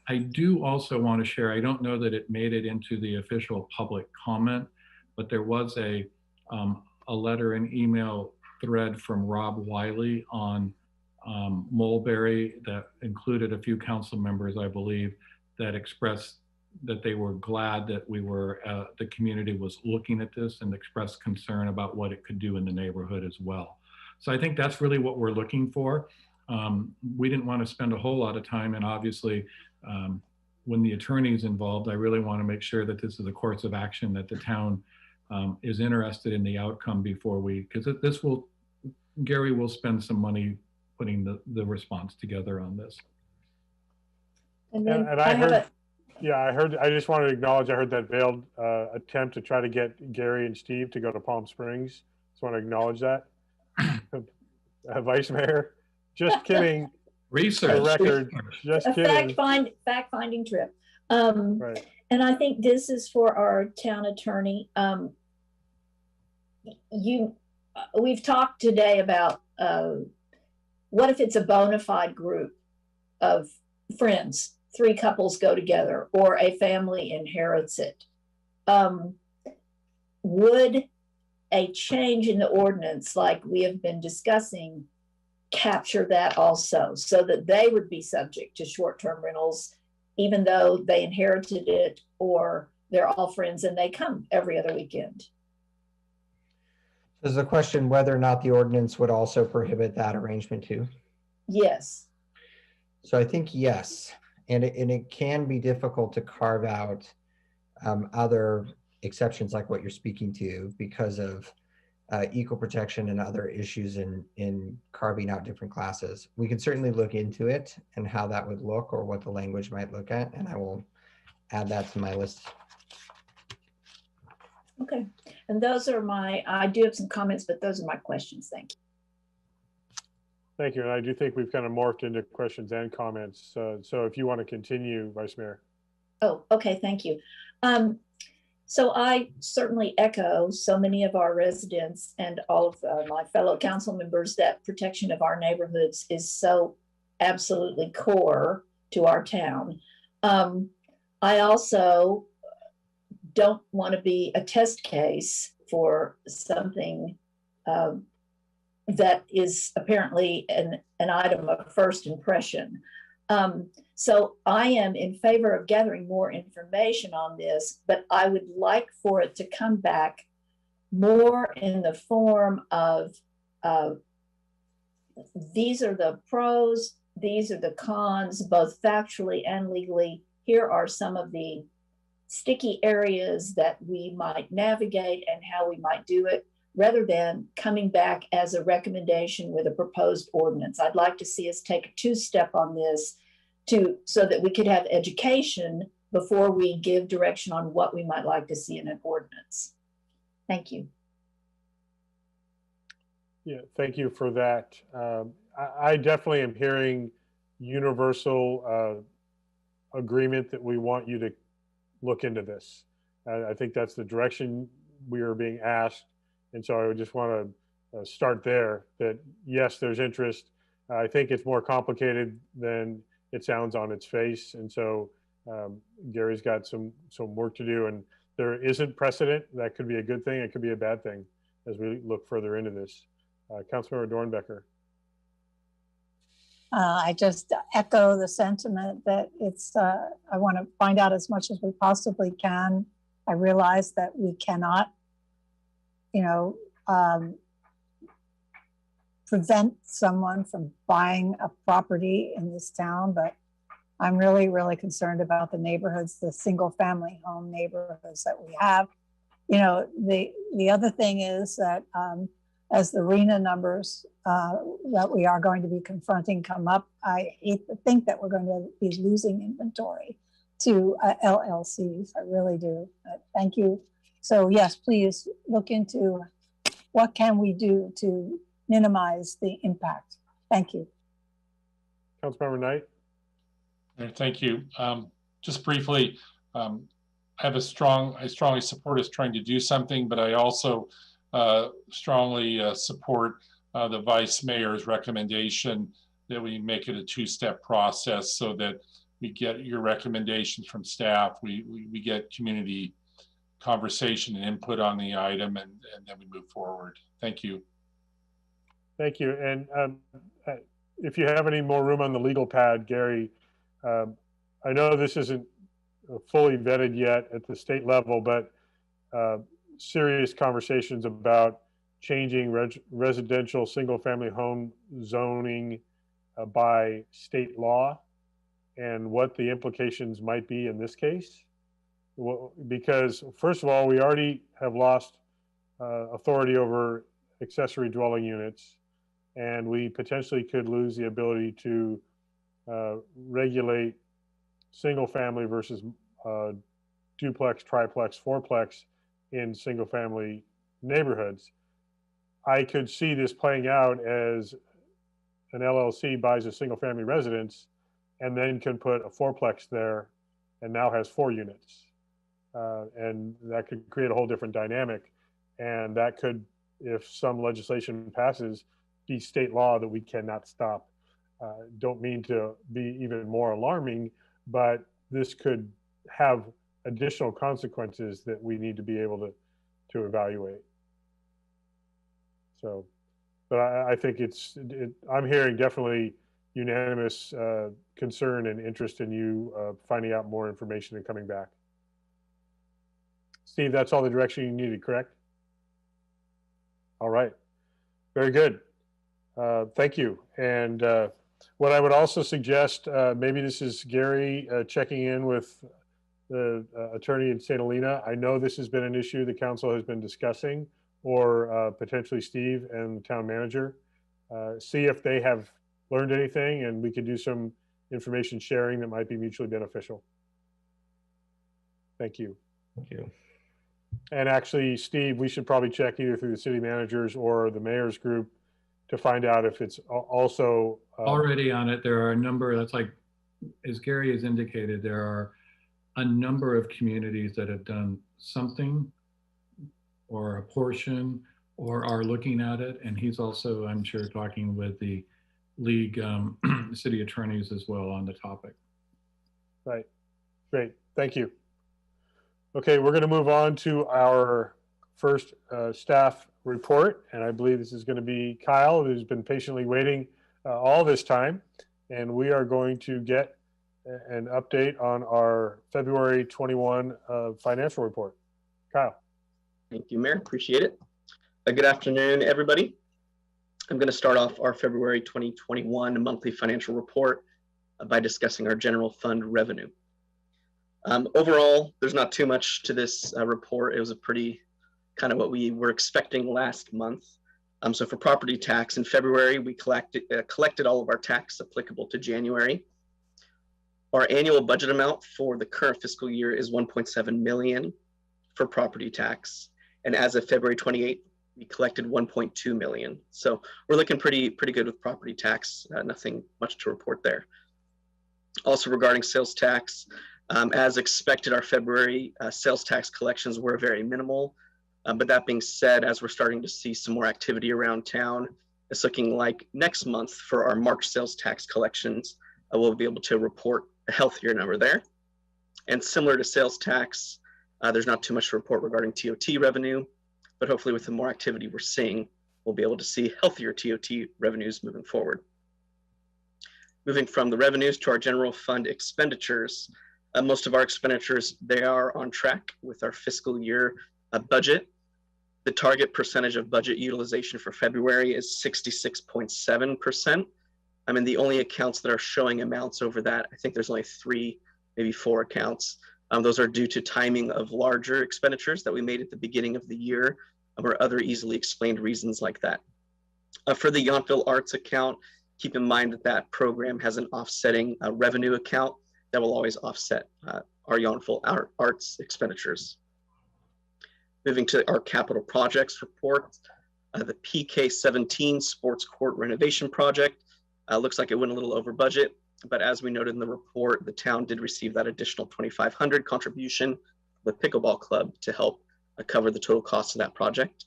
Speaker 7: I do also want to share, I don't know that it made it into the official public comment, but there was a letter and email thread from Rob Wiley on Mulberry that included a few council members, I believe, that expressed that they were glad that the community was looking at this and expressed concern about what it could do in the neighborhood as well. So I think that's really what we're looking for. We didn't want to spend a whole lot of time, and obviously when the attorney's involved, I really want to make sure that this is a course of action, that the town is interested in the outcome before because Gary will spend some money putting the response together on this.
Speaker 8: And then
Speaker 1: I just want to acknowledge, I heard that veiled attempt to try to get Gary and Steve to go to Palm Springs. Just want to acknowledge that. Vice Mayor, just kidding.
Speaker 7: Research.
Speaker 1: For the record, just kidding.
Speaker 8: Fact-finding trip.
Speaker 1: Right.
Speaker 8: And I think this is for our town attorney. We've talked today about what if it's a bona fide group of friends, 3 couples go together, or a family inherits it. Would a change in the ordinance, like we have been discussing, capture that also, so that they would be subject to short-term rentals, even though they inherited it, or they're all friends and they come every other weekend?
Speaker 9: There's a question whether or not the ordinance would also prohibit that arrangement too.
Speaker 8: Yes.
Speaker 9: So I think yes, and it can be difficult to carve out other exceptions like what you're speaking to because of equal protection and other issues in carving out different classes. We can certainly look into it and how that would look or what the language might look at, and I will add that to my list.
Speaker 8: Okay, and those are I do have some comments, but those are my questions. Thank you.
Speaker 1: Thank you. And I do think we've kind of morphed into questions and comments. So if you want to continue, Vice Mayor.
Speaker 8: Oh, okay, thank you. So I certainly echo so many of our residents and all of my fellow council members that protection of our neighborhoods is so absolutely core to our town. I also don't want to be a test case for something that is apparently an item of first impression. So I am in favor of gathering more information on this, but I would like for it to come back more in the form of these are the pros, these are the cons, both factually and legally. Here are some of the sticky areas that we might navigate and how we might do it, rather than coming back as a recommendation with a proposed ordinance. I'd like to see us take a two-step on this so that we could have education before we give direction on what we might like to see in an ordinance. Thank you.
Speaker 1: Yeah, thank you for that. I definitely am hearing universal agreement that we want you to look into this. I think that's the direction we are being asked. And so I would just want to start there, that yes, there's interest. I think it's more complicated than it sounds on its face. And so Gary's got some work to do, and there isn't precedent. That could be a good thing. It could be a bad thing as we look further into this. Councilmember Dornbecker.
Speaker 4: I just echo the sentiment that it's, I want to find out as much as we possibly can. I realize that we cannot, prevent someone from buying a property in this town, but I'm really, really concerned about the neighborhoods, the single family home neighborhoods that we have. The other thing is that as the RENA numbers that we are going to be confronting come up, I hate to think that we're going to be losing inventory to LLCs. I really do. Thank you. So yes, please look into what can we do to minimize the impact. Thank you.
Speaker 1: Councilmember Knight.
Speaker 3: Thank you. Just briefly, I strongly support us trying to do something, but I also strongly support the Vice Mayor's recommendation that we make it a two-step process so that we get your recommendations from staff, we get community conversation and input on the item, and then we move forward. Thank you.
Speaker 1: Thank you. And if you have any more room on the legal pad, Gary, I know this isn't fully vetted yet at the state level, but serious conversations about changing residential single-family home zoning by state law and what the implications might be in this case. Well, because first of all, we already have lost authority over accessory dwelling units, and we potentially could lose the ability to regulate single family versus duplex, triplex, fourplex in single family neighborhoods. I could see this playing out as an LLC buys a single family residence and then can put a fourplex there and now has 4 units. And that could create a whole different dynamic. And that could, if some legislation passes, be state law that we cannot stop. Don't mean to be even more alarming, but this could have additional consequences that we need to be able to evaluate. So, but I think I'm hearing definitely unanimous concern and interest in you finding out more information and coming back. Steve, that's all the direction you needed, correct? All right, very good. Thank you. And what I would also suggest, maybe this is Gary checking in with the attorney in St. Helena. I know this has been an issue the council has been discussing, or potentially Steve and the town manager. See if they have learned anything, and we could do some information sharing that might be mutually beneficial. Thank you.
Speaker 9: Thank you.
Speaker 1: And actually, Steve, we should probably check either through the city managers or the mayor's group to find out if it's also
Speaker 7: already on it. There are a number, that's like, as Gary has indicated, there are a number of communities that have done something or a portion or are looking at it. And he's also, I'm sure, talking with the league city attorneys as well on the topic.
Speaker 1: Right. Great. Thank you. Okay, we're going to move on to our first staff report. And I believe this is going to be Kyle, who's been patiently waiting all this time. And we are going to get an update on our February 21 financial report. Kyle.
Speaker 10: Thank you, Mayor. Appreciate it. Good afternoon, everybody. I'm going to start off our February 2021 monthly financial report by discussing our general fund revenue. Overall, there's not too much to this report. It was a pretty kind of what we were expecting last month. So for property tax in February, we collected all of our tax applicable to January. Our annual budget amount for the current fiscal year is 1.7 million for property tax. And as of February 28th, we collected 1.2 million. So we're looking pretty good with property tax. Nothing much to report there. Also regarding sales tax, as expected, our February sales tax collections were very minimal. But that being said, as we're starting to see some more activity around town, it's looking like next month for our March sales tax collections, we'll be able to report a healthier number there. And similar to sales tax, there's not too much to report regarding TOT revenue, but hopefully with the more activity we're seeing, we'll be able to see healthier TOT revenues moving forward. Moving from the revenues to our general fund expenditures, most of our expenditures, they are on track with our fiscal year budget. The target percentage of budget utilization for February is 66.7%. I mean, the only accounts that are showing amounts over that, I think there's only 3, maybe 4 accounts. Those are due to timing of larger expenditures that we made at the beginning of the year or other easily explained reasons like that. For the Yountville Arts account, keep in mind that that program has an offsetting revenue account that will always offset our Yountville Arts expenditures. Moving to our capital projects report, the PK17 Sports Court renovation project looks like it went a little over budget, but as we noted in the report, the town did receive that additional $2,500 contribution, the pickleball club, to help cover the total cost of that project.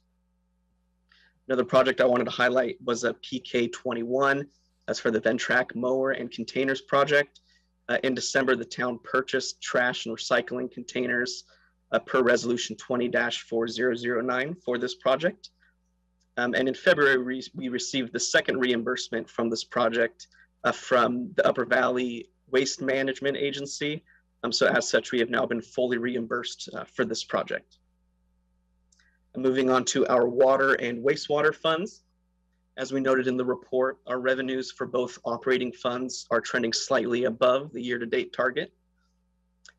Speaker 10: Another project I wanted to highlight was a PK21. That's for the Ventrac mower and containers project. In December, the town purchased trash and recycling containers per resolution 20-4009 for this project. And in February, we received the second reimbursement from this project from the Upper Valley Waste Management Agency. So as such, we have now been fully reimbursed for this project. Moving on to our water and wastewater funds. As we noted in the report, our revenues for both operating funds are trending slightly above the year-to-date target.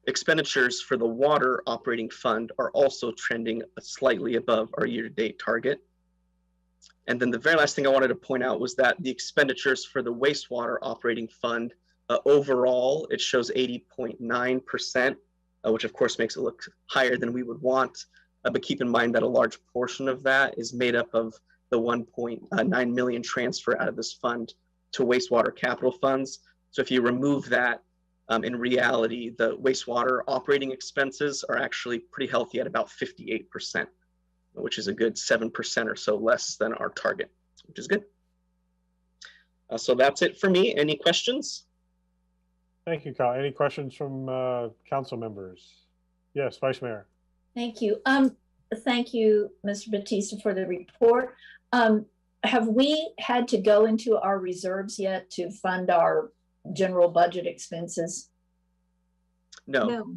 Speaker 10: Expenditures for the water operating fund are also trending slightly above our year-to-date target. And then the very last thing I wanted to point out was that the expenditures for the wastewater operating fund, overall, it shows 80.9%, which of course makes it look higher than we would want. But keep in mind that a large portion of that is made up of the 1.9 million transfer out of this fund to wastewater capital funds. So if you remove that, in reality, the wastewater operating expenses are actually pretty healthy at about 58%, which is a good 7% or so less than our target, which is good. So that's it for me. Any questions?
Speaker 1: Thank you, Kyle. Any questions from council members? Yes, Vice Mayor.
Speaker 8: Thank you. Thank you, Mr. Batista, for the report. Have we had to go into our reserves yet to fund our general budget expenses?
Speaker 10: No.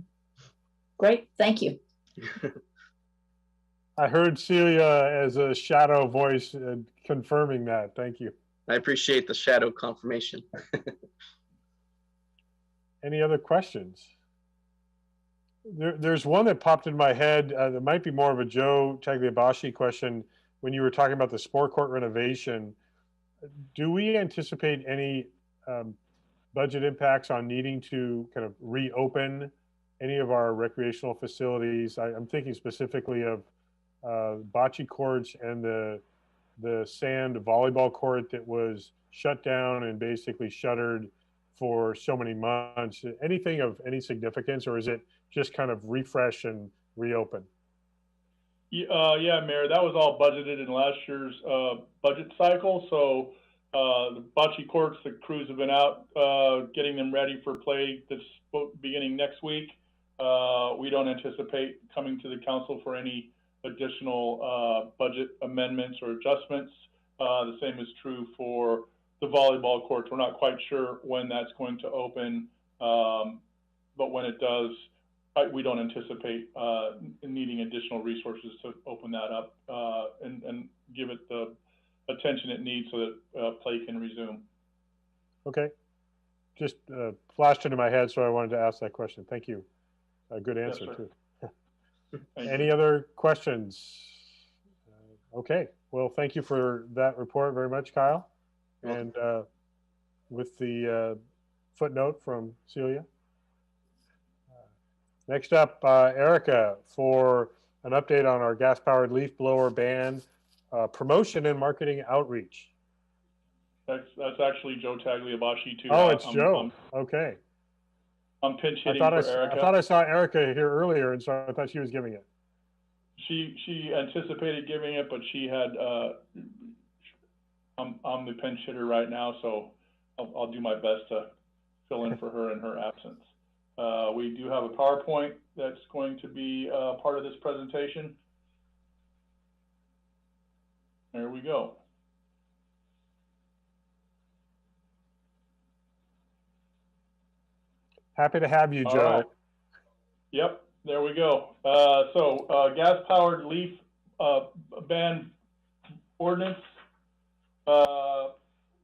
Speaker 8: Great, thank you.
Speaker 1: I heard Celia as a shadow voice confirming that. Thank you.
Speaker 10: I appreciate the shadow confirmation.
Speaker 1: Any other questions? There's one that popped in my head. That might be more of a Joe Tagliabashi question. When you were talking about the sport court renovation, do we anticipate any budget impacts on needing to kind of reopen any of our recreational facilities? I'm thinking specifically of bocce courts and the sand volleyball court that was shut down and basically shuttered for so many months. Anything of any significance, or is it just kind of refresh and reopen?
Speaker 11: Yeah, Mayor, that was all budgeted in last year's budget cycle. So the bocce courts, the crews have been out getting them ready for play that's beginning next week. We don't anticipate coming to the council for any additional budget amendments or adjustments. The same is true for the volleyball courts. We're not quite sure when that's going to open, but when it does, we don't anticipate needing additional resources to open that up and give it the attention it needs so that play can resume.
Speaker 1: Okay. Just flashed into my head, so I wanted to ask that question. Thank you. A good answer,
Speaker 11: Yes,
Speaker 1: too.
Speaker 11: Thank
Speaker 1: Any
Speaker 11: you.
Speaker 1: other questions? Okay. Well, thank you for that report very much, Kyle.
Speaker 10: You're
Speaker 1: And with the footnote from Celia. Next up, Erica, for an update on our gas-powered leaf blower ban promotion and marketing outreach.
Speaker 11: That's actually Joe Tagliabashi too.
Speaker 1: Oh, it's Joe. Okay.
Speaker 11: I'm pinch
Speaker 1: I
Speaker 11: hitting
Speaker 1: thought
Speaker 11: for Erica.
Speaker 1: I thought I saw Erica here earlier, and so I thought she was giving it.
Speaker 11: She anticipated giving it, but she had. I'm the pinch hitter right now, so I'll do my best to fill in for her in her absence. We do have a PowerPoint that's going to be part of this presentation. There we go.
Speaker 1: Happy to have you,
Speaker 11: All
Speaker 1: Joe.
Speaker 11: right. Yep, there we go. Gas-powered leaf ban ordinance.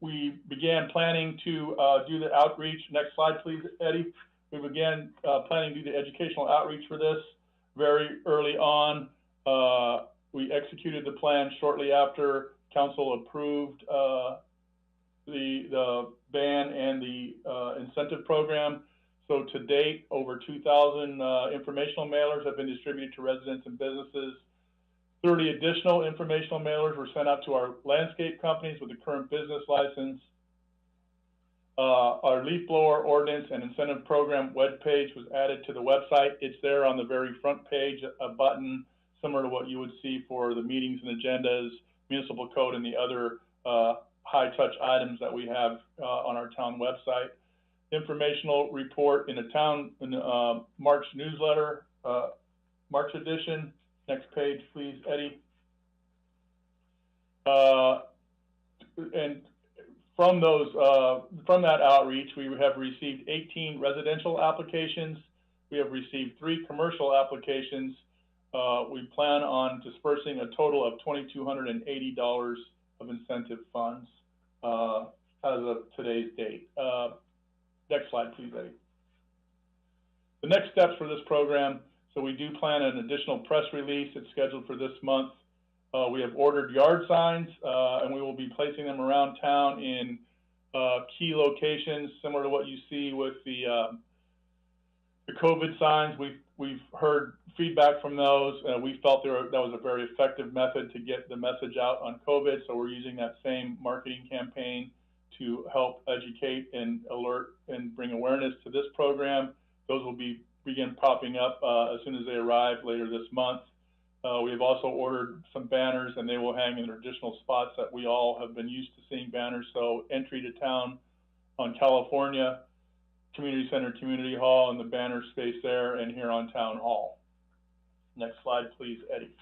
Speaker 11: We began planning to do the outreach. Next slide, please, Eddie. We began planning to do the educational outreach for this very early on. We executed the plan shortly after council approved the ban and the incentive program. So to date, over 2,000 informational mailers have been distributed to residents and businesses. 30 additional informational mailers were sent out to our landscape companies with a current business license. Our leaf blower ordinance and incentive program webpage was added to the website. It's there on the very front page, a button similar to what you would see for the meetings and agendas, municipal code, and the other high touch items that we have on our town website. Informational report in the town in the March newsletter, March edition. Next page, please, Eddie. And from those, from that outreach, we have received 18 residential applications. We have received 3 commercial applications. We plan on dispersing a total of $2,280 of incentive funds as of today's date. Next slide, please, Eddie. The next steps for this program. So we do plan an additional press release. It's scheduled for this month. We have ordered yard signs, and we will be placing them around town in key locations, similar to what you see with the COVID signs. We've heard feedback from those. We felt that was a very effective method to get the message out on COVID. So we're using that same marketing campaign to help educate and alert and bring awareness to this program. Those will begin popping up as soon as they arrive later this month. We have also ordered some banners, and they will hang in traditional spots that we all have been used to seeing banners. So entry to town on California, Community Center, Community Hall, and the banner space there, and here on Town Hall. Next slide, please, Eddie.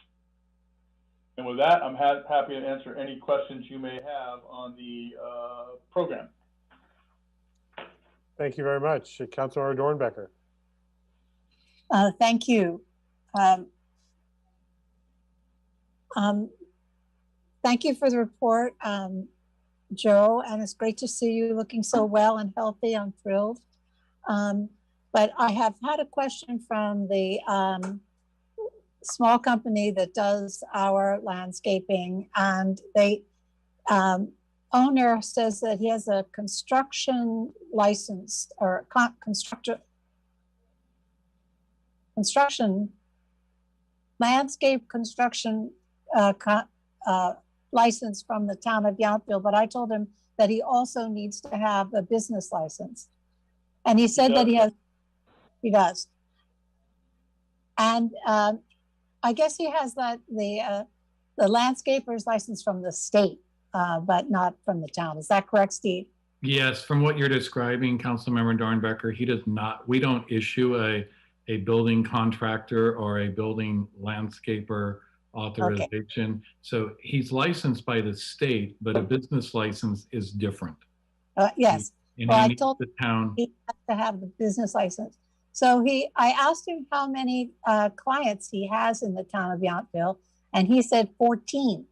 Speaker 11: And with that, I'm happy to answer any questions you may have on the program.
Speaker 1: Thank you very much. Councilor Dornbecker.
Speaker 4: Thank you. Thank you for the report, Joe, and it's great to see you looking so well and healthy. I'm thrilled. But I have had a question from the small company that does our landscaping, and the owner says that he has a construction license or landscape construction license from the town of Yountville, but I told him that he also needs to have a business license. And he said that
Speaker 11: does.
Speaker 4: he does. And I guess he has the landscaper's license from the state, but not from the town. Is that correct, Steve?
Speaker 7: Yes, from what you're describing, Councilmember Dornbecker, he does not, we don't issue a building contractor or a building landscaper authorization. Okay. So he's licensed by the state, but a business license is different.
Speaker 4: Yes.
Speaker 7: Well, I told
Speaker 4: the town he has to have the business license. So I asked him how many clients he has in the town of Yountville, and he said 14.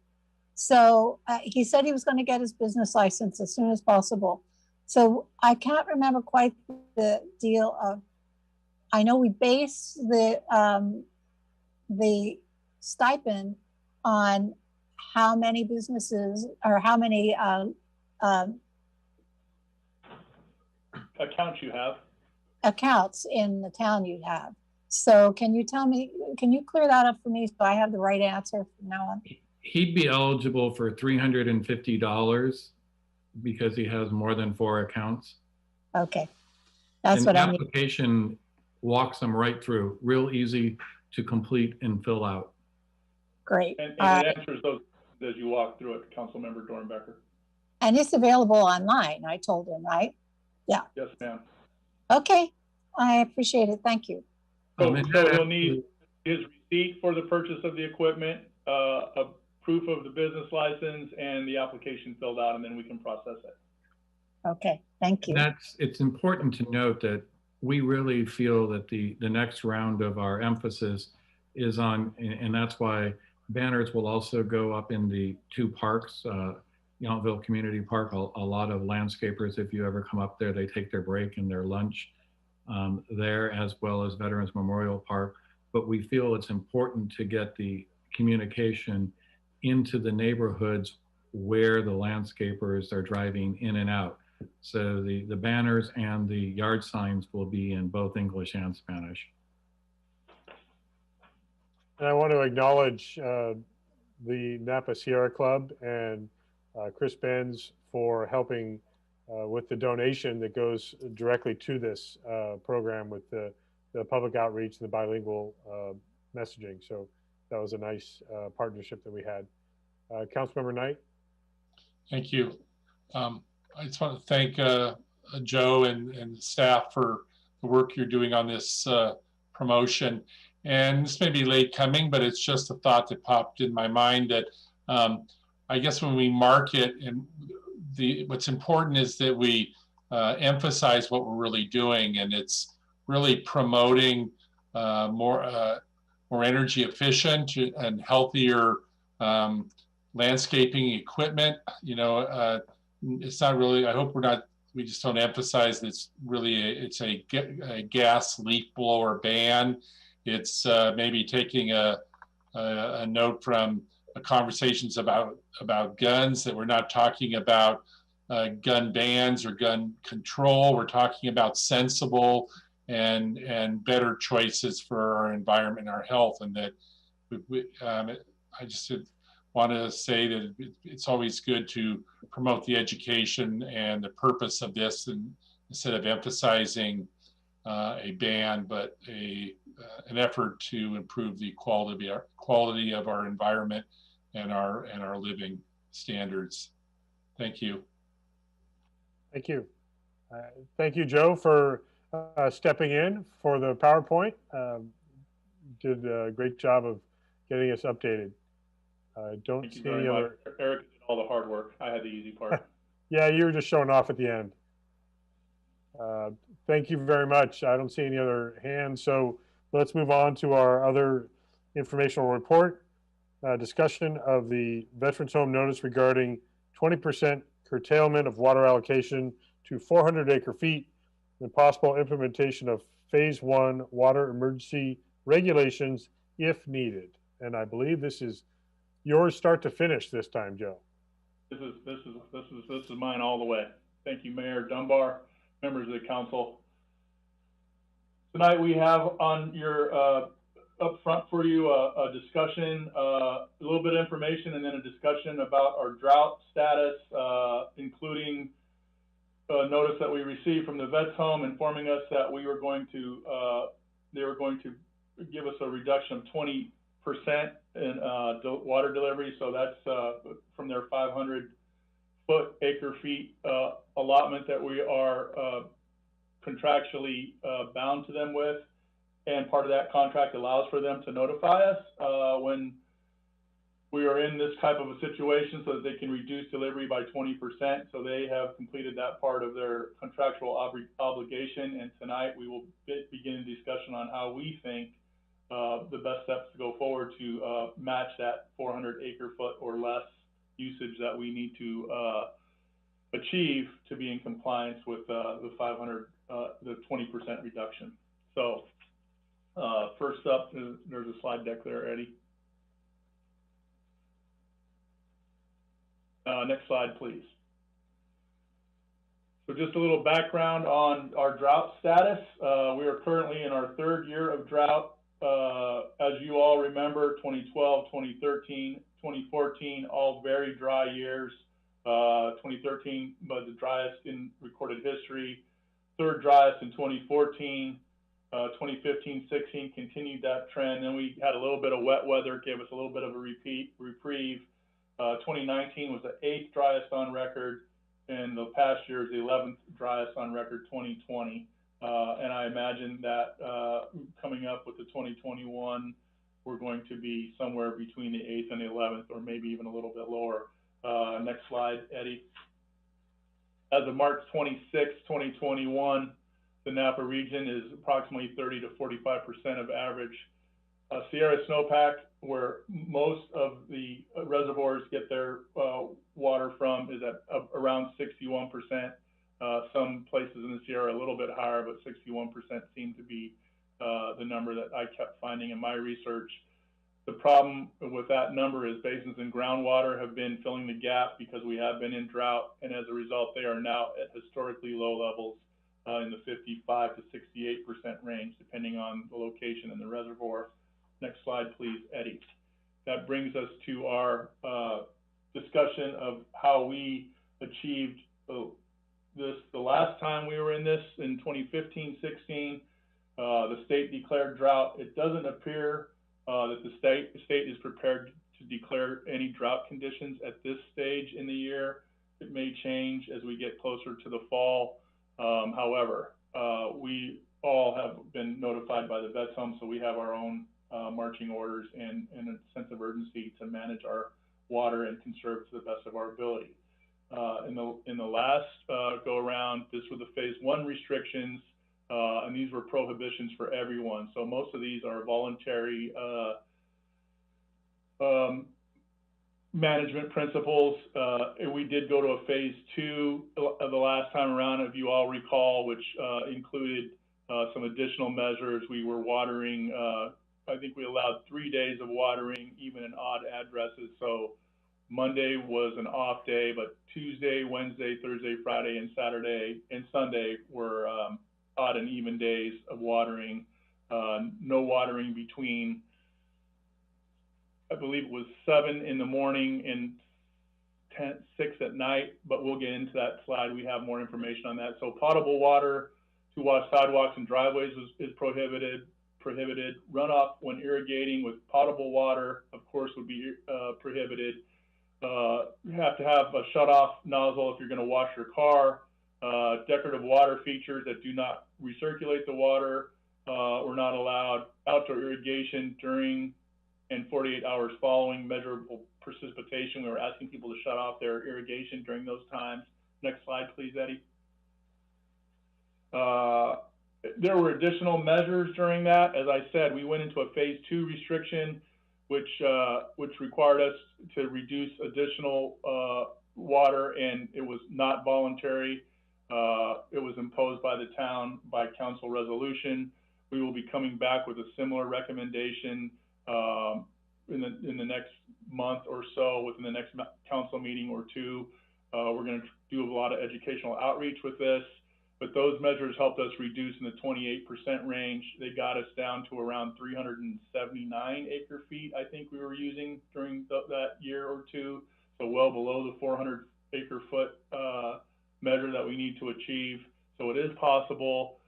Speaker 4: So he said he was going to get his business license as soon as possible. So I can't remember quite the deal of, I know we base the stipend on how many businesses or how many
Speaker 11: accounts you have.
Speaker 4: Accounts in the town you have. So can you tell me, can you clear that up for me so I have the right answer from now on?
Speaker 7: He'd be eligible for $350 because he has more than 4 accounts.
Speaker 4: Okay, that's
Speaker 7: and
Speaker 4: what I need.
Speaker 7: The application walks them right through, real easy to complete and fill out.
Speaker 4: Great.
Speaker 11: And it answers those as you walk through it, Councilmember Dornbecker.
Speaker 4: And it's available online, I told him, right? Yeah.
Speaker 11: Yes, ma'am.
Speaker 4: Okay, I appreciate it. Thank you.
Speaker 11: So you'll need his receipt for the purchase of the equipment, a proof of the business license, and the application filled out, and then we can process it.
Speaker 4: Okay, thank you.
Speaker 7: It's important to note that we really feel that the next round of our emphasis is on, and that's why banners will also go up in the 2 parks, Yountville Community Park. A lot of landscapers, if you ever come up there, they take their break and their lunch there, as well as Veterans Memorial Park. But we feel it's important to get the communication into the neighborhoods where the landscapers are driving in and out. So the banners and the yard signs will be in both English and Spanish.
Speaker 1: And I want to acknowledge the Napa Sierra Club and Chris Benz for helping with the donation that goes directly to this program with the public outreach and the bilingual messaging. So that was a nice partnership that we had. Councilmember Knight.
Speaker 3: Thank you. I just want to thank Joe and the staff for the work you're doing on this promotion. And this may be late coming, but it's just a thought that popped in my mind that I guess when we market, and what's important is that we emphasize what we're really doing, and it's really promoting more energy efficient and healthier landscaping equipment. You know, it's not really, I hope we just don't emphasize that it's really it's a gas leaf blower ban. It's maybe taking a note from conversations about guns, that we're not talking about gun bans or gun control. We're talking about sensible and better choices for our environment and our health. And that I just want to say that it's always good to promote the education and the purpose of this, and instead of emphasizing a ban, but an effort to improve the quality of our environment and our living standards. Thank you.
Speaker 1: Thank you. Thank you, Joe, for stepping in for the PowerPoint. Did a great job of getting us updated. Don't see any other.
Speaker 11: Eric did all the hard work. I had the easy part.
Speaker 1: Yeah, you were just showing off at the end. Thank you very much. I don't see any other hands, so let's move on to our other informational report. Discussion of the Veterans Home notice regarding 20% curtailment of water allocation to 400 acre feet and possible implementation of phase 1 water emergency regulations if needed. And I believe this is yours start to finish this time, Joe.
Speaker 11: This is mine all the way. Thank you, Mayor Dunbar, members of the council. Tonight we have on your up front for you a discussion, a little bit of information, and then a discussion about our drought status, including notice that we received from the Vets Home informing us that they were going to give us a reduction of 20% in water delivery. So that's from their 500 acre feet allotment that we are contractually bound to them with. And part of that contract allows for them to notify us when we are in this type of a situation so that they can reduce delivery by 20%. So they have completed that part of their contractual obligation. And tonight we will begin a discussion on how we think the best steps to go forward to match that 400 acre foot or less usage that we need to achieve to be in compliance with the 500, the 20% reduction. So first up, there's a slide deck there, Eddie. Next slide, please. So just a little background on our drought status. We are currently in our 3rd year of drought. As you all remember, 2012, 2013, 2014, all very dry years. 2013 was the driest in recorded history. 3rd driest in 2014. 2015, 16 continued that trend. Then we had a little bit of wet weather, gave us a little bit of a reprieve. 2019 was the 8th driest on record, and the past year is the 11th driest on record, 2020. And I imagine that coming up with the 2021, we're going to be somewhere between the 8th and the 11th, or maybe even a little bit lower. Next slide, Eddie. As of March 26, 2021, the Napa region is approximately 30 to 45% of average. Sierra snowpack, where most of the reservoirs get their water from, is at around 61%. Some places in the Sierra are a little bit higher, but 61% seemed to be the number that I kept finding in my research. The problem with that number is basins and groundwater have been filling the gap because we have been in drought, and as a result, they are now at historically low levels in the 55 to 68% range, depending on the location in the reservoir. Next slide, please, Eddie. That brings us to our discussion of how we achieved this. The last time we were in this, in 2015-16, the state declared drought. It doesn't appear that the state is prepared to declare any drought conditions at this stage in the year. It may change as we get closer to the fall. However, we all have been notified by the Vets Home, so we have our own marching orders and a sense of urgency to manage our water and conserve to the best of our ability. In the last go around, this were the phase 1 restrictions, and these were prohibitions for everyone. So most of these are voluntary management principles. We did go to a phase 2 the last time around, if you all recall, which included some additional measures. We were watering, I think we allowed 3 days of watering, even in odd addresses. So Monday was an off day, but Tuesday, Wednesday, Thursday, Friday, and Saturday and Sunday were odd and even days of watering. No watering between, I believe it was 7 in the morning and 6 at night, but we'll get into that slide. We have more information on that. So potable water to wash sidewalks and driveways is prohibited. Runoff when irrigating with potable water, of course, would be prohibited. You have to have a shut-off nozzle if you're going to wash your car. Decorative water features that do not recirculate the water were not allowed. Outdoor irrigation during and 48 hours following measurable precipitation. We were asking people to shut off their irrigation during those times. Next slide, please, Eddie. There were additional measures during that. As I said, we went into a phase 2 restriction, which required us to reduce additional water, and it was not voluntary. It was imposed by the town by council resolution. We will be coming back with a similar recommendation in the next month or so, within the next council meeting or two. We're going to do a lot of educational outreach with this, but those measures helped us reduce in the 28% range. They got us down to around 379 acre feet, I think we were using during that year or two, so well below the 400 acre foot measure that we need to achieve. So it is possible.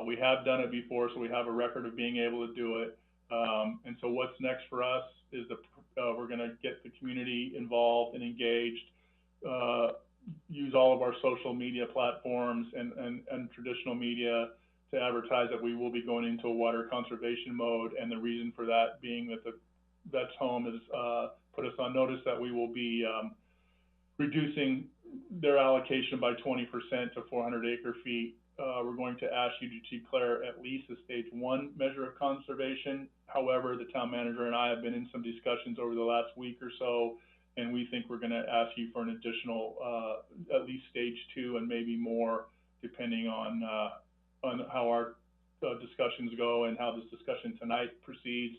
Speaker 11: We have done it before, so we have a record of being able to do it. And so what's next for us is we're going to get the community involved and engaged, use all of our social media platforms and traditional media to advertise that we will be going into a water conservation mode. And the reason for that being that the Vets Home has put us on notice that we will be reducing their allocation by 20% to 400 acre feet. We're going to ask you to declare at least a stage 1 measure of conservation. However, the town manager and I have been in some discussions over the last week or so, and we think we're going to ask you for an additional at least stage 2 and maybe more, depending on how our discussions go and how this discussion tonight proceeds.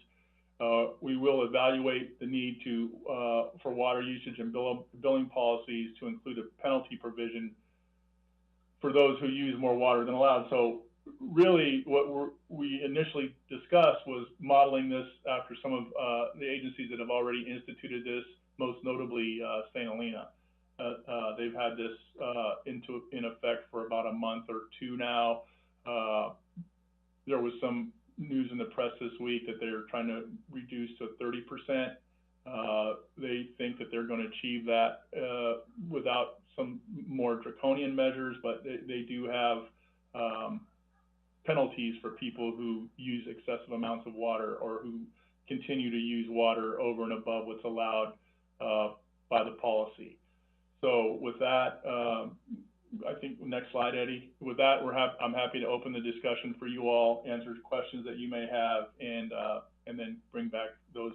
Speaker 11: We will evaluate the need for water usage and billing policies to include a penalty provision for those who use more water than allowed. So really what we initially discussed was modeling this after some of the agencies that have already instituted this, most notably St. Helena. They've had this in effect for about a month or two now. There was some news in the press this week that they're trying to reduce to 30%. They think that they're going to achieve that without some more draconian measures, but they do have penalties for people who use excessive amounts of water or who continue to use water over and above what's allowed by the policy. So with that, I think next slide, Eddie. With that, I'm happy to open the discussion for you all, answer questions that you may have, and then bring back those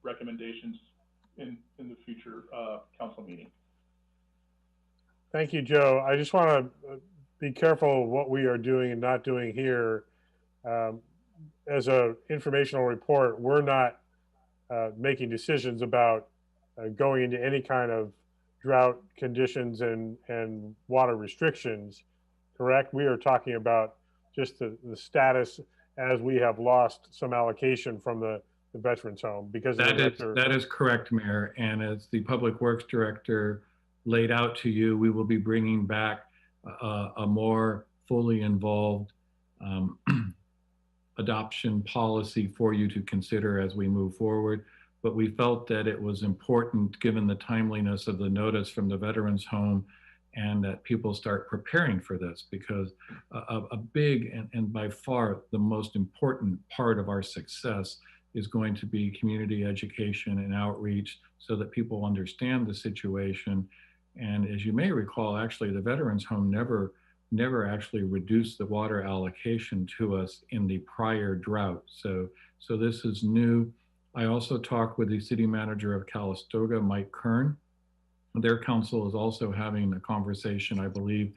Speaker 11: recommendations in the future council meeting.
Speaker 1: Thank you, Joe. I just want to be careful of what we are doing and not doing here. As an informational report, we're not making decisions about going into any kind of drought conditions and water restrictions, correct? We are talking about just the status as we have lost some allocation from the Veterans Home because of
Speaker 7: that is correct, Mayor. And as the Public Works Director laid out to you, we will be bringing back a more fully involved adoption policy for you to consider as we move forward. But we felt that it was important, given the timeliness of the notice from the Veterans Home, and that people start preparing for this, because a big and by far the most important part of our success is going to be community education and outreach so that people understand the situation. And as you may recall, actually, the Veterans Home never actually reduced the water allocation to us in the prior drought. So this is new. I also talked with the city manager of Calistoga, Mike Kern. Their council is also having a conversation, I believe,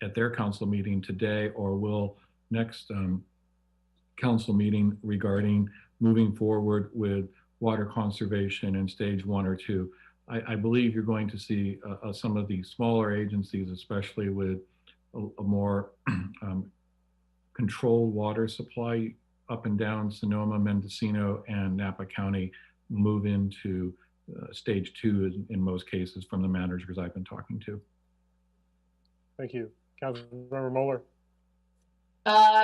Speaker 7: at their council meeting today, or will next council meeting, regarding moving forward with water conservation in stage 1 or 2. I believe you're going to see some of the smaller agencies, especially with a more controlled water supply up and down Sonoma, Mendocino, and Napa County, move into stage 2 in most cases, from the managers I've been talking to.
Speaker 1: Thank you. Councilmember Moeller.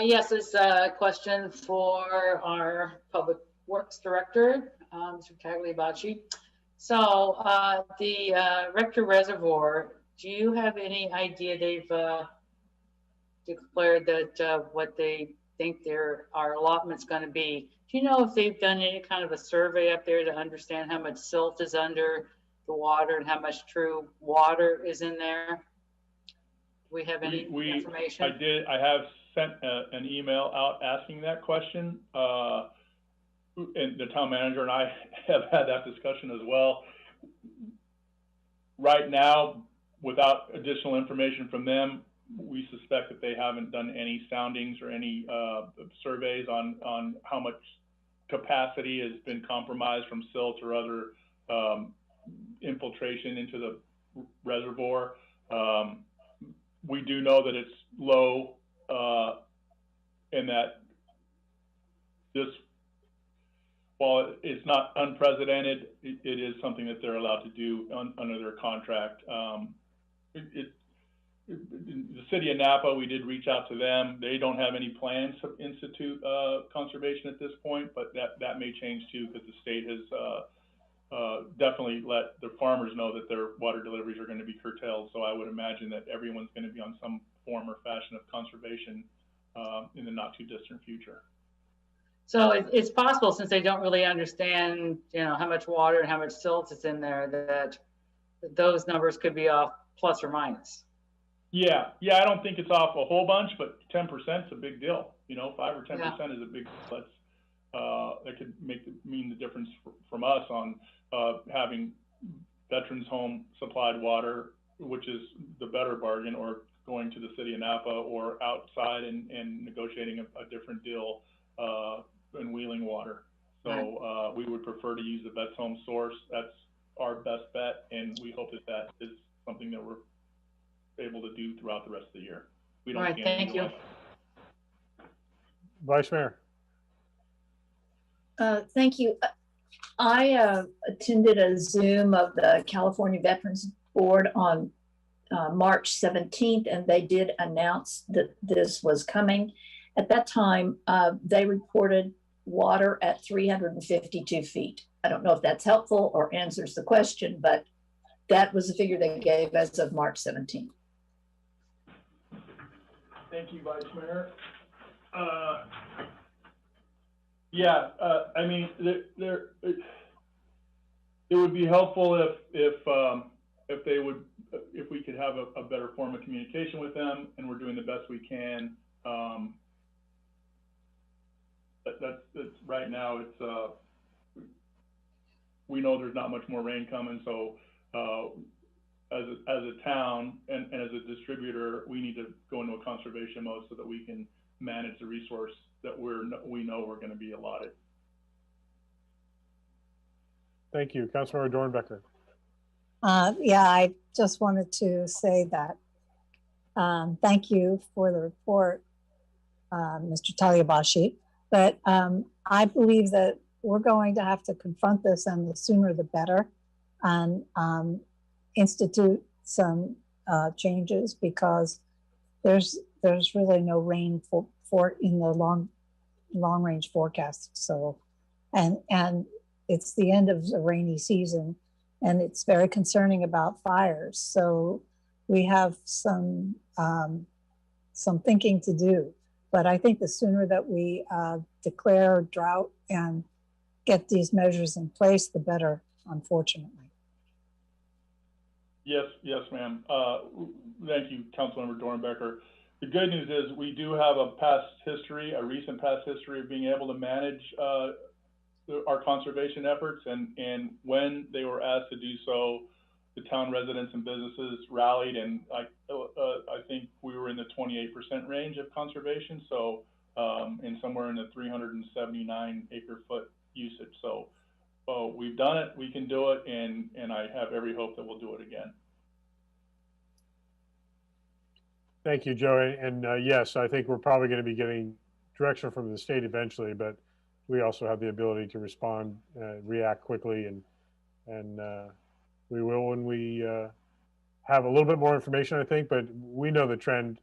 Speaker 5: Yes, it's a question for our Public Works Director, Mr. Tagliabacci. So the Rector Reservoir, do you have any idea? They've declared that what they think our allotment's going to be. Do you know if they've done any kind of a survey up there to understand how much silt is under the water and how much true water is in there? Do we have any information?
Speaker 11: I have sent an email out asking that question. And the town manager and I have had that discussion as well. Right now, without additional information from them, we suspect that they haven't done any soundings or any surveys on how much capacity has been compromised from silt or other infiltration into the reservoir. We do know that it's low and that this, while it's not unprecedented, it is something that they're allowed to do under their contract. the city of Napa, we did reach out to them. They don't have any plans to institute conservation at this point, but that may change too, because the state has definitely let the farmers know that their water deliveries are going to be curtailed. So I would imagine that everyone's going to be on some form or fashion of conservation in the not too distant future.
Speaker 5: So it's possible, since they don't really understand, how much water and how much silt is in there, that those numbers could be off plus or minus.
Speaker 11: Yeah, I don't think it's off a whole bunch, but 10% is a big deal. 5 or 10% is a big deal. That could mean the difference from us on having Veterans Home supplied water, which is the better bargain, or going to the city of Napa or outside and negotiating a different deal and wheeling water. So we would prefer to use the Vets Home source. That's our best bet, and we hope that is something that we're able to do throughout the rest of the year. We don't.
Speaker 5: All right, thank you.
Speaker 1: Vice Mayor.
Speaker 8: Thank you. I attended a Zoom of the California Veterans Board on March 17th, and they did announce that this was coming. At that time, they reported water at 352 feet. I don't know if that's helpful or answers the question, but that was the figure they gave as of March 17th.
Speaker 11: Thank you, Vice Mayor. I mean, it would be helpful if we could have a better form of communication with them, and we're doing the best we can. That's right now. We know there's not much more rain coming, so as a town and as a distributor, we need to go into a conservation mode so that we can manage the resource that we know we're going to be allotted.
Speaker 1: Thank you. Councilmember Dornbecker.
Speaker 4: Yeah, I just wanted to say that thank you for the report, Mr. Taliabashi. But I believe that we're going to have to confront this, and the sooner the better, and institute some changes, because there's really no rain for in the long range forecast. So, and it's the end of the rainy season, and it's very concerning about fires. So we have some thinking to do. But I think the sooner that we declare drought and get these measures in place, the better, unfortunately.
Speaker 11: Yes, ma'am. Thank you, Councilmember Dornbecker. The good news is we do have a recent past history of being able to manage our conservation efforts, and when they were asked to do so, the town residents and businesses rallied, and I think we were in the 28% range of conservation, so and somewhere in the 379 acre-foot usage. So we've done it, we can do it, and I have every hope that we'll do it again.
Speaker 1: Thank you, Joey. And yes, I think we're probably going to be getting direction from the state eventually, but we also have the ability to respond, react quickly, and we will when we have a little bit more information, I think, but we know the trend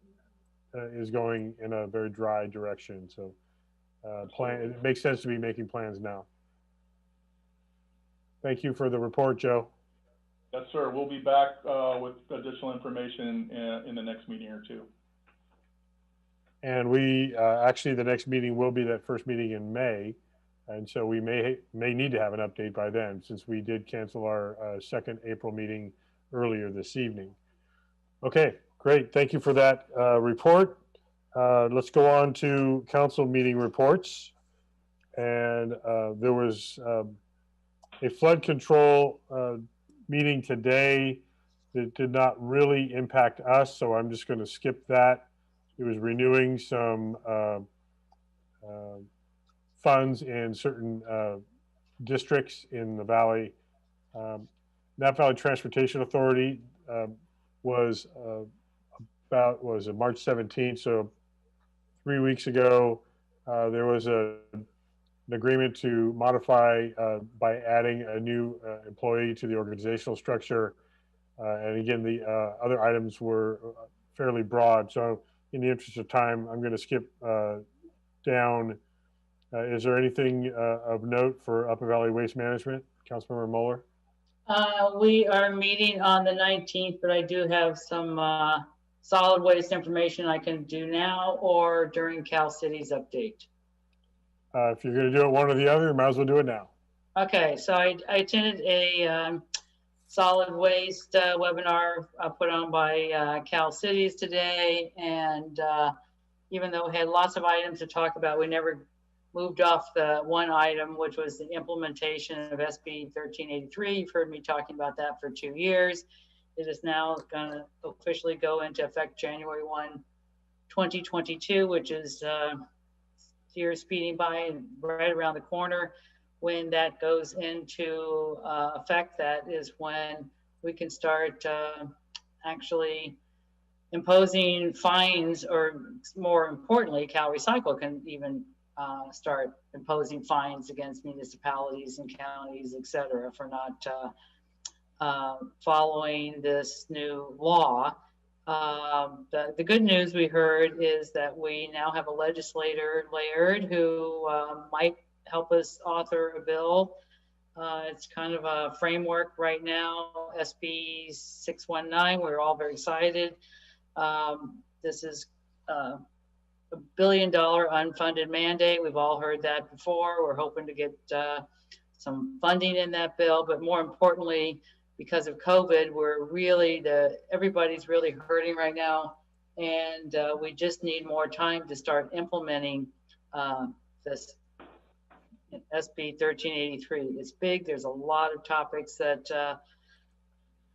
Speaker 1: is going in a very dry direction. So it makes sense to be making plans now. Thank you for the report, Joe.
Speaker 11: Yes, sir. We'll be back with additional information in the next meeting or two.
Speaker 1: And we actually, the next meeting will be that first meeting in May. And so we may need to have an update by then, since we did cancel our second April meeting earlier this evening. Okay, great. Thank you for that report. Let's go on to council meeting reports. And there was a flood control meeting today that did not really impact us, so I'm just going to skip that. It was renewing some funds in certain districts in the valley. Napa Valley Transportation Authority was March 17th, so 3 weeks ago, there was an agreement to modify by adding a new employee to the organizational structure. And again, the other items were fairly broad. So in the interest of time, I'm going to skip down. Is there anything of note for Upper Valley Waste Management, Councilmember Moeller?
Speaker 5: We are meeting on the 19th, but I do have some solid waste information I can do now or during Cal City's update.
Speaker 1: If you're going to do it one or the other, you might as well do it now.
Speaker 5: Okay, so I attended a solid waste webinar put on by Cal Cities today. And even though we had lots of items to talk about, we never moved off the one item, which was the implementation of SB 1383. You've heard me talking about that for 2 years. It is now going to officially go into effect January 1, 2022, which is year speeding by and right around the corner. When that goes into effect, that is when we can start actually imposing fines, or more importantly, Cal Recycle can even start imposing fines against municipalities and counties, et cetera, for not following this new law. The good news we heard is that we now have a legislator, Laird, who might help us author a bill. It's kind of a framework right now, SB 619. We're all very excited. This is $1 billion unfunded mandate. We've all heard that before. We're hoping to get some funding in that bill, but more importantly, because of COVID, everybody's really hurting right now, and we just need more time to start implementing this SB 1383. It's big. There's a lot of topics that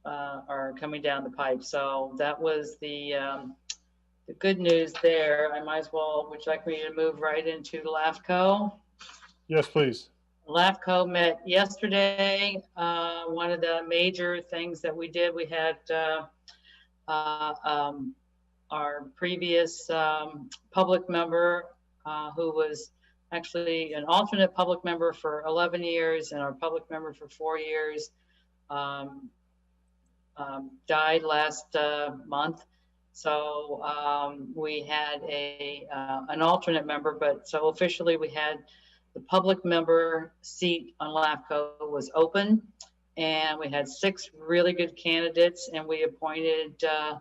Speaker 5: are coming down the pipe. So that was the good news there. I might as well, would you like me to move right into LAFCO?
Speaker 1: Yes, please.
Speaker 5: LAFCO met yesterday. One of the major things that we did, we had our previous public member who was actually an alternate public member for 11 years and our public member for 4 years, died last month. So we had an alternate member, but so officially we had the public member seat on LAFCO was open, and we had 6 really good candidates, and we appointed, I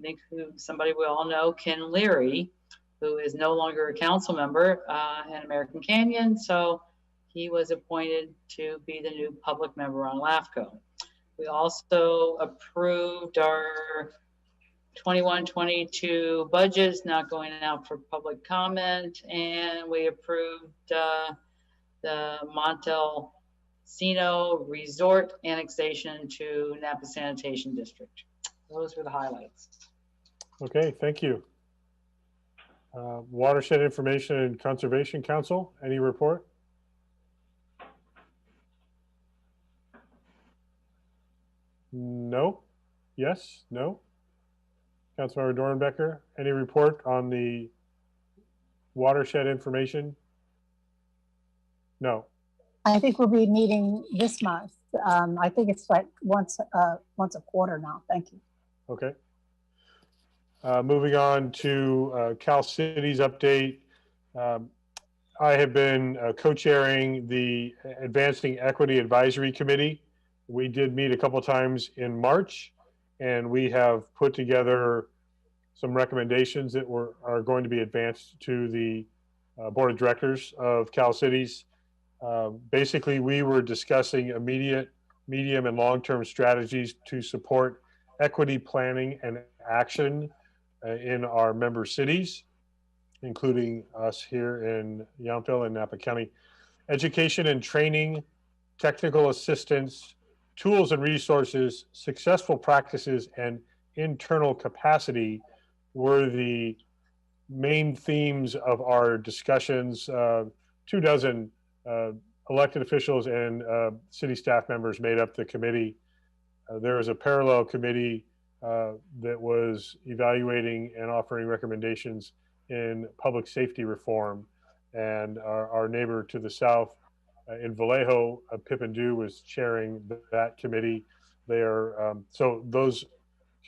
Speaker 5: think somebody we all know, Ken Leary, who is no longer a council member in American Canyon. So he was appointed to be the new public member on LAFCO. We also approved our 21-22 budgets not going out for public comment, and we approved the Montecito Resort annexation to Napa Sanitation District. Those were the highlights.
Speaker 1: Okay, thank you. Watershed Information and Conservation Council, any report? No? Yes? No? Councilmember Dornbecker, any report on the watershed information? No.
Speaker 4: I think we'll be meeting this month. I think it's like once a quarter now. Thank you.
Speaker 1: Okay. Moving on to Cal Cities update. I have been co-chairing the Advancing Equity Advisory Committee. We did meet a couple times in March, and we have put together some recommendations that are going to be advanced to the Board of Directors of Cal Cities. Basically, we were discussing immediate, medium, and long-term strategies to support equity planning and action in our member cities, including us here in Yountville and Napa County. Education and training, technical assistance, tools and resources, successful practices, and internal capacity were the main themes of our discussions. 24 elected officials and city staff members made up the committee. There is a parallel committee that was evaluating and offering recommendations in public safety reform. And our neighbor to the south in Vallejo, Pippin Dew, was chairing that committee. They are, so those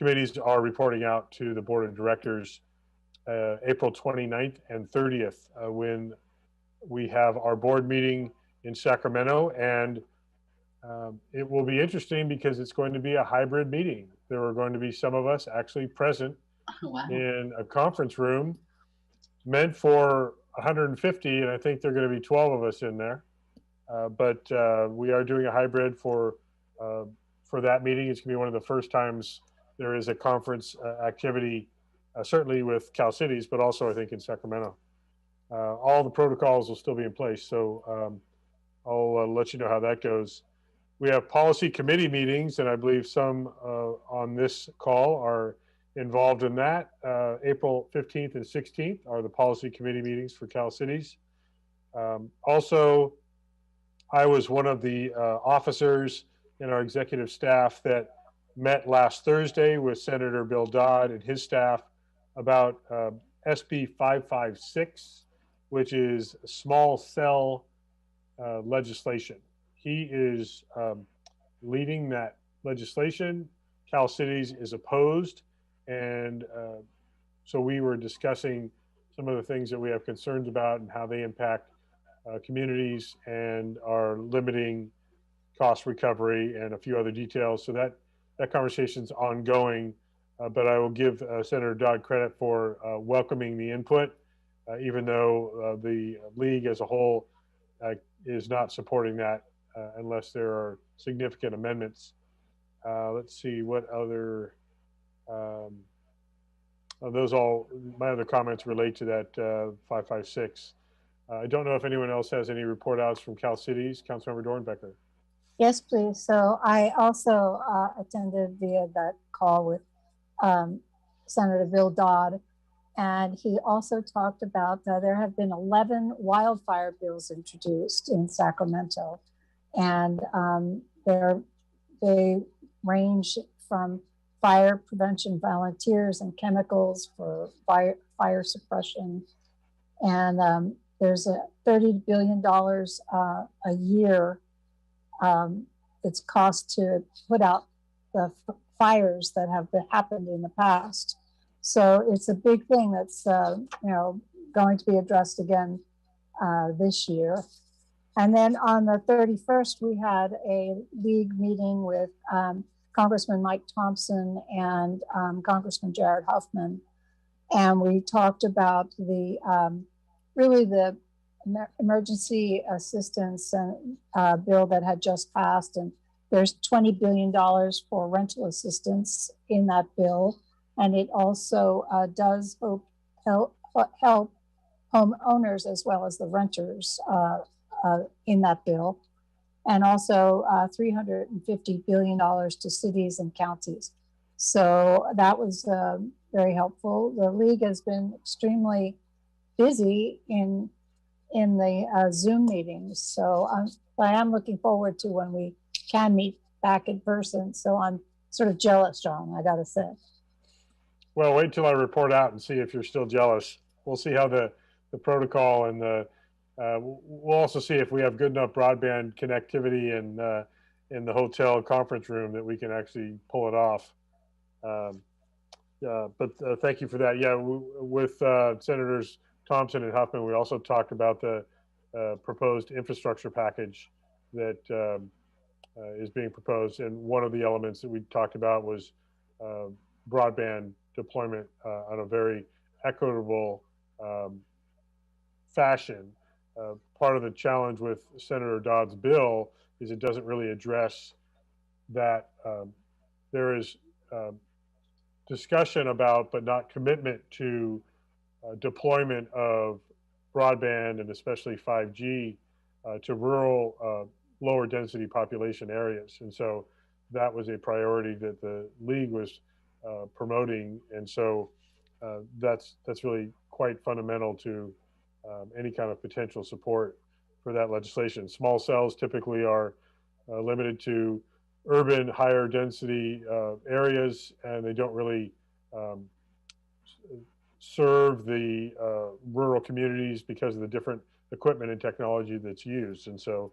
Speaker 1: committees are reporting out to the board of directors April 29th and 30th when we have our board meeting in Sacramento. And it will be interesting because it's going to be a hybrid meeting. There are going to be some of us actually present in a conference room meant for 150, and I think there are going to be 12 of us in there. But we are doing a hybrid for that meeting. It's going to be one of the first times there is a conference activity, certainly with Cal Cities, but also I think in Sacramento. All the protocols will still be in place, so I'll let you know how that goes. We have policy committee meetings, and I believe some on this call are involved in that. April 15th and 16th are the policy committee meetings for Cal Cities. Also, I was one of the officers in our executive staff that met last Thursday with Senator Bill Dodd and his staff about SB 556, which is small cell legislation. He is leading that legislation. Cal Cities is opposed. And so we were discussing some of the things that we have concerns about and how they impact communities and are limiting cost recovery and a few other details. So that conversation's ongoing, but I will give Senator Dodd credit for welcoming the input, even though the league as a whole is not supporting that unless there are significant amendments. Let's see what other, those all, my other comments relate to that 556. I don't know if anyone else has any report outs from Cal Cities. Councilmember Dornbecker.
Speaker 4: Yes, please. So I also attended via that call with Senator Bill Dodd, and he also talked about there have been 11 wildfire bills introduced in Sacramento, and they range from fire prevention volunteers and chemicals for fire suppression, and there's a $30 billion a year it's cost to put out the fires that have happened in the past. So it's a big thing that's going to be addressed again this year. And then on the 31st, we had a league meeting with Congressman Mike Thompson and Congressman Jared Huffman, and we talked about the really the emergency assistance bill that had just passed, and there's $20 billion for rental assistance in that bill, and it also does help homeowners as well as the renters in that bill, and also $350 billion to cities and counties. So that was very helpful. The league has been extremely busy in the Zoom meetings. So I am looking forward to when we can meet back in person. So I'm sort of jealous, John, I gotta say.
Speaker 1: Well, wait till I report out and see if you're still jealous. We'll see how the protocol and we'll also see if we have good enough broadband connectivity in the hotel conference room that we can actually pull it off. But thank you for that. Yeah, with Senators Thompson and Huffman, we also talked about the proposed infrastructure package that is being proposed. And one of the elements that we talked about was broadband deployment on a very equitable fashion. Part of the challenge with Senator Dodd's bill is it doesn't really address that. There is discussion about, but not commitment to deployment of broadband and especially 5G to rural, lower density population areas. And so that was a priority that the league was promoting. And so that's really quite fundamental to any kind of potential support for that legislation. Small cells typically are limited to urban, higher density areas, and they don't really serve the rural communities because of the different equipment and technology that's used. And so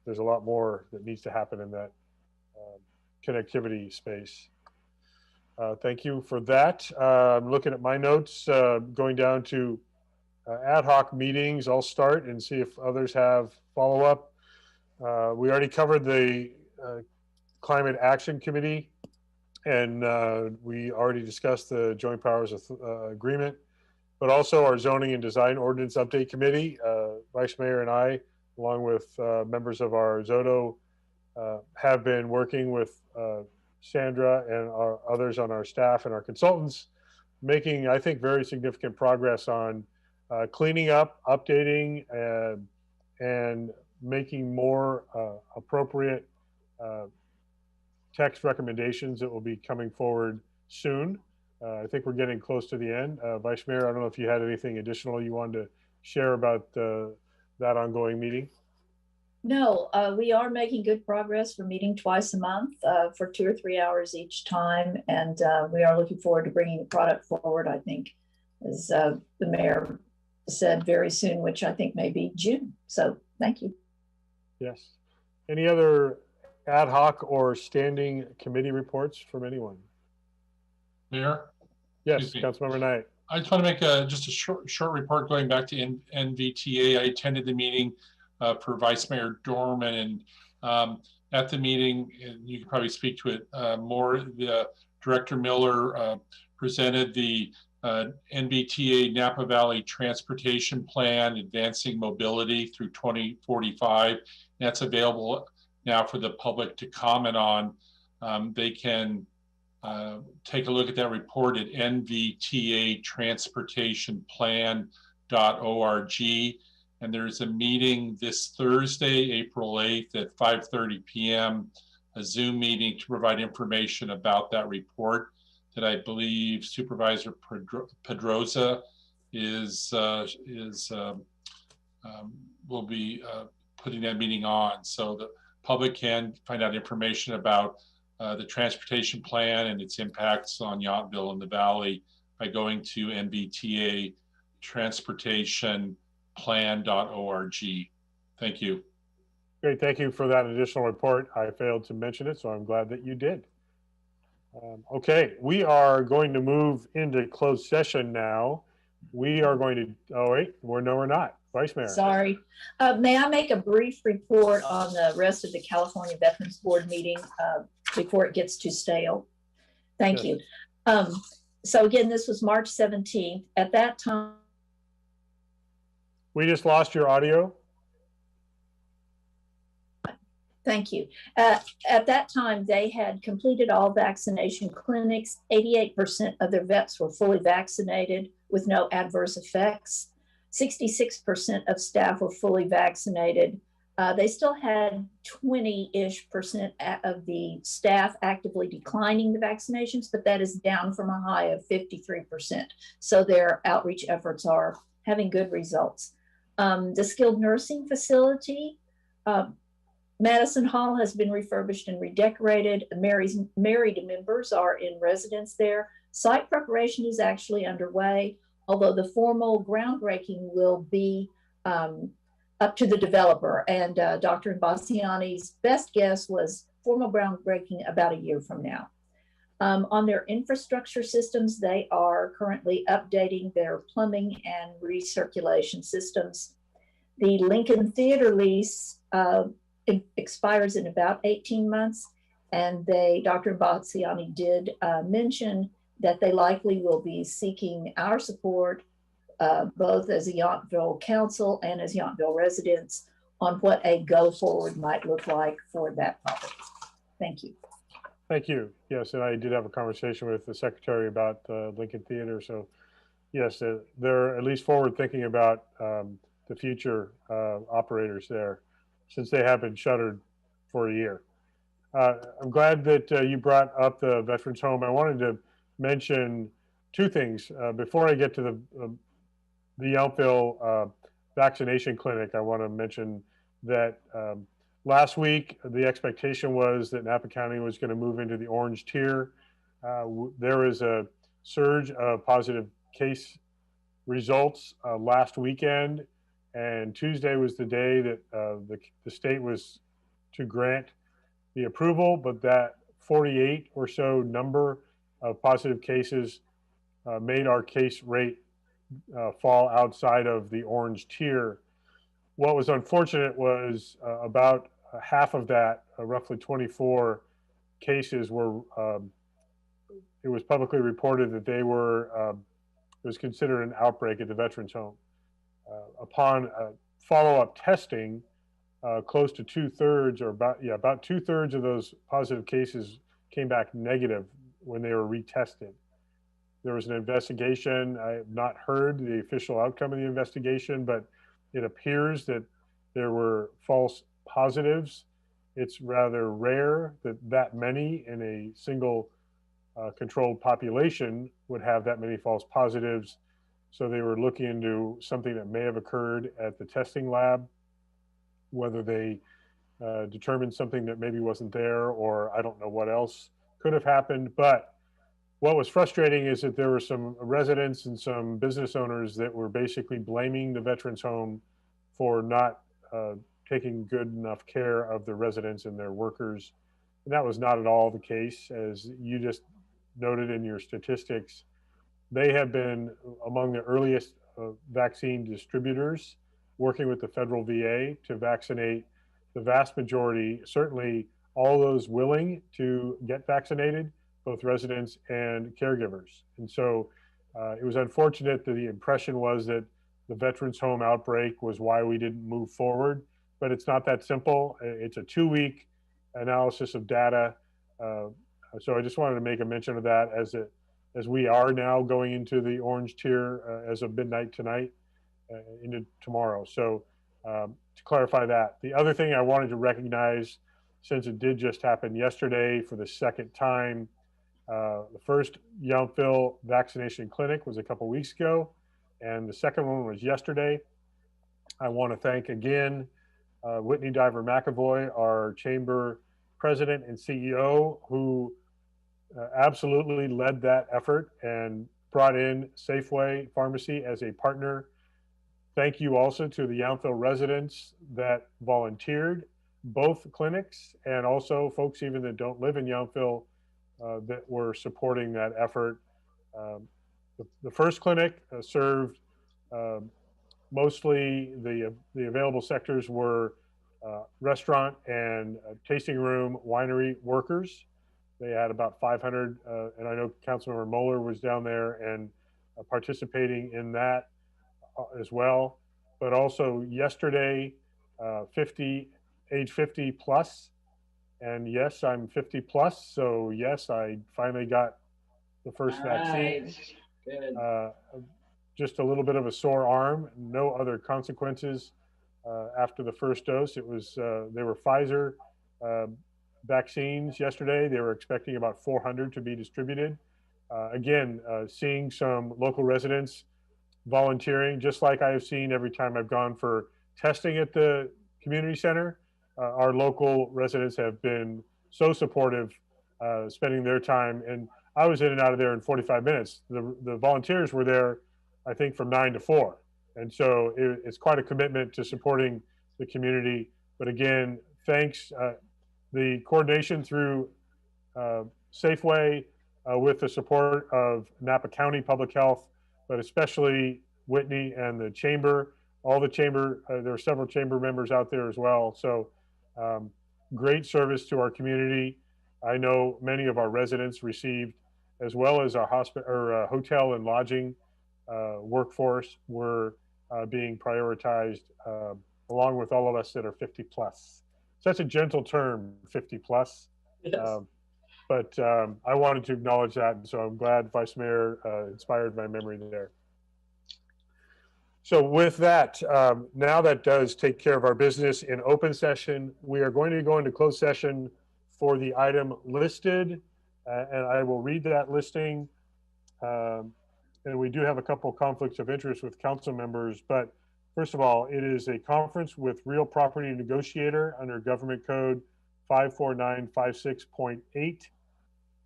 Speaker 1: there's a lot more that needs to happen in that connectivity space. Thank you for that. I'm looking at my notes, going down to ad hoc meetings. I'll start and see if others have follow-up. We already covered the Climate Action Committee, and we already discussed the Joint Powers Agreement, but also our Zoning and Design Ordinance Update Committee. Vice Mayor and I, along with members of our ZODO, have been working with Sandra and our others on our staff and our consultants, making, I think, very significant progress on cleaning up, updating, and making more appropriate text recommendations that will be coming forward soon. I think we're getting close to the end. Vice Mayor, I don't know if you had anything additional you wanted to share about that ongoing meeting.
Speaker 8: No, we are making good progress. We're meeting twice a month for 2 or 3 hours each time. And we are looking forward to bringing the product forward, I think, as the mayor said, very soon, which I think may be June. So thank you.
Speaker 1: Yes. Any other ad hoc or standing committee reports from anyone?
Speaker 3: Mayor?
Speaker 1: Yes,
Speaker 3: Excuse me.
Speaker 1: Councilmember Knight.
Speaker 3: I just want to make just a short report going back to NVTA. I attended the meeting for Vice Mayor Dorman, and at the meeting, and you can probably speak to it more, the Director Miller presented the NVTA Napa Valley Transportation Plan, Advancing Mobility through 2045. That's available now for the public to comment on. They can take a look at that report at nvtatransportationplan.org. And there's a meeting this Thursday, April 8th at 5:30 p.m., a Zoom meeting to provide information about that report that I believe Supervisor Pedroza will be putting that meeting on. So the public can find out information about the transportation plan and its impacts on Yountville and the Valley by going to nvtatransportationplan.org. Thank you.
Speaker 1: Great, thank you for that additional report. I failed to mention it, so I'm glad that you did. Okay, we are going to move into closed session now. We are going to, oh wait, we're not. Vice Mayor.
Speaker 8: Sorry. May I make a brief report on the rest of the California Veterans Board meeting before it gets too stale? Thank you. So again, this was March 17th. At that time,
Speaker 1: we just lost your audio.
Speaker 8: Thank you. At that time, they had completed all vaccination clinics. 88% of their vets were fully vaccinated with no adverse effects. 66% of staff were fully vaccinated. They still had 20-ish% of the staff actively declining the vaccinations, but that is down from a high of 53%. So their outreach efforts are having good results. The skilled nursing facility, Madison Hall has been refurbished and redecorated. Married members are in residence there. Site preparation is actually underway, although the formal groundbreaking will be up to the developer. And Dr. Imbasciani's best guess was formal groundbreaking about a year from now. On their infrastructure systems, they are currently updating their plumbing and recirculation systems. The Lincoln Theater lease it expires in about 18 months. And Dr. Imbasciani did mention that they likely will be seeking our support, both as a Yountville council and as Yountville residents, on what a go forward might look like for that property. Thank you.
Speaker 1: Thank you. Yes, and I did have a conversation with the secretary about Lincoln Theater. So yes, they're at least forward thinking about the future operators there, since they have been shuttered for a year. I'm glad that you brought up the Veterans Home. I wanted to mention two things. Before I get to the Yountville vaccination clinic, I want to mention that last week, the expectation was that Napa County was going to move into the orange tier. There was a surge of positive case results last weekend, and Tuesday was the day that the state was to grant the approval, but that 48 or so number of positive cases made our case rate fall outside of the orange tier. What was unfortunate was about half of that, roughly 24 cases, were it was publicly reported that they were it was considered an outbreak at the veterans home. Upon follow-up testing, close to 2/3, or about 2/3 of those positive cases came back negative when they were retested. There was an investigation. I have not heard the official outcome of the investigation, but it appears that there were false positives. It's rather rare that that many in a single controlled population would have that many false positives. So they were looking into something that may have occurred at the testing lab, whether they determined something that maybe wasn't there, or I don't know what else could have happened. But what was frustrating is that there were some residents and some business owners that were basically blaming the veterans home for not taking good enough care of the residents and their workers. And that was not at all the case. As you just noted in your statistics, they have been among the earliest vaccine distributors, working with the federal VA to vaccinate the vast majority, certainly all those willing to get vaccinated, both residents and caregivers. And so it was unfortunate that the impression was that the veterans home outbreak was why we didn't move forward, but it's not that simple. It's a 2-week analysis of data. So I just wanted to make a mention of that as we are now going into the orange tier as of midnight tonight into tomorrow. So to clarify that. The other thing I wanted to recognize, since it did just happen yesterday for the second time, the first Yountville vaccination clinic was a couple weeks ago, and the second one was yesterday. I want to thank again Whitney Diver McAvoy, our chamber president and CEO, who absolutely led that effort and brought in Safeway Pharmacy as a partner. Thank you also to the Yountville residents that volunteered, both clinics, and also folks even that don't live in Yountville that were supporting that effort. The first clinic served mostly the available sectors were restaurant and tasting room winery workers. They had about 500, and I know Councilmember Moeller was down there and participating in that as well. But also yesterday, age 50 plus. And yes, I'm 50 plus. So yes, I finally got the first vaccine.
Speaker 5: Good.
Speaker 1: Just a little bit of a sore arm, no other consequences after the first dose. It was, they were Pfizer vaccines yesterday. They were expecting about 400 to be distributed. Again, seeing some local residents volunteering, just like I have seen every time I've gone for testing at the community center. Our local residents have been so supportive, spending their time. And I was in and out of there in 45 minutes. The volunteers were there, I think, from 9 to 4. And so it's quite a commitment to supporting the community. But again, thanks. The coordination through Safeway with the support of Napa County Public Health, but especially Whitney and the chamber, all the chamber, there are several chamber members out there as well. So great service to our community. I know many of our residents received, as well as our hotel and lodging workforce were being prioritized along with all of us that are 50 plus. Such a gentle term, 50 plus.
Speaker 5: Yes.
Speaker 1: But I wanted to acknowledge that. And so I'm glad Vice Mayor inspired my memory there. So with that, now that does take care of our business in open session. We are going to go into closed session for the item listed, and I will read that listing. And we do have a couple of conflicts of interest with council members, but first of all, it is a conference with real property negotiator under Government Code 54956.8.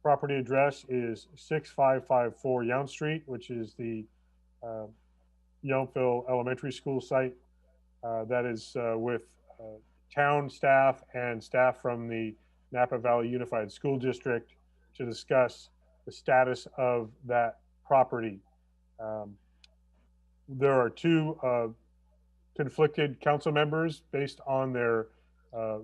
Speaker 1: Property address is 6554 Yount Street, which is the Yountville Elementary School site. That is with town staff and staff from the Napa Valley Unified School District to discuss the status of that property. There are two conflicted council members based on their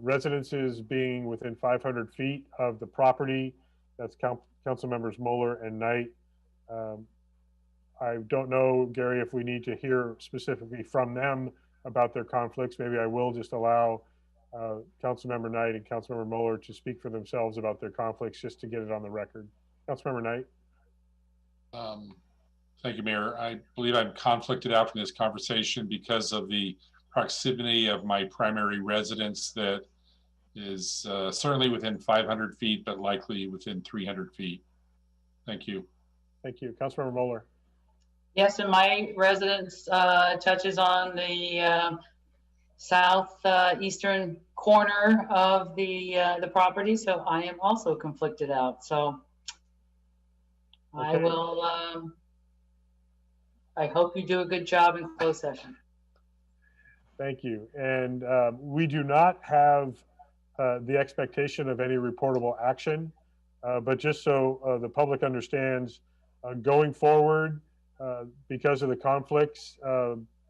Speaker 1: residences being within 500 feet of the property. That's council members Moeller and Knight. I don't know, Gary, if we need to hear specifically from them about their conflicts. Maybe I will just allow Councilmember Knight and Councilmember Moeller to speak for themselves about their conflicts, just to get it on the record. Councilmember Knight.
Speaker 3: Thank you, Mayor. I believe I'm conflicted out from this conversation because of the proximity of my primary residence that is certainly within 500 feet, but likely within 300 feet. Thank you.
Speaker 1: Thank you. Councilmember Moeller.
Speaker 5: Yes, and my residence touches on the southeastern corner of the property, so I am also conflicted out. So I
Speaker 1: Okay.
Speaker 5: will. I hope you do a good job in closed session.
Speaker 1: Thank you. And we do not have the expectation of any reportable action, but just so the public understands, going forward, because of the conflicts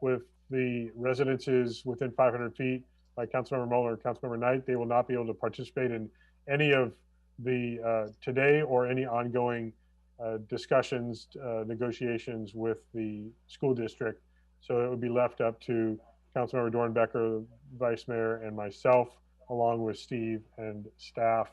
Speaker 1: with the residences within 500 feet, like Councilmember Moeller and Councilmember Knight, they will not be able to participate in any of the today or any ongoing discussions, negotiations with the school district. So it would be left up to Councilmember Dornbecker, Vice Mayor, and myself, along with Steve and staff.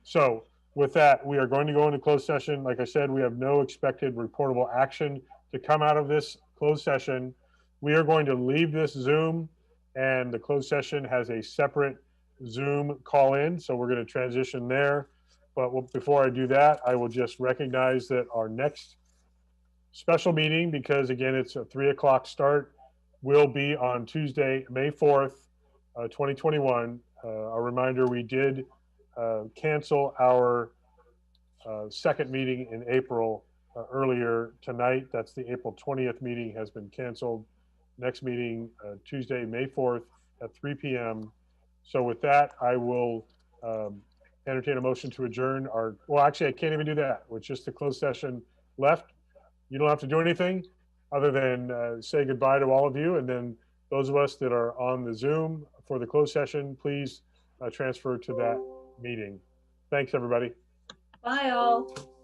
Speaker 1: So with that, we are going to go into closed session. Like I said, we have no expected reportable action to come out of this closed session. We are going to leave this Zoom, and the closed session has a separate Zoom call in. So we're going to transition there. But before I do that, I will just recognize that our next special meeting, because again, it's a 3 o'clock start, will be on Tuesday, May 4th, 2021. A reminder, we did cancel our second meeting in April earlier tonight. That's the April 20th meeting has been canceled. Next meeting, Tuesday, May 4th at 3 p.m. So with that, I will entertain a motion to adjourn our, well, actually, I can't even do that. With just the closed session left. You don't have to do anything other than say goodbye to all of you. And then those of us that are on the Zoom for the closed session, please transfer to that meeting. Thanks, everybody.
Speaker 8: Bye all.